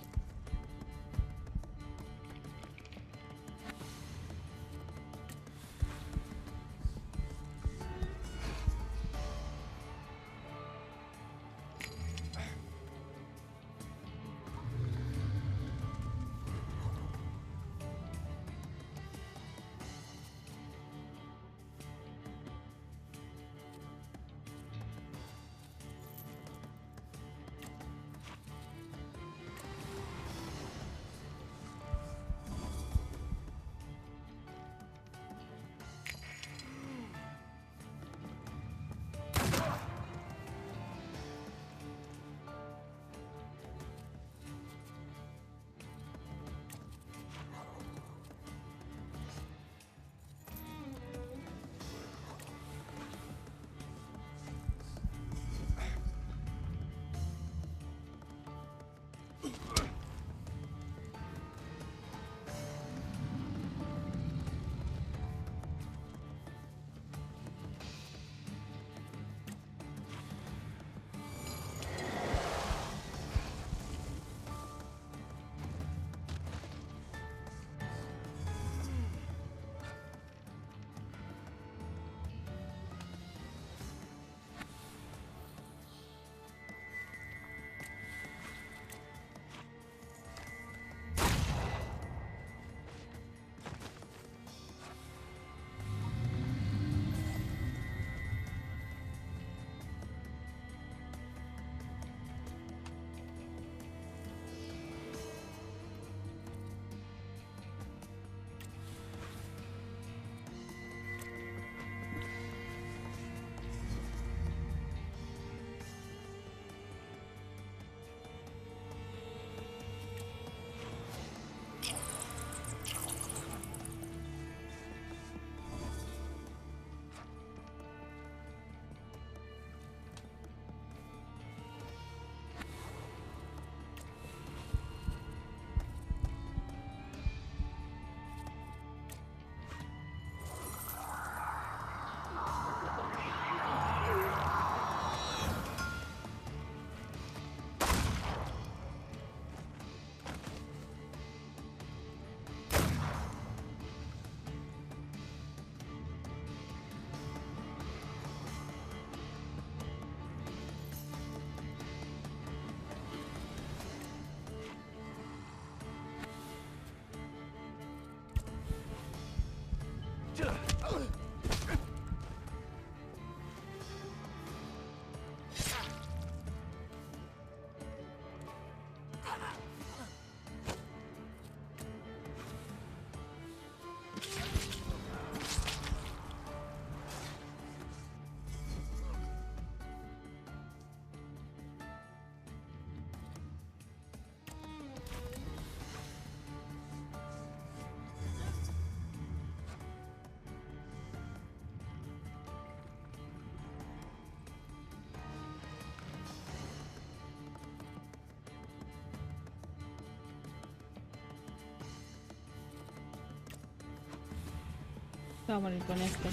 Speaker 1: Se va a morir con esto.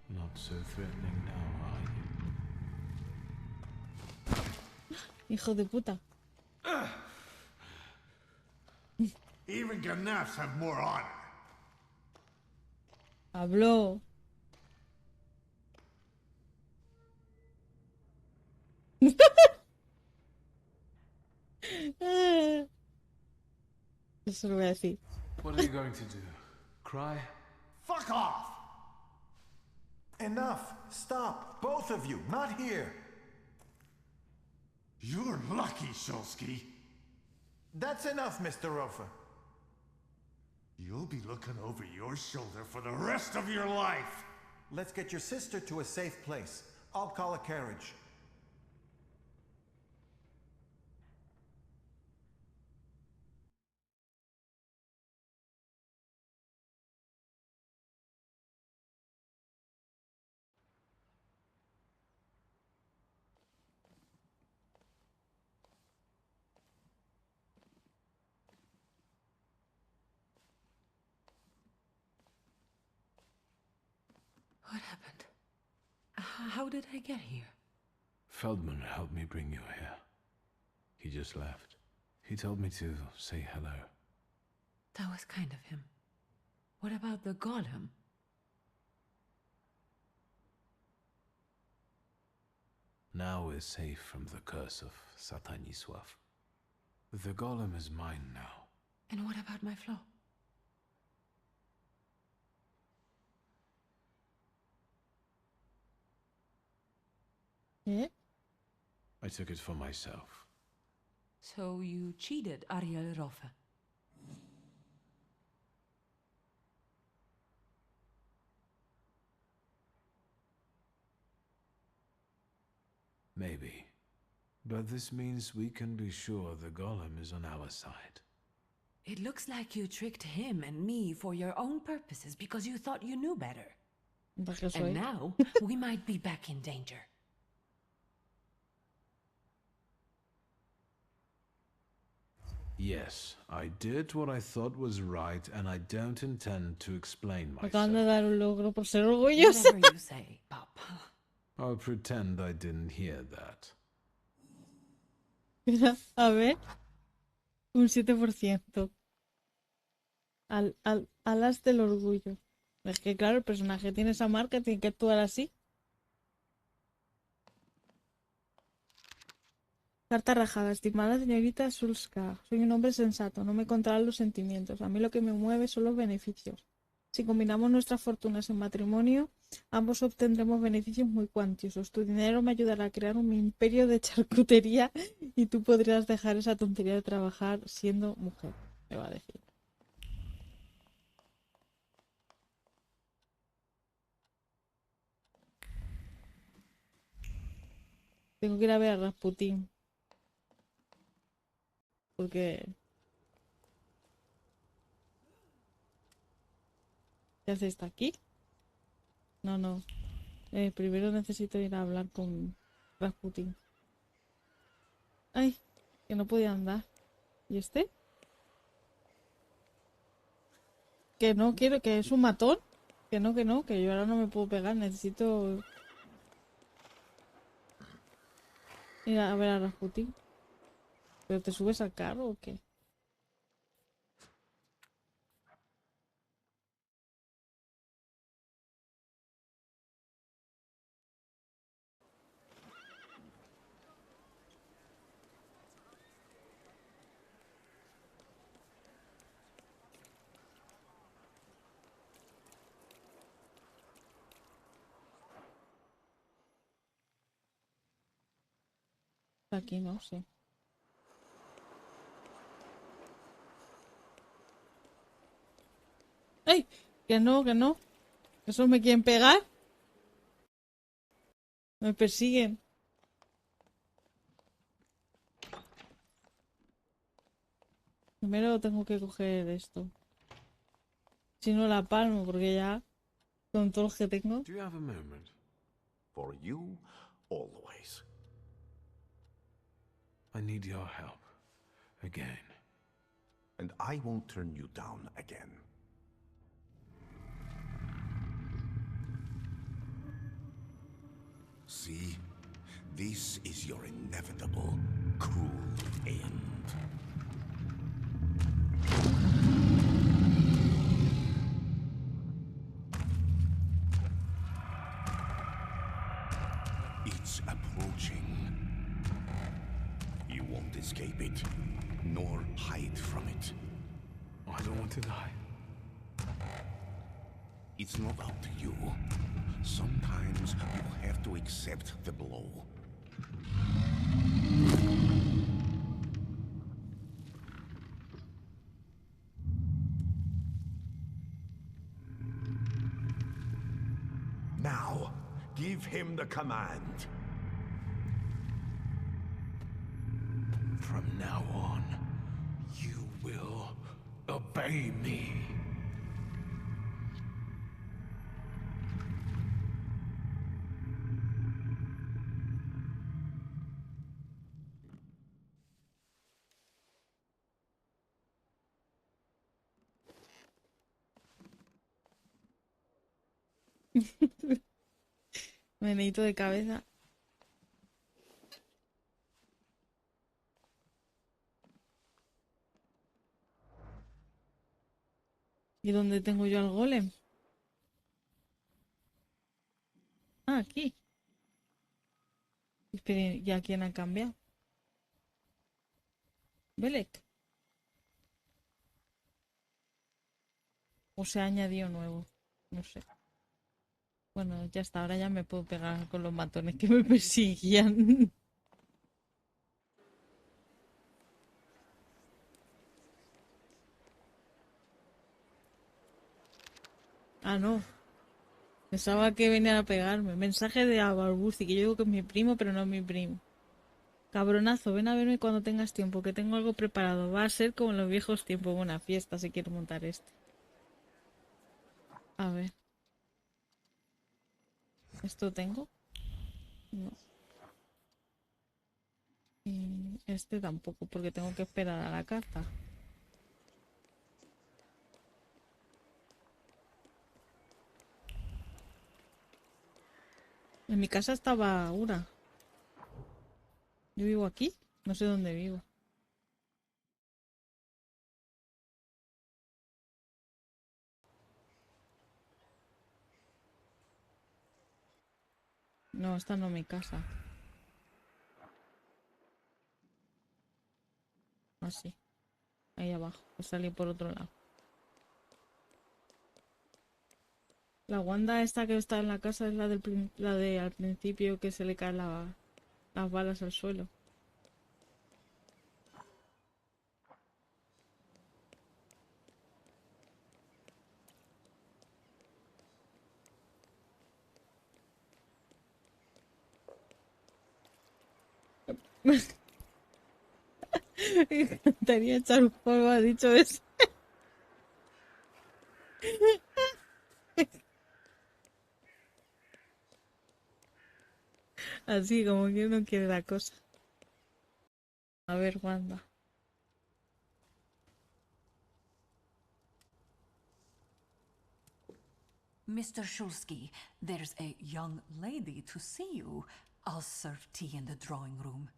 Speaker 2: Not so threatening now, are you?
Speaker 1: Hijo de puta.
Speaker 19: Even Ganefs have more honor.
Speaker 1: Habló. Eso lo voy a decir.
Speaker 2: What are you going to do? Cry?
Speaker 19: Fuck off!
Speaker 21: Enough! Stop! Both of you! Not here!
Speaker 19: You're lucky, Shulsky.
Speaker 21: That's enough, Mr. Rofer.
Speaker 19: You'll be looking over your shoulder for the rest of your life!
Speaker 21: Let's get your sister to a safe place. I'll call a carriage.
Speaker 20: How did I get here?
Speaker 2: Feldman helped me bring you here. He just left. He told me to say hello.
Speaker 20: That was kind of him. What about the golem?
Speaker 2: Now we're safe from the curse of Satanisław. The golem is mine now.
Speaker 20: And what about my flaw?
Speaker 1: Yeah.
Speaker 2: I took it for myself.
Speaker 20: So you cheated Ariel Rofe.
Speaker 2: Maybe. But this means we can be sure the golem is on our side.
Speaker 20: It looks like you tricked him and me for your own purposes because you thought you knew better. And now, we might be back in danger.
Speaker 2: Yes, I did what I thought was right, and I don't intend to explain
Speaker 1: Me acaban de
Speaker 2: myself.
Speaker 1: dar un logro por ser orgullosa.
Speaker 20: Whatever you say, Pop.
Speaker 2: I'll pretend I didn't hear that.
Speaker 1: Mira, a ver. Un 7%. Alas del orgullo. Es que claro, el personaje tiene esa marca, tiene que actuar así. Carta rajada. Estimada señorita Sulska, soy un hombre sensato, no me controlan los sentimientos. A mí lo que me mueve son los beneficios. Si combinamos nuestras fortunas en matrimonio, ambos obtendremos beneficios muy cuantiosos. Tu dinero me ayudará a crear un imperio de charcutería y tú podrías dejar esa tontería de trabajar siendo mujer, me va a decir. Tengo que ir a ver a Rasputín. Porque... ¿qué hace? ¿Está aquí? No, no. Primero necesito ir a hablar con Rasputín. Ay, que no podía andar. ¿Y este? Que no quiero, que es un matón. Que no, que yo ahora no me puedo pegar. Necesito ir a ver a Rasputín. ¿Pero te subes al carro o qué? Aquí no sé. ¡Ay! Que no, que no. ¿Esos me quieren pegar? Me persiguen. Primero tengo que coger esto. Si no la palmo, porque ya con todos los que tengo.
Speaker 2: Do you have a moment?
Speaker 16: For you, always.
Speaker 2: I need your help. Again.
Speaker 16: And I won't turn you down again. See? This is your inevitable, cruel end. It's approaching. You won't escape it, nor hide from it.
Speaker 2: I don't want to die.
Speaker 16: It's not up to you. Sometimes you have to accept the blow. Now, give him the command.
Speaker 2: From now on, you will obey me.
Speaker 1: Meneíto de cabeza. ¿Y dónde tengo yo al golem? Ah, aquí. Espere, ¿ya quién ha cambiado? Belek. O se ha añadido nuevo. No sé. Bueno, ya está. Ahora ya me puedo pegar con los matones que me persiguían. Ah, no. Pensaba que venían a pegarme. Mensaje de Abarbuzi, que yo digo que es mi primo, pero no es mi primo. Cabronazo, ven a verme cuando tengas tiempo, que tengo algo preparado. Va a ser como en los viejos tiempos, una fiesta si quiero montar esto. A ver. ¿Esto tengo? No. Y este tampoco, porque tengo que esperar a la carta. En mi casa estaba una. Yo vivo aquí, no sé dónde vivo. No, esta no es mi casa. Así, ahí abajo. Salí por otro lado. La Wanda esta que está en la casa es la de al principio que se le caen las balas al suelo. Me encantaría echar un polvo, ha dicho eso. Así como que uno quiere la cosa. A ver, Wanda.
Speaker 13: Mr. Shulsky, there's a young lady to see you. I'll serve tea in the drawing room.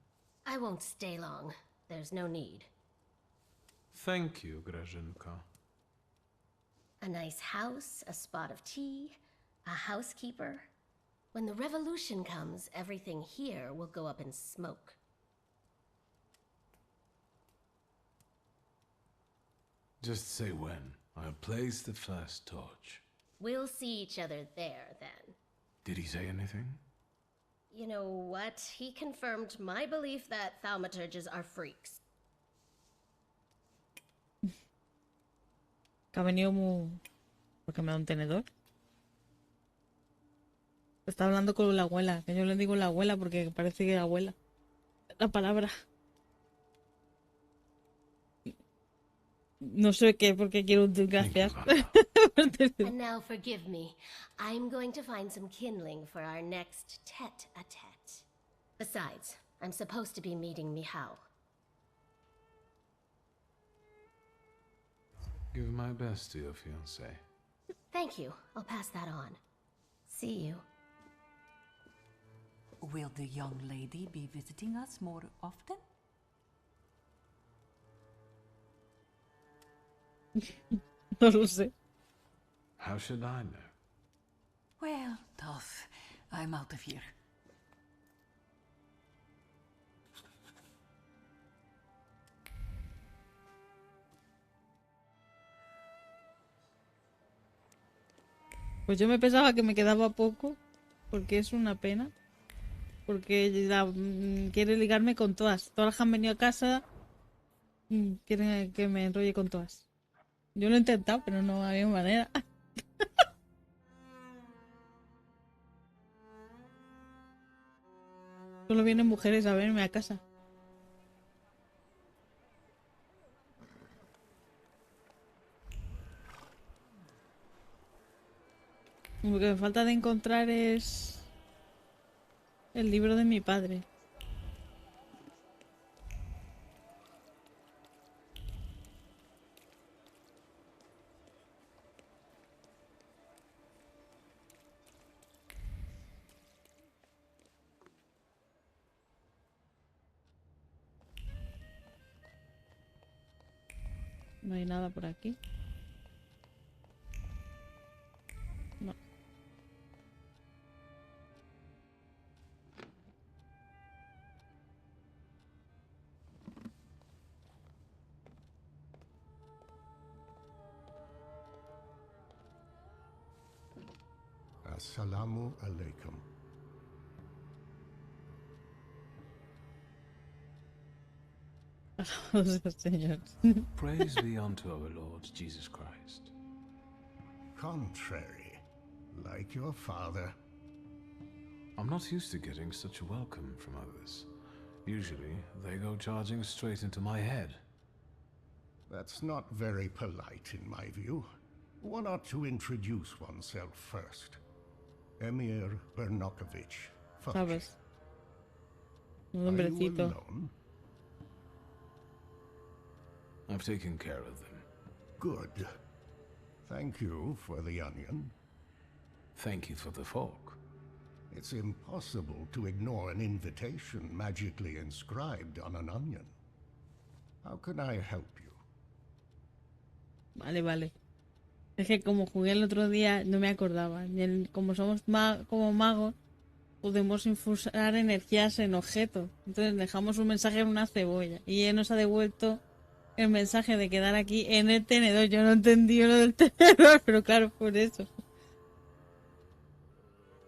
Speaker 7: I won't stay long. There's no need.
Speaker 2: Thank you, Grażynka.
Speaker 7: A nice house, a spot of tea, a housekeeper. When the revolution comes, everything here will go up in smoke.
Speaker 2: Just say when. I'll place the first torch.
Speaker 7: We'll see each other there, then.
Speaker 2: Did he say anything?
Speaker 7: You know what? He confirmed my belief that Thaumaturges are freaks.
Speaker 1: Que ha venido muy... porque me da un tenedor. Está hablando con la abuela. Que yo le digo la abuela porque parece que es abuela. La palabra. No sé qué, porque quiero un gracias.
Speaker 7: And now forgive me. I'm going to find some kindling for our next tete-a-tete. Besides, I'm supposed to be meeting Mihao.
Speaker 2: Give my best to your fiancé.
Speaker 7: Thank you. I'll pass that on. See you.
Speaker 13: Will the young lady be visiting us more often?
Speaker 1: No lo sé.
Speaker 2: How should I know?
Speaker 13: Well, tough. I'm out of here.
Speaker 1: Pues yo me pensaba que me quedaba poco, porque es una pena. Porque quiere ligarme con todas. Todas las que han venido a casa quieren que me enrolle con todas. Yo lo he intentado, pero no había manera. Solo vienen mujeres a verme a casa. Lo que me falta de encontrar es el libro de mi padre. No hay nada por aquí. No.
Speaker 6: Assalamu alaikum.
Speaker 1: Señor.
Speaker 2: Praise be unto our Lord Jesus Christ.
Speaker 6: Contrary, like your father.
Speaker 2: I'm not used to getting such a welcome from others. Usually, they go charging straight into my head.
Speaker 6: That's not very polite in my view. One ought to introduce oneself first. Emir Bernakovich.
Speaker 1: Sabes. Un
Speaker 6: Are you
Speaker 1: hombrecito.
Speaker 6: alone?
Speaker 2: I've taken care of them.
Speaker 6: Good. Thank you for the onion.
Speaker 2: Thank you for the fork.
Speaker 6: It's impossible to ignore an invitation magically inscribed on an onion. How can I help you?
Speaker 1: Vale, vale. Es que como jugué el otro día no me acordaba. Como somos como magos, podemos infusar energías en objetos. Entonces dejamos un mensaje en una cebolla. Y él nos ha devuelto el mensaje de quedar aquí en el tenedor. Yo no entendí lo del tenedor, pero claro, por eso.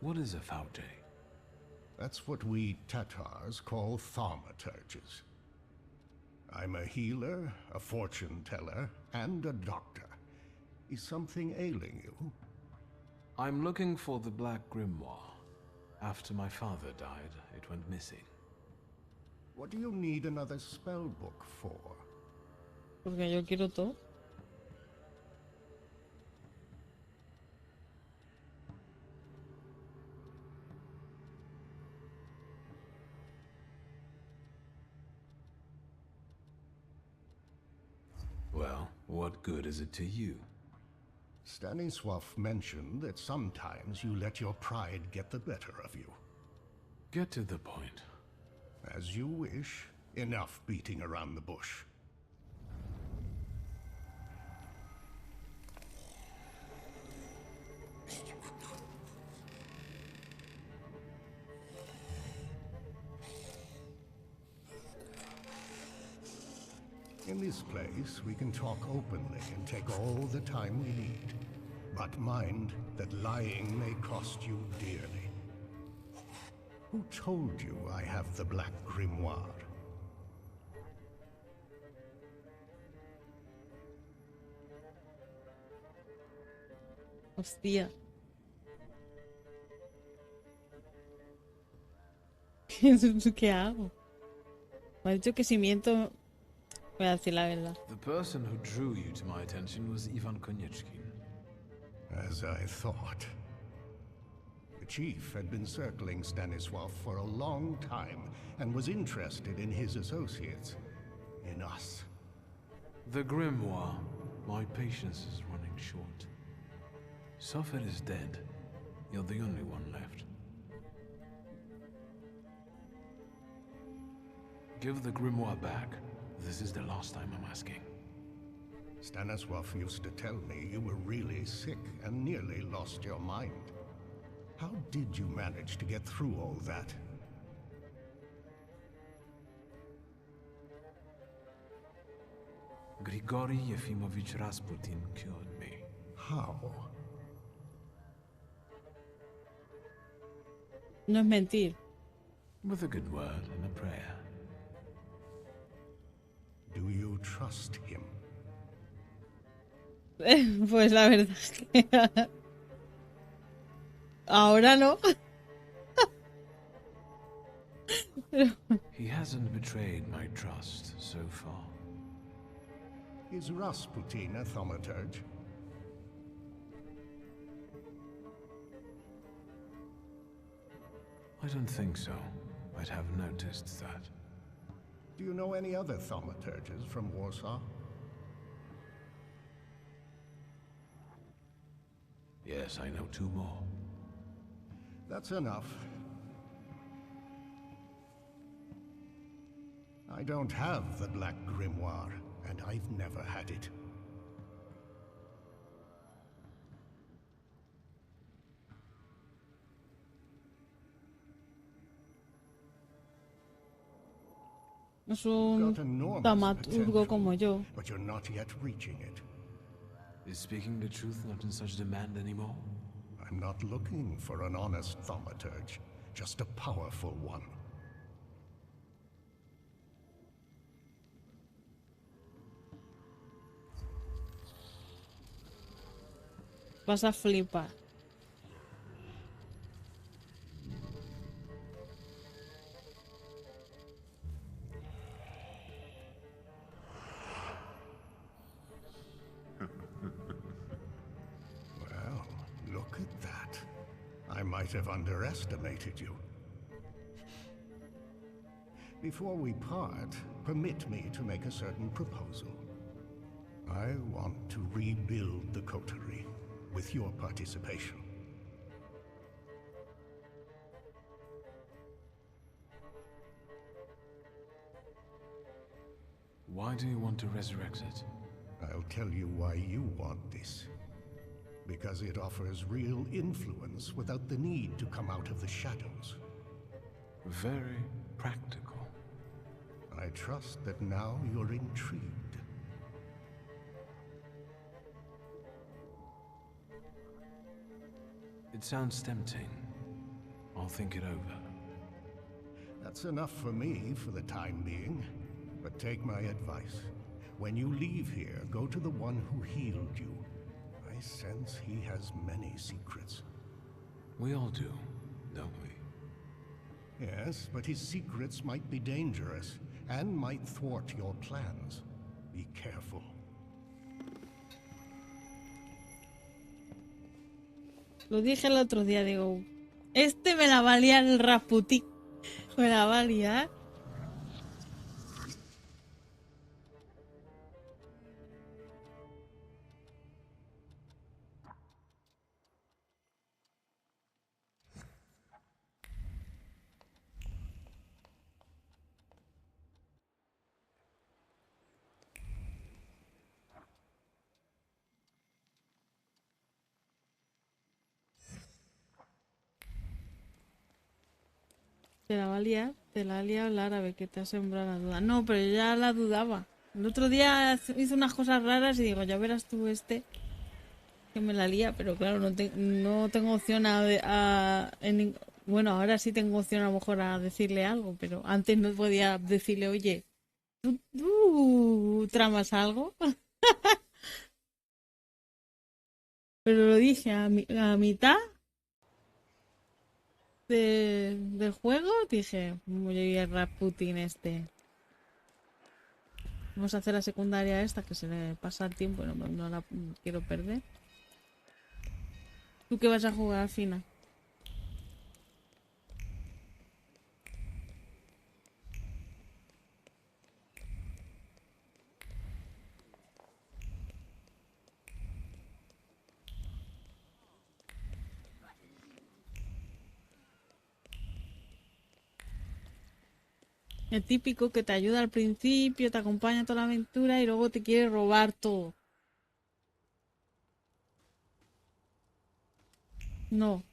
Speaker 2: What is a Thaumaturge?
Speaker 6: That's what we Tatars call Thaumaturges. I'm a healer, a fortune teller, and a doctor. Is something ailing you?
Speaker 2: I'm looking for the Black Grimoire. After my father died, it went missing.
Speaker 6: What do you need another spell book for?
Speaker 1: Porque yo quiero todo.
Speaker 2: Well, what good is it to you?
Speaker 6: Stanisław mentioned that sometimes you let your pride get the better of you.
Speaker 2: Get to the point.
Speaker 6: As you wish. Enough beating around the bush. In this place, we can talk openly and take all the time we need. But mind that lying may cost you dearly. Who told you I have the Black Grimoire?
Speaker 1: Hostia. ¿Qué hago? Me ha dicho que si miento, voy a decir la verdad.
Speaker 2: The person who drew you to my attention was Ivan Konieczkin.
Speaker 6: As I thought. The chief had been circling Stanisław for a long time and was interested in his associates. In us.
Speaker 2: The Grimoire. My patience is running short. Suffolk is dead. You're the only one left. Give the Grimoire back. This is the last time I'm asking.
Speaker 6: Stanisław used to tell me you were really sick and nearly lost your mind. How did you manage to get through all that?
Speaker 2: Grigory Yefimovich Rasputin cured me.
Speaker 6: How?
Speaker 1: No es mentir.
Speaker 2: With a good word and a prayer.
Speaker 6: Do you trust him?
Speaker 1: Pues la verdad es que ahora no.
Speaker 2: He hasn't betrayed my trust so far.
Speaker 6: Is Rasputin a Thaumaturge?
Speaker 2: I don't think so. I'd have noticed that.
Speaker 6: Do you know any other Thaumaturges from Warsaw?
Speaker 2: Yes, I know two more.
Speaker 6: That's enough. I don't have the Black Grimoire, and I've never had it.
Speaker 1: Es
Speaker 19: You've
Speaker 1: un
Speaker 19: got enormous
Speaker 1: Thaumaturgo
Speaker 19: potential,
Speaker 1: como yo.
Speaker 19: but you're not yet reaching it.
Speaker 2: Is speaking the truth not in such demand anymore?
Speaker 19: I'm not looking for an honest Thaumaturge, just a powerful one.
Speaker 1: Vas a flipar.
Speaker 19: Well, look at that. I might have underestimated you. Before we part, permit me to make a certain proposal. I want to rebuild the coterie with your participation.
Speaker 2: Why do you want to resurrect it?
Speaker 19: I'll tell you why you want this. Because it offers real influence without the need to come out of the shadows.
Speaker 2: Very practical.
Speaker 19: I trust that now you're intrigued.
Speaker 2: It sounds tempting. I'll think it over.
Speaker 19: That's enough for me for the time being. But take my advice. When you leave here, go to the one who healed you. I sense he has many secrets.
Speaker 2: We all do, don't we?
Speaker 19: Yes, but his secrets might be dangerous and might thwart your plans. Be careful.
Speaker 1: Lo dije el otro día, digo, este me la va a liar el Rasputín. Me la va a liar. Te la va a liar, te la ha liado el árabe que te ha sembrado la duda. No, pero yo ya la dudaba. El otro día hizo unas cosas raras y digo, ya verás tú que me la lía, pero claro, no tengo opción bueno, ahora sí tengo opción a lo mejor a decirle algo, pero antes no podía decirle, oye, ¿tú tramas algo? Pero lo dije a mitad del juego, dije, voy a ir a Rasputin este. Vamos a hacer la secundaria esta, que se le pasa el tiempo, no la quiero perder. ¿Tú qué vas a jugar al final? El típico que te ayuda al principio, te acompaña toda la aventura y luego te quiere robar todo. No.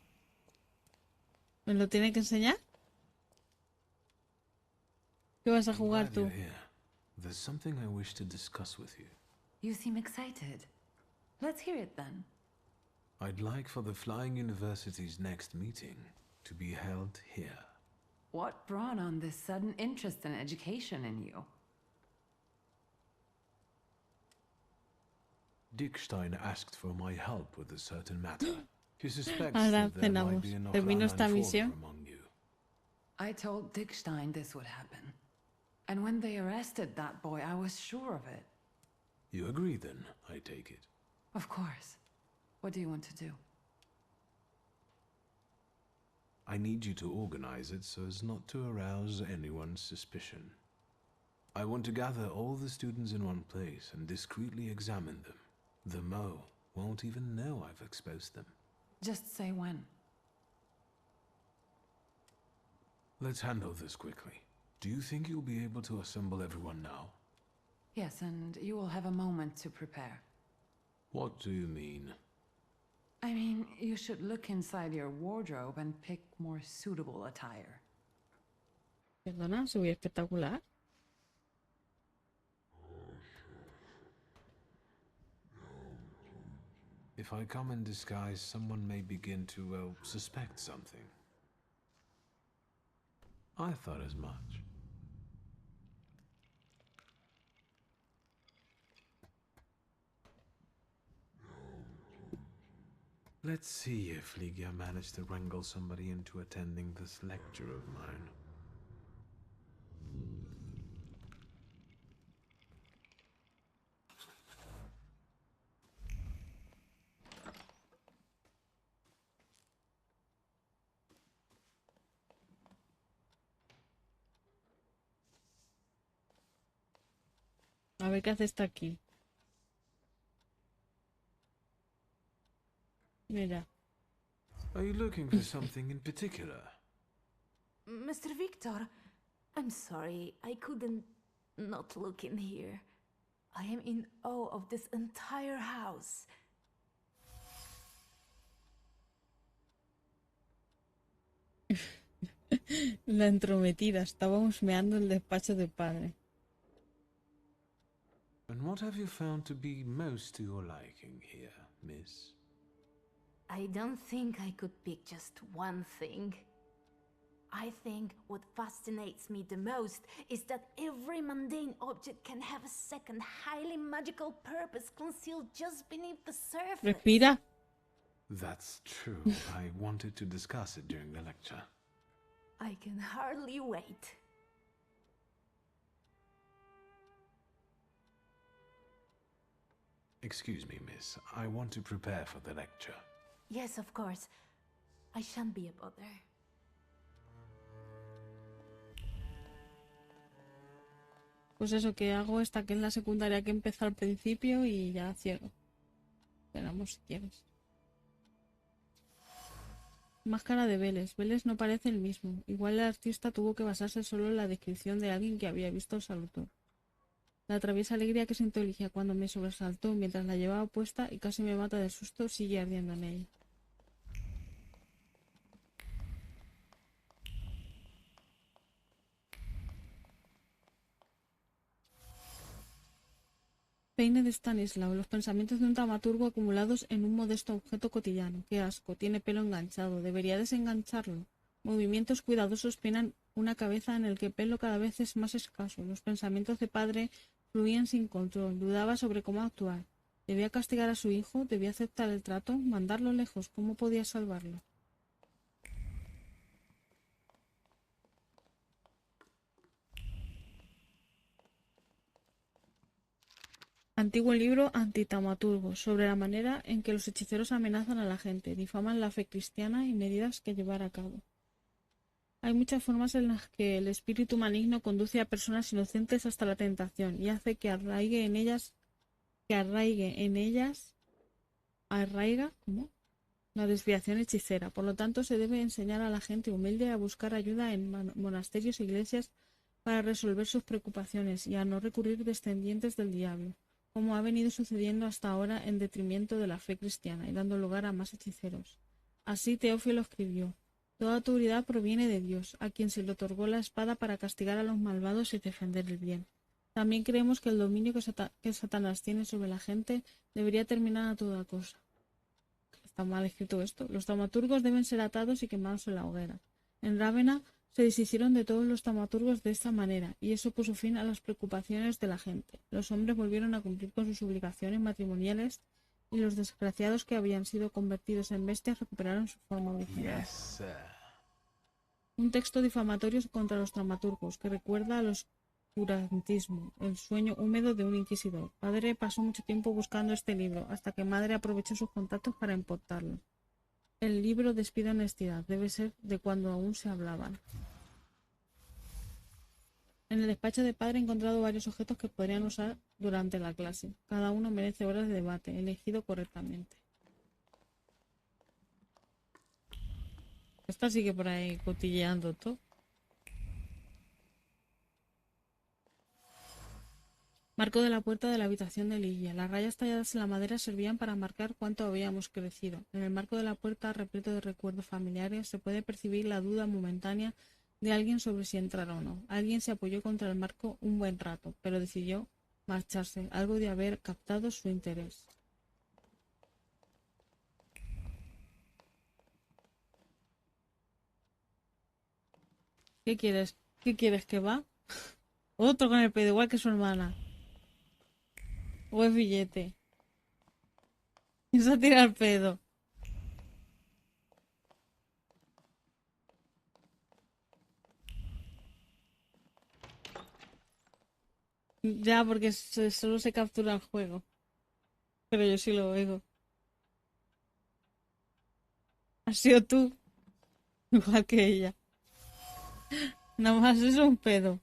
Speaker 1: ¿Me lo tiene que enseñar? ¿Qué vas a jugar tú?
Speaker 2: There's something I wish to discuss with you.
Speaker 20: You seem excited. Let's hear it then.
Speaker 2: I'd like for the Flying University's next meeting to be held here.
Speaker 20: What brought on this sudden interest in education in you?
Speaker 2: Dickstein asked for my help with a certain matter. He suspects
Speaker 1: Ahora
Speaker 2: that there might
Speaker 1: cenamos.
Speaker 2: be an
Speaker 1: Termino esta
Speaker 2: Ochlanan
Speaker 1: misión.
Speaker 2: Forum among you.
Speaker 20: I told Dickstein this would happen. And when they arrested that boy, I was sure of it.
Speaker 2: You agree then, I take it.
Speaker 20: Of course. What do you want to do?
Speaker 2: I need you to organize it so as not to arouse anyone's suspicion. I want to gather all the students in one place and discreetly examine them. The Mo won't even know I've exposed them.
Speaker 20: Just say when.
Speaker 2: Let's handle this quickly. Do you think you'll be able to assemble everyone now?
Speaker 20: Yes, and you will have a moment to prepare.
Speaker 2: What do you mean?
Speaker 20: I mean, you should look inside your wardrobe and pick more suitable attire.
Speaker 1: Perdona, soy espectacular.
Speaker 2: If I come in disguise, someone may begin to, well, suspect something. I thought as much. Let's see if Ligia managed to wrangle somebody into attending this lecture of mine.
Speaker 1: A ver qué hace esta aquí. Mira.
Speaker 2: Are you looking for something in particular?
Speaker 14: Mr. Victor, I'm sorry, I couldn't not look in here. I am in awe of this entire house.
Speaker 1: La entrometida, estábamos meando el despacho del padre.
Speaker 2: And what have you found to be most to your liking here, miss?
Speaker 14: I don't think I could pick just one thing. I think what fascinates me the most is that every mundane object can have a second, highly magical purpose concealed just beneath the surface.
Speaker 1: Respira.
Speaker 2: That's true. I wanted to discuss it during the lecture.
Speaker 14: I can hardly wait.
Speaker 2: Excuse me, miss. I want to prepare for the lecture.
Speaker 14: Yes, of course. I shan't be a bother.
Speaker 1: Pues eso, que hago esta que es la secundaria que empezó al principio y ya cierro. Esperamos si quieres. Máscara de Vélez. Vélez no parece el mismo. Igual el artista tuvo que basarse solo en la descripción de alguien que había visto el saludo. La traviesa alegría que siento Ligia cuando me sobresaltó mientras la llevaba puesta y casi me mata del susto sigue ardiendo en ella. Peine de Stanislao. Los pensamientos de un taumaturgo acumulados en un modesto objeto cotidiano. Qué asco, tiene pelo enganchado. Debería desengancharlo. Movimientos cuidadosos peinan una cabeza en el que pelo cada vez es más escaso. Los pensamientos de padre fluían sin control. Dudaba sobre cómo actuar. ¿Debía castigar a su hijo? ¿Debía aceptar el trato? ¿Mandarlo lejos? ¿Cómo podía salvarlo? Antiguo libro antitaumaturgo, sobre la manera en que los hechiceros amenazan a la gente, difaman la fe cristiana y medidas que llevar a cabo. Hay muchas formas en las que el espíritu maligno conduce a personas inocentes hasta la tentación y hace que arraigue en ellas ¿cómo? La desviación hechicera. Por lo tanto, se debe enseñar a la gente humilde a buscar ayuda en monasterios e iglesias para resolver sus preocupaciones y a no recurrir descendientes del diablo, como ha venido sucediendo hasta ahora en detrimento de la fe cristiana y dando lugar a más hechiceros. Así Teófilo escribió: toda autoridad proviene de Dios, a quien se le otorgó la espada para castigar a los malvados y defender el bien. También creemos que el dominio que Satanás tiene sobre la gente debería terminar a toda cosa. Está mal escrito esto. Los taumaturgos deben ser atados y quemados en la hoguera. En Rávena se deshicieron de todos los taumaturgos de esta manera, y eso puso fin a las preocupaciones de la gente. Los hombres volvieron a cumplir con sus obligaciones matrimoniales, y los desgraciados que habían sido convertidos en bestias recuperaron su forma original.
Speaker 2: Yes, sir.
Speaker 1: Un texto difamatorio contra los taumaturgos, que recuerda al oscurantismo, el sueño húmedo de un inquisidor. Padre pasó mucho tiempo buscando este libro, hasta que madre aprovechó sus contactos para importarlo. El libro despide honestidad, debe ser de cuando aún se hablaban. En el despacho de padre he encontrado varios objetos que podrían usar durante la clase. Cada uno merece horas de debate, elegido correctamente. Esta sigue por ahí cotilleando todo. Marco de la puerta de la habitación de Ligia. Las rayas talladas en la madera servían para marcar cuánto habíamos crecido. En el marco de la puerta, repleto de recuerdos familiares, se puede percibir la duda momentánea de alguien sobre si entrar o no. Alguien se apoyó contra el marco un buen rato, pero decidió marcharse, algo de haber captado su interés. ¿Qué quieres? ¿Qué quieres que va? Otro con el pedo, igual que su hermana. O es billete. Y se tira el pedo. Ya, porque solo se captura el juego. Pero yo sí lo oigo. Has sido tú. Igual que ella. Nada más es un pedo.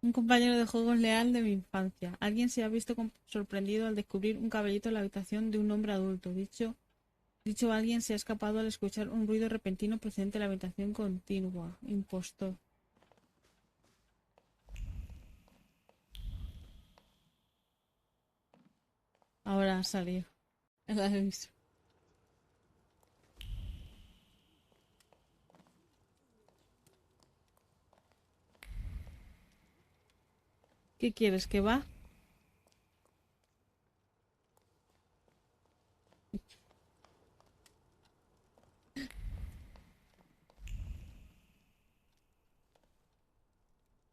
Speaker 1: Un compañero de juegos leal de mi infancia. Alguien se ha visto sorprendido al descubrir un caballito en la habitación de un hombre adulto. Dicho alguien se ha escapado al escuchar un ruido repentino procedente de la habitación contigua. Impostor. Ahora ha salido. El aviso. ¿Qué quieres? ¿Que va?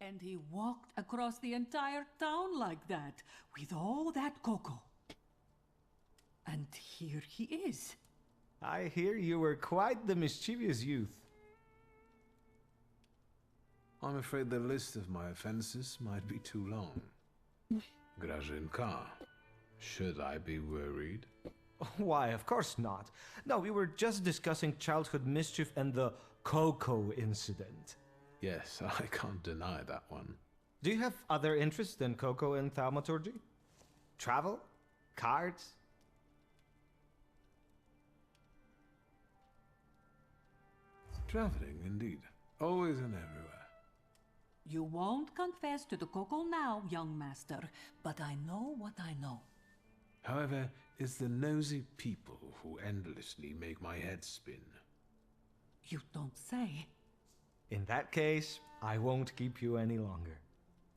Speaker 13: And he walked across the entire town like that, with all that cocoa. And here he is.
Speaker 5: I hear you were quite the mischievous youth.
Speaker 2: I'm afraid the list of my offenses might be too long. Grażynka, should I be worried?
Speaker 5: Why, of course not. No, we were just discussing childhood mischief and the Coco incident.
Speaker 2: Yes, I can't deny that one.
Speaker 5: Do you have other interests than Coco and Thaumaturge? Travel? Cards?
Speaker 2: Traveling, indeed. Always and everywhere.
Speaker 13: You won't confess to the cocoa now, young master, but I know what I know.
Speaker 2: However, it's the nosy people who endlessly make my head spin.
Speaker 13: You don't say.
Speaker 5: In that case, I won't keep you any longer.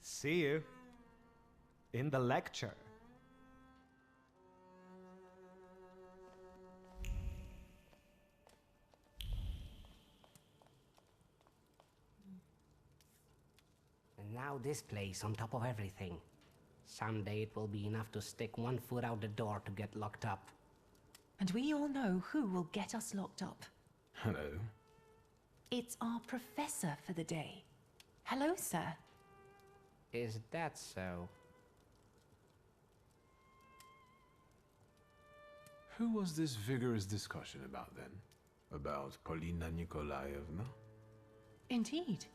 Speaker 5: See you in the lecture.
Speaker 22: And now this place on top of everything. Someday it will be enough to stick one foot out the door to get locked up.
Speaker 23: And we all know who will get us locked up.
Speaker 2: Hello.
Speaker 23: It's our professor for the day. Hello, sir.
Speaker 22: Is that so?
Speaker 2: Who was this vigorous discussion about then? About Polina Nikolaevna?
Speaker 23: Indeed.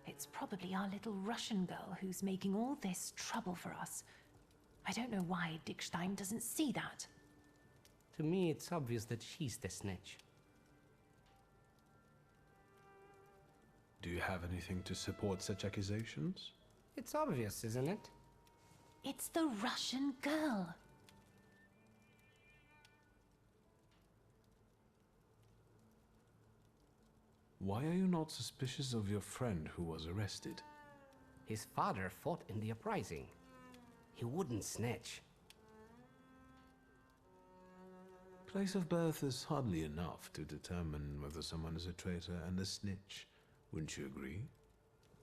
Speaker 23: It's probably our little Russian girl who's making all this trouble for us. I don't know why Dickstein doesn't see that.
Speaker 22: To me, it's obvious that she's the snitch.
Speaker 2: Do you have anything to support such accusations?
Speaker 22: It's obvious, isn't it?
Speaker 23: It's the Russian girl.
Speaker 2: Why are you not suspicious of your friend who was arrested?
Speaker 22: His father fought in the uprising. He wouldn't snitch.
Speaker 2: Place of birth is hardly enough to determine whether someone is a traitor and a snitch. Wouldn't you agree?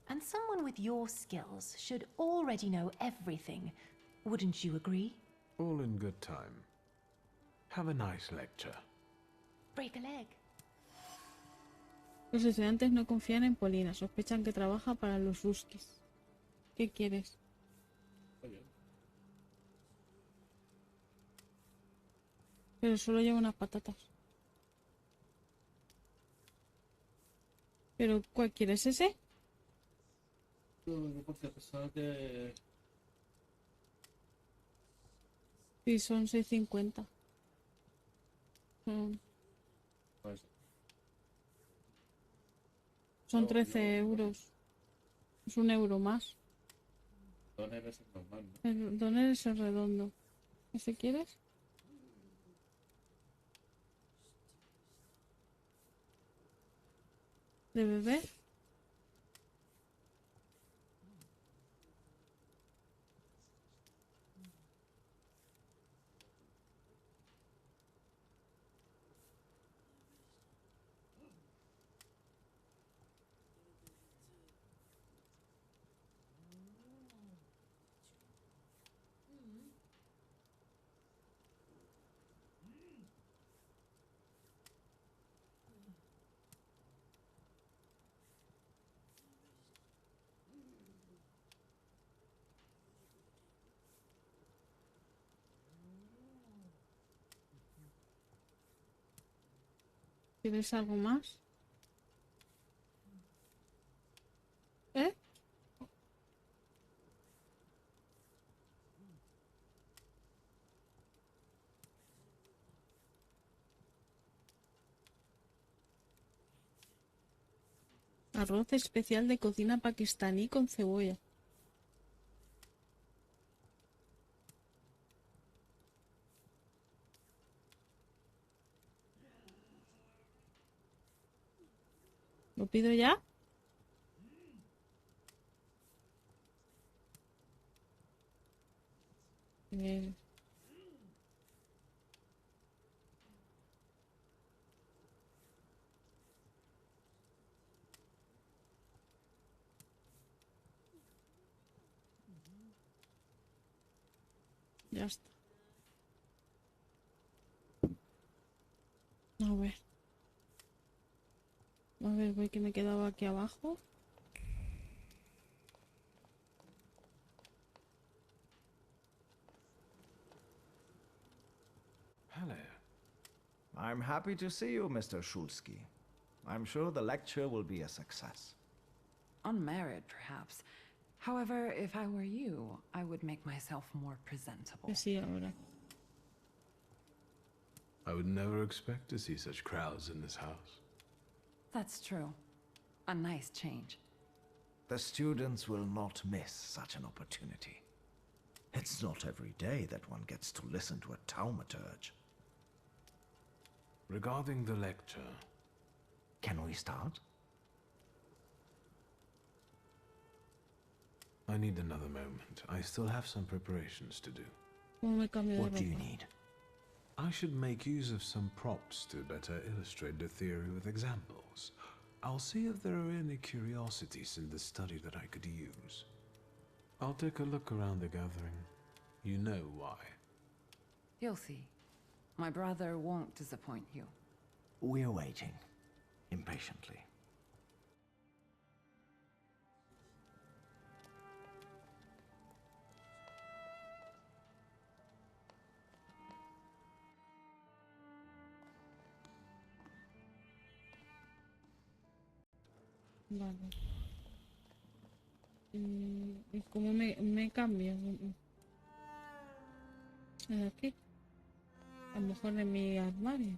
Speaker 23: And someone with your skills should already know everything. Wouldn't you agree?
Speaker 2: All in good time. Have a nice lecture.
Speaker 23: Break a leg.
Speaker 1: Los estudiantes no confían en Polina, sospechan que trabaja para los Ruskis. ¿Qué quieres? Pero solo lleva unas patatas. ¿Pero cuál quieres ese? Sí, son 6,50. Son 13 euros. Es un euro más.
Speaker 24: Doner es el normal, ¿no?
Speaker 1: El doner es el redondo. ¿Ese quieres? ¿De bebé? ¿Quieres algo más? ¿Eh? Arroz especial de cocina pakistaní con cebolla. ¿Lo pido ya? Bien. Ya está. A ver. A ver, voy que me quedaba aquí abajo.
Speaker 3: Hello. I'm happy to see you, Mr. Shulsky. I'm sure the lecture will be a success.
Speaker 20: Unmarried, perhaps. However, if I were you, I would make myself more presentable.
Speaker 1: Sí, ahora.
Speaker 2: I would never expect to see such crowds in this house.
Speaker 20: That's true. A nice change.
Speaker 15: The students will not miss such an opportunity. It's not every day that one gets to listen to a Thaumaturge.
Speaker 2: Regarding the lecture...
Speaker 15: Can we start?
Speaker 2: I need another moment. I still have some preparations to do.
Speaker 15: What do you need?
Speaker 2: I should make use of some props to better illustrate the theory with examples. I'll see if there are any curiosities in the study that I could use. I'll take a look around the gathering. You know why.
Speaker 20: You'll see. My brother won't disappoint you.
Speaker 15: We're waiting. Impatiently.
Speaker 1: Vale. ¿Y cómo me cambio? Aquí. A lo mejor en mi armario.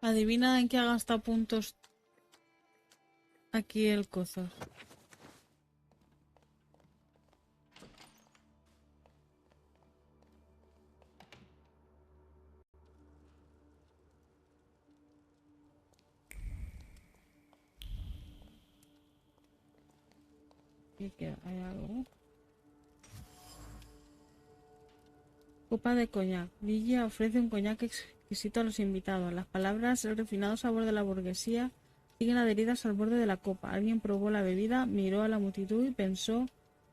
Speaker 1: Adivina en qué ha gastado puntos aquí el Cothoss. ¿Y qué? ¿Hay algo? Copa de coñac. Ligia ofrece un coñac exquisito a los invitados. Las palabras "el refinado sabor de la burguesía" siguen adheridas al borde de la copa. Alguien probó la bebida, miró a la multitud y pensó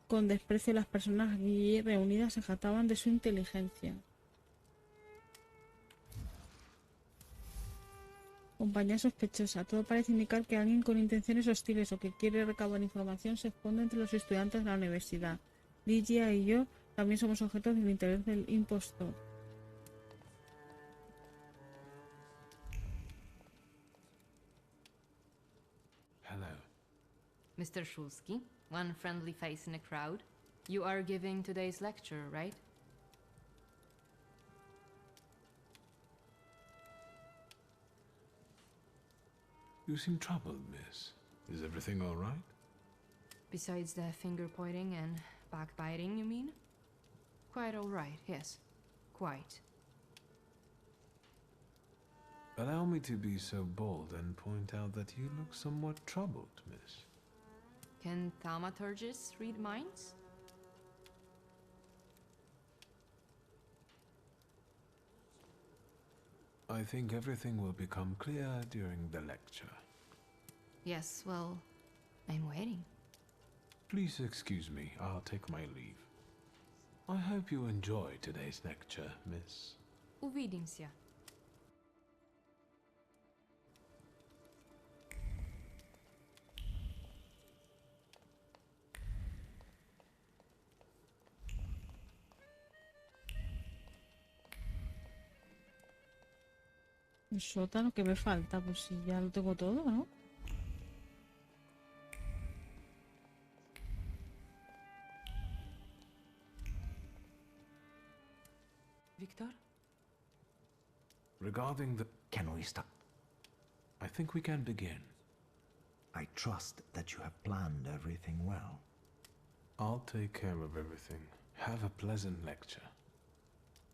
Speaker 1: con desprecio. Las personas allí reunidas se jactaban de su inteligencia. Compañía sospechosa. Todo parece indicar que alguien con intenciones hostiles o que quiere recabar información se esconde entre los estudiantes de la universidad. Ligia y yo también somos objetos del interés del impostor.
Speaker 2: Hello.
Speaker 4: Mr. Shulsky, one friendly face in a crowd. You are giving today's lecture, right?
Speaker 2: You seem troubled, miss. Is everything all right?
Speaker 4: Besides the finger-pointing and backbiting, you mean? Quite all right, yes. Quite.
Speaker 2: Allow me to be so bold and point out that you look somewhat troubled, miss.
Speaker 4: Can thaumaturges read minds?
Speaker 2: I think everything will become clear during the lecture.
Speaker 4: Yes, well, I'm waiting.
Speaker 2: Please excuse me, I'll take my leave. I hope you enjoy today's lecture, miss.
Speaker 4: Увидимся.
Speaker 1: El sótano, que me falta, pues si ya lo tengo todo, ¿no?
Speaker 20: Victor?
Speaker 2: Regarding the...
Speaker 15: Can we stop?
Speaker 2: I think we can begin.
Speaker 15: I trust that you have planned everything well.
Speaker 2: I'll take care of everything. Have a pleasant lecture.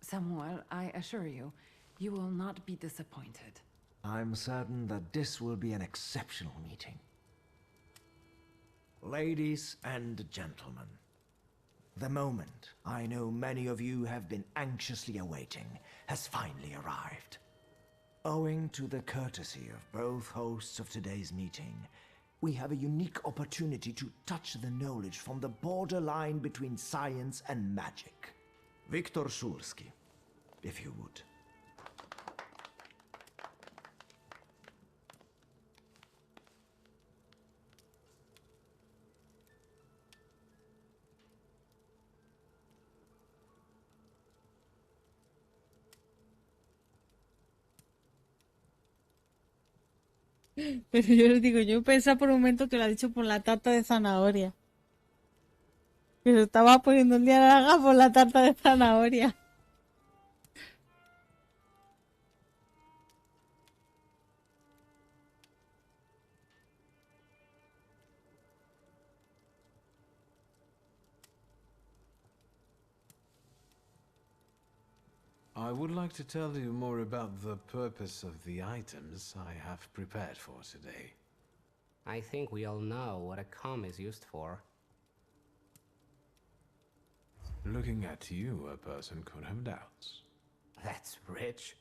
Speaker 20: Samuel, I assure you, you will not be disappointed.
Speaker 15: I'm certain that this will be an exceptional meeting. Ladies and gentlemen, the moment I know many of you have been anxiously awaiting has finally arrived. Owing to the courtesy of both hosts of today's meeting, we have a unique opportunity to touch the knowledge from the borderline between science and magic. Viktor Szulski, if you would.
Speaker 1: Pero yo les digo, yo pensaba por un momento que lo ha dicho por la tarta de zanahoria. Que se estaba poniendo el día larga por la tarta de zanahoria.
Speaker 2: I would like to tell you more about the purpose of the items I have prepared for today.
Speaker 22: I think we all know what a comb is used for.
Speaker 2: Looking at you, a person could have doubts.
Speaker 22: That's rich.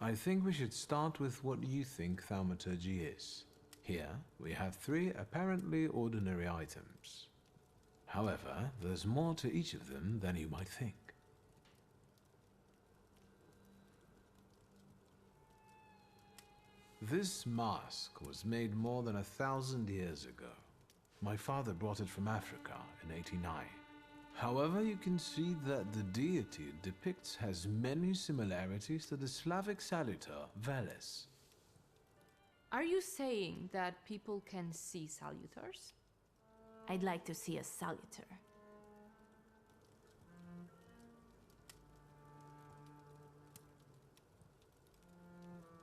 Speaker 2: I think we should start with what you think Thaumaturge is. Here, we have 3 apparently ordinary items. However, there's more to each of them than you might think. This mask was made more than 1,000 years ago. My father brought it from Africa in '89. However, you can see that the deity it depicts has many similarities to the Slavic salutor, Veles.
Speaker 4: Are you saying that people can see salutars?
Speaker 14: I'd like to see a salutar.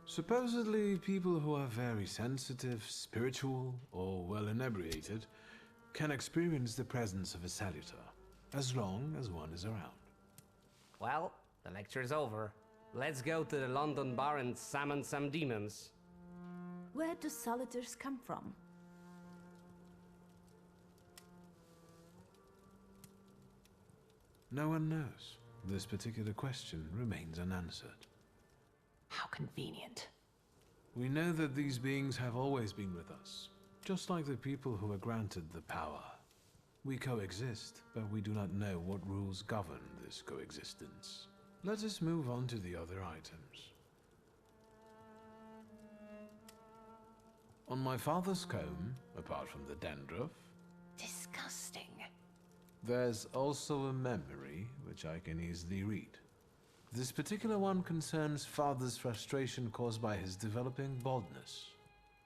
Speaker 2: Supposedly, people who are very sensitive, spiritual, or well inebriated can experience the presence of a salutar, as long as one is around.
Speaker 22: Well, the lecture's over. Let's go to the London bar and summon some demons.
Speaker 14: Where do salutars come from?
Speaker 2: No one knows. This particular question remains unanswered.
Speaker 23: How convenient.
Speaker 2: We know that these beings have always been with us, just like the people who are granted the power. We coexist, but we do not know what rules govern this coexistence. Let us move on to the other items. On my father's comb, apart from the dandruff,
Speaker 23: Disgusting.
Speaker 2: there's also a memory which I can easily read. This particular one concerns father's frustration caused by his developing baldness.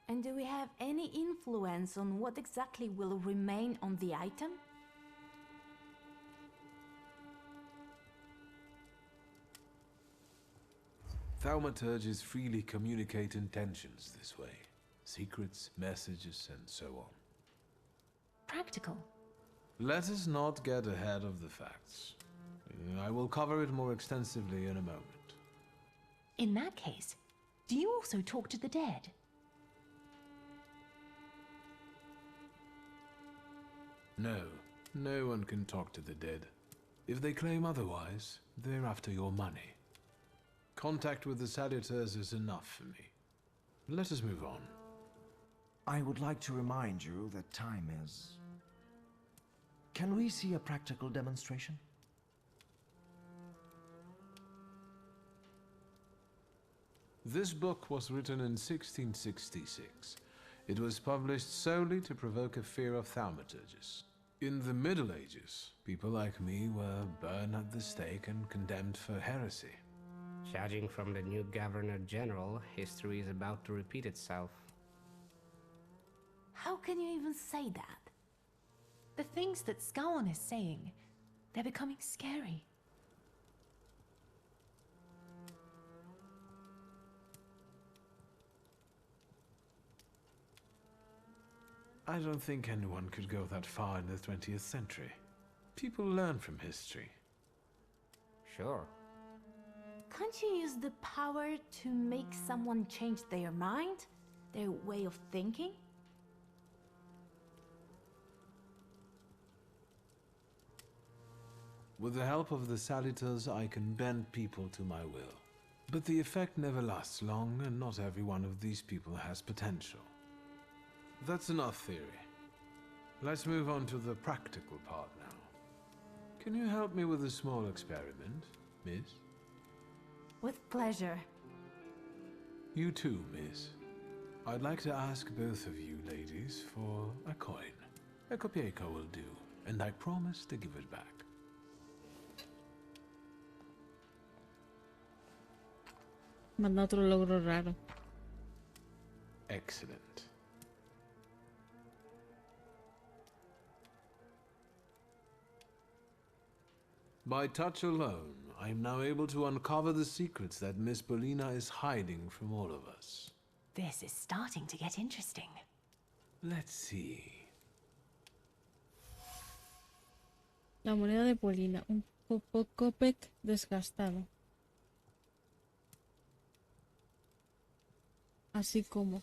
Speaker 14: And do we have any influence on what exactly will remain on the item?
Speaker 2: Thaumaturges freely communicate intentions this way. Secrets, messages, and so on.
Speaker 23: Practical.
Speaker 2: Let us not get ahead of the facts. I will cover it more extensively in a moment.
Speaker 23: In that case, do you also talk to the dead?
Speaker 2: No, no one can talk to the dead. If they claim otherwise, they're after your money. Contact with the salutars is enough for me. Let us move on.
Speaker 15: I would like to remind you that time is... Can we see a practical demonstration?
Speaker 2: This book was written in 1666. It was published solely to provoke a fear of thaumaturges. In the Middle Ages, people like me were burned at the stake and condemned for heresy.
Speaker 22: Judging from the new Governor General, history is about to repeat itself.
Speaker 14: How can you even say that?
Speaker 23: The things that Scowan is saying, they're becoming scary.
Speaker 2: I don't think anyone could go that far in the 20th century. People learn from history.
Speaker 22: Sure.
Speaker 14: Can't you use the power to make someone change their mind? Their way of thinking?
Speaker 2: With the help of the Salutors, I can bend people to my will. But the effect never lasts long, and not every one of these people has potential. That's enough theory. Let's move on to the practical part now. Can you help me with a small experiment, miss?
Speaker 14: With pleasure.
Speaker 2: You too, miss. I'd like to ask both of you ladies for a coin. A kopieka will do, and I promise to give it back.
Speaker 1: Manda otro logro raro.
Speaker 2: Excellent. By touch alone, I am now able to uncover the secrets that Miss Bolina is hiding from all of us.
Speaker 23: This is starting to get interesting.
Speaker 2: Let's see.
Speaker 1: La moneda de Polina, un copec desgastado. Así como.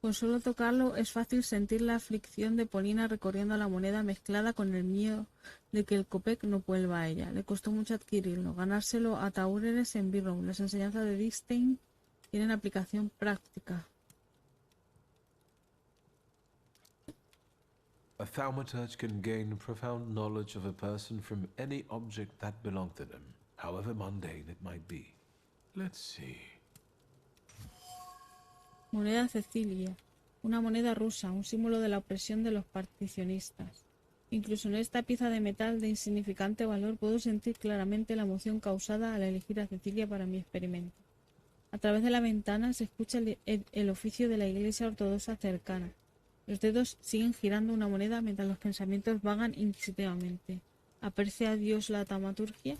Speaker 1: Con solo tocarlo es fácil sentir la aflicción de Polina recorriendo la moneda mezclada con el miedo de que el copec no vuelva a ella. Le costó mucho adquirirlo, ganárselo a Taureres en Birrow. Las enseñanzas de Dickstein tienen aplicación práctica.
Speaker 2: A Thaumaturge can gain profound knowledge of a person from any object that belonged to them, however mundane it might be. Let's see.
Speaker 1: Moneda Cecilia, una moneda rusa, un símbolo de la opresión de los particionistas. Incluso en esta pieza de metal de insignificante valor puedo sentir claramente la emoción causada al elegir a Cecilia para mi experimento. A través de la ventana se escucha el oficio de la iglesia ortodoxa cercana. Los dedos siguen girando una moneda mientras los pensamientos vagan inquisitivamente. ¿Aprecia Dios la taumaturgia?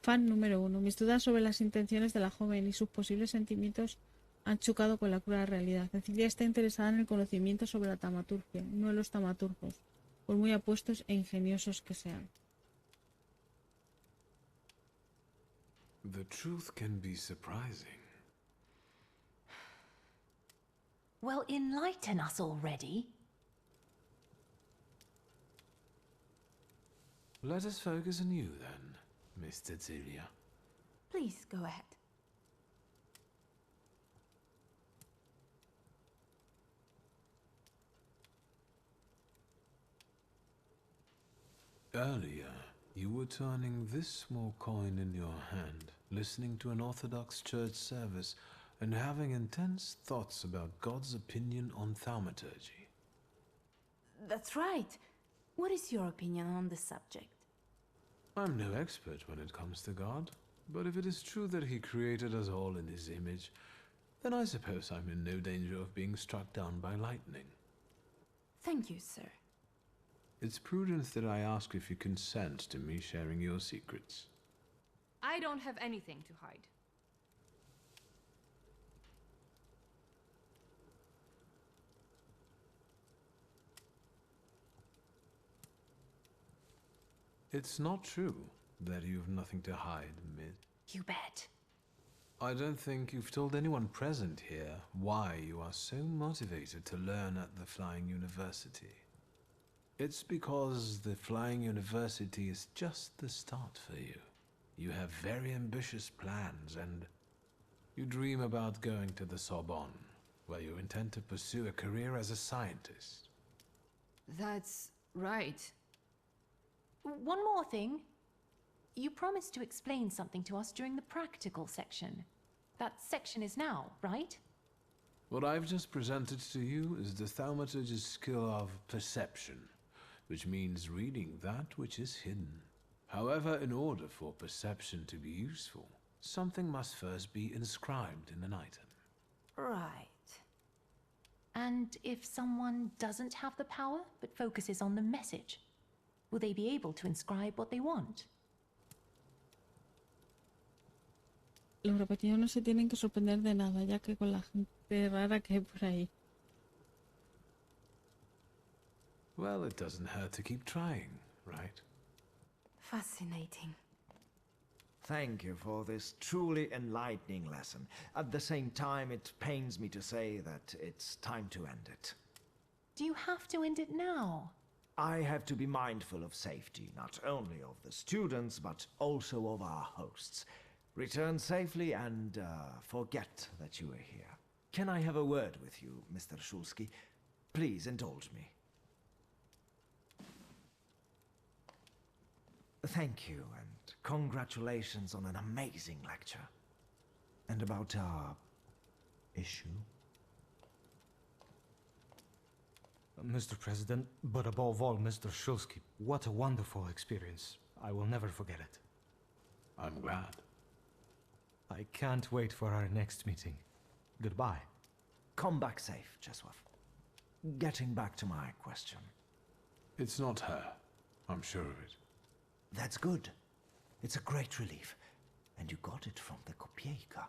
Speaker 1: Fan número 1. Mis dudas sobre las intenciones de la joven y sus posibles sentimientos han chocado con la cruda realidad. Cecilia está interesada en el conocimiento sobre la taumaturgia, no en los taumaturgos, por muy apuestos e ingeniosos que sean.
Speaker 2: The truth can be surprising.
Speaker 23: Well, enlighten us already.
Speaker 2: Let us focus on you then, Miss Cecilia.
Speaker 14: Please go ahead.
Speaker 2: Earlier, you were turning this small coin in your hand, listening to an Orthodox church service, and having intense thoughts about God's opinion on thaumaturgy.
Speaker 14: That's right. What is your opinion on the subject?
Speaker 2: I'm no expert when it comes to God, but if it is true that he created us all in his image, then I suppose I'm in no danger of being struck down by lightning.
Speaker 14: Thank you, sir.
Speaker 2: It's prudent that I ask if you consent to me sharing your secrets.
Speaker 4: I don't have anything to hide.
Speaker 2: It's not true that you've nothing to hide, Miss.
Speaker 23: You bet.
Speaker 2: I don't think you've told anyone present here why you are so motivated to learn at the Flying University. It's because the Flying University is just the start for you. You have very ambitious plans and you dream about going to the Sorbonne, where you intend to pursue a career as a scientist.
Speaker 4: That's right.
Speaker 23: One more thing. You promised to explain something to us during the practical section. That section is now, right?
Speaker 2: What I've just presented to you is the Thaumaturge's skill of perception, which means reading that which is hidden. However, in order for perception to be useful, something must first be inscribed in an item.
Speaker 23: Right. And if someone doesn't have the power, but focuses on the message, will they be able to inscribe what they want?
Speaker 1: Los repetidos no se tienen que sorprender de nada, ya que con la gente rara que hay por ahí.
Speaker 2: Well, it doesn't hurt to keep trying, right?
Speaker 14: Fascinating.
Speaker 15: Thank you for this truly enlightening lesson. At the same time, it pains me to say that it's time to end it.
Speaker 23: Do you have to end it now?
Speaker 15: I have to be mindful of safety, not only of the students, but also of our hosts. Return safely and forget that you are here. Can I have a word with you, Mr. Shulsky? Please indulge me. Thank you, and congratulations on an amazing lecture. And about our issue?
Speaker 5: Mr. President, but above all, Mr. Shulsky, what a wonderful experience. I will never forget it.
Speaker 2: I'm glad.
Speaker 5: I can't wait for our next meeting. Goodbye.
Speaker 15: Come back safe, Jeswaf. Getting back to my question.
Speaker 2: It's not her. I'm sure of it.
Speaker 15: That's good. It's a great relief. And you got it from the Kopieka.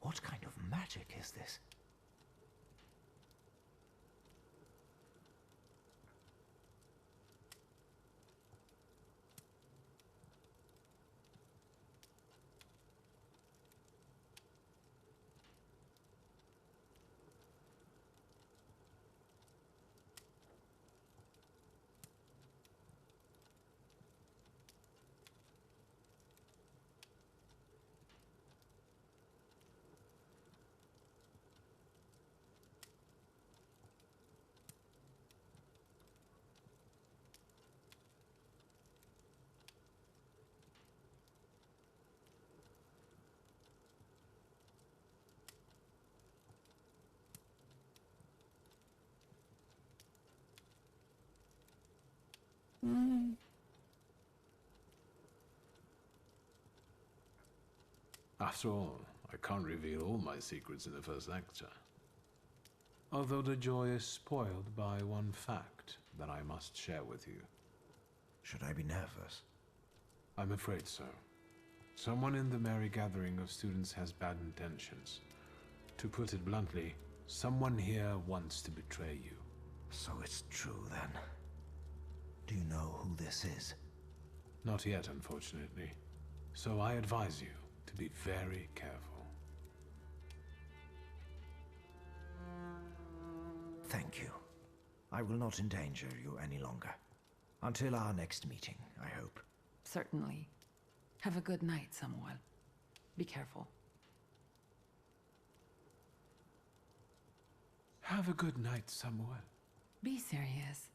Speaker 15: What kind of magic is this?
Speaker 2: After all, I can't reveal all my secrets in the first lecture. Although the joy is spoiled by one fact that I must share with you.
Speaker 15: Should I be nervous?
Speaker 2: I'm afraid so. Someone in the merry gathering of students has bad intentions. To put it bluntly, someone here wants to betray you.
Speaker 15: So it's true then. Do you know who this is?
Speaker 2: Not yet, unfortunately. So I advise you to be very careful.
Speaker 15: Thank you. I will not endanger you any longer. Until our next meeting, I hope.
Speaker 20: Certainly. Have a good night, Samuel. Be careful.
Speaker 2: Have a good night, Samuel.
Speaker 20: Be serious.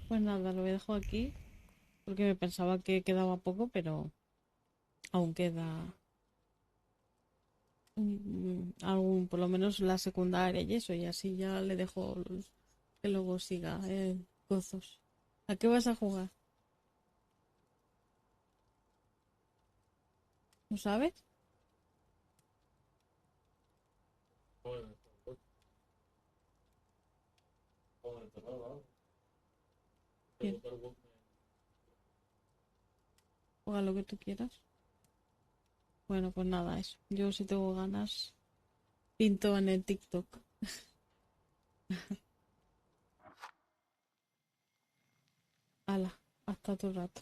Speaker 1: Pues nada, lo dejo aquí porque me pensaba que quedaba poco, pero aún queda algún, por lo menos la secundaria y eso, y así ya le dejo que luego siga Cothoss. ¿A qué vas a jugar? ¿No sabes? Bien. Juega lo que tú quieras. Bueno, pues nada, eso. Yo si tengo ganas pinto en el TikTok. Hala, hasta otro rato.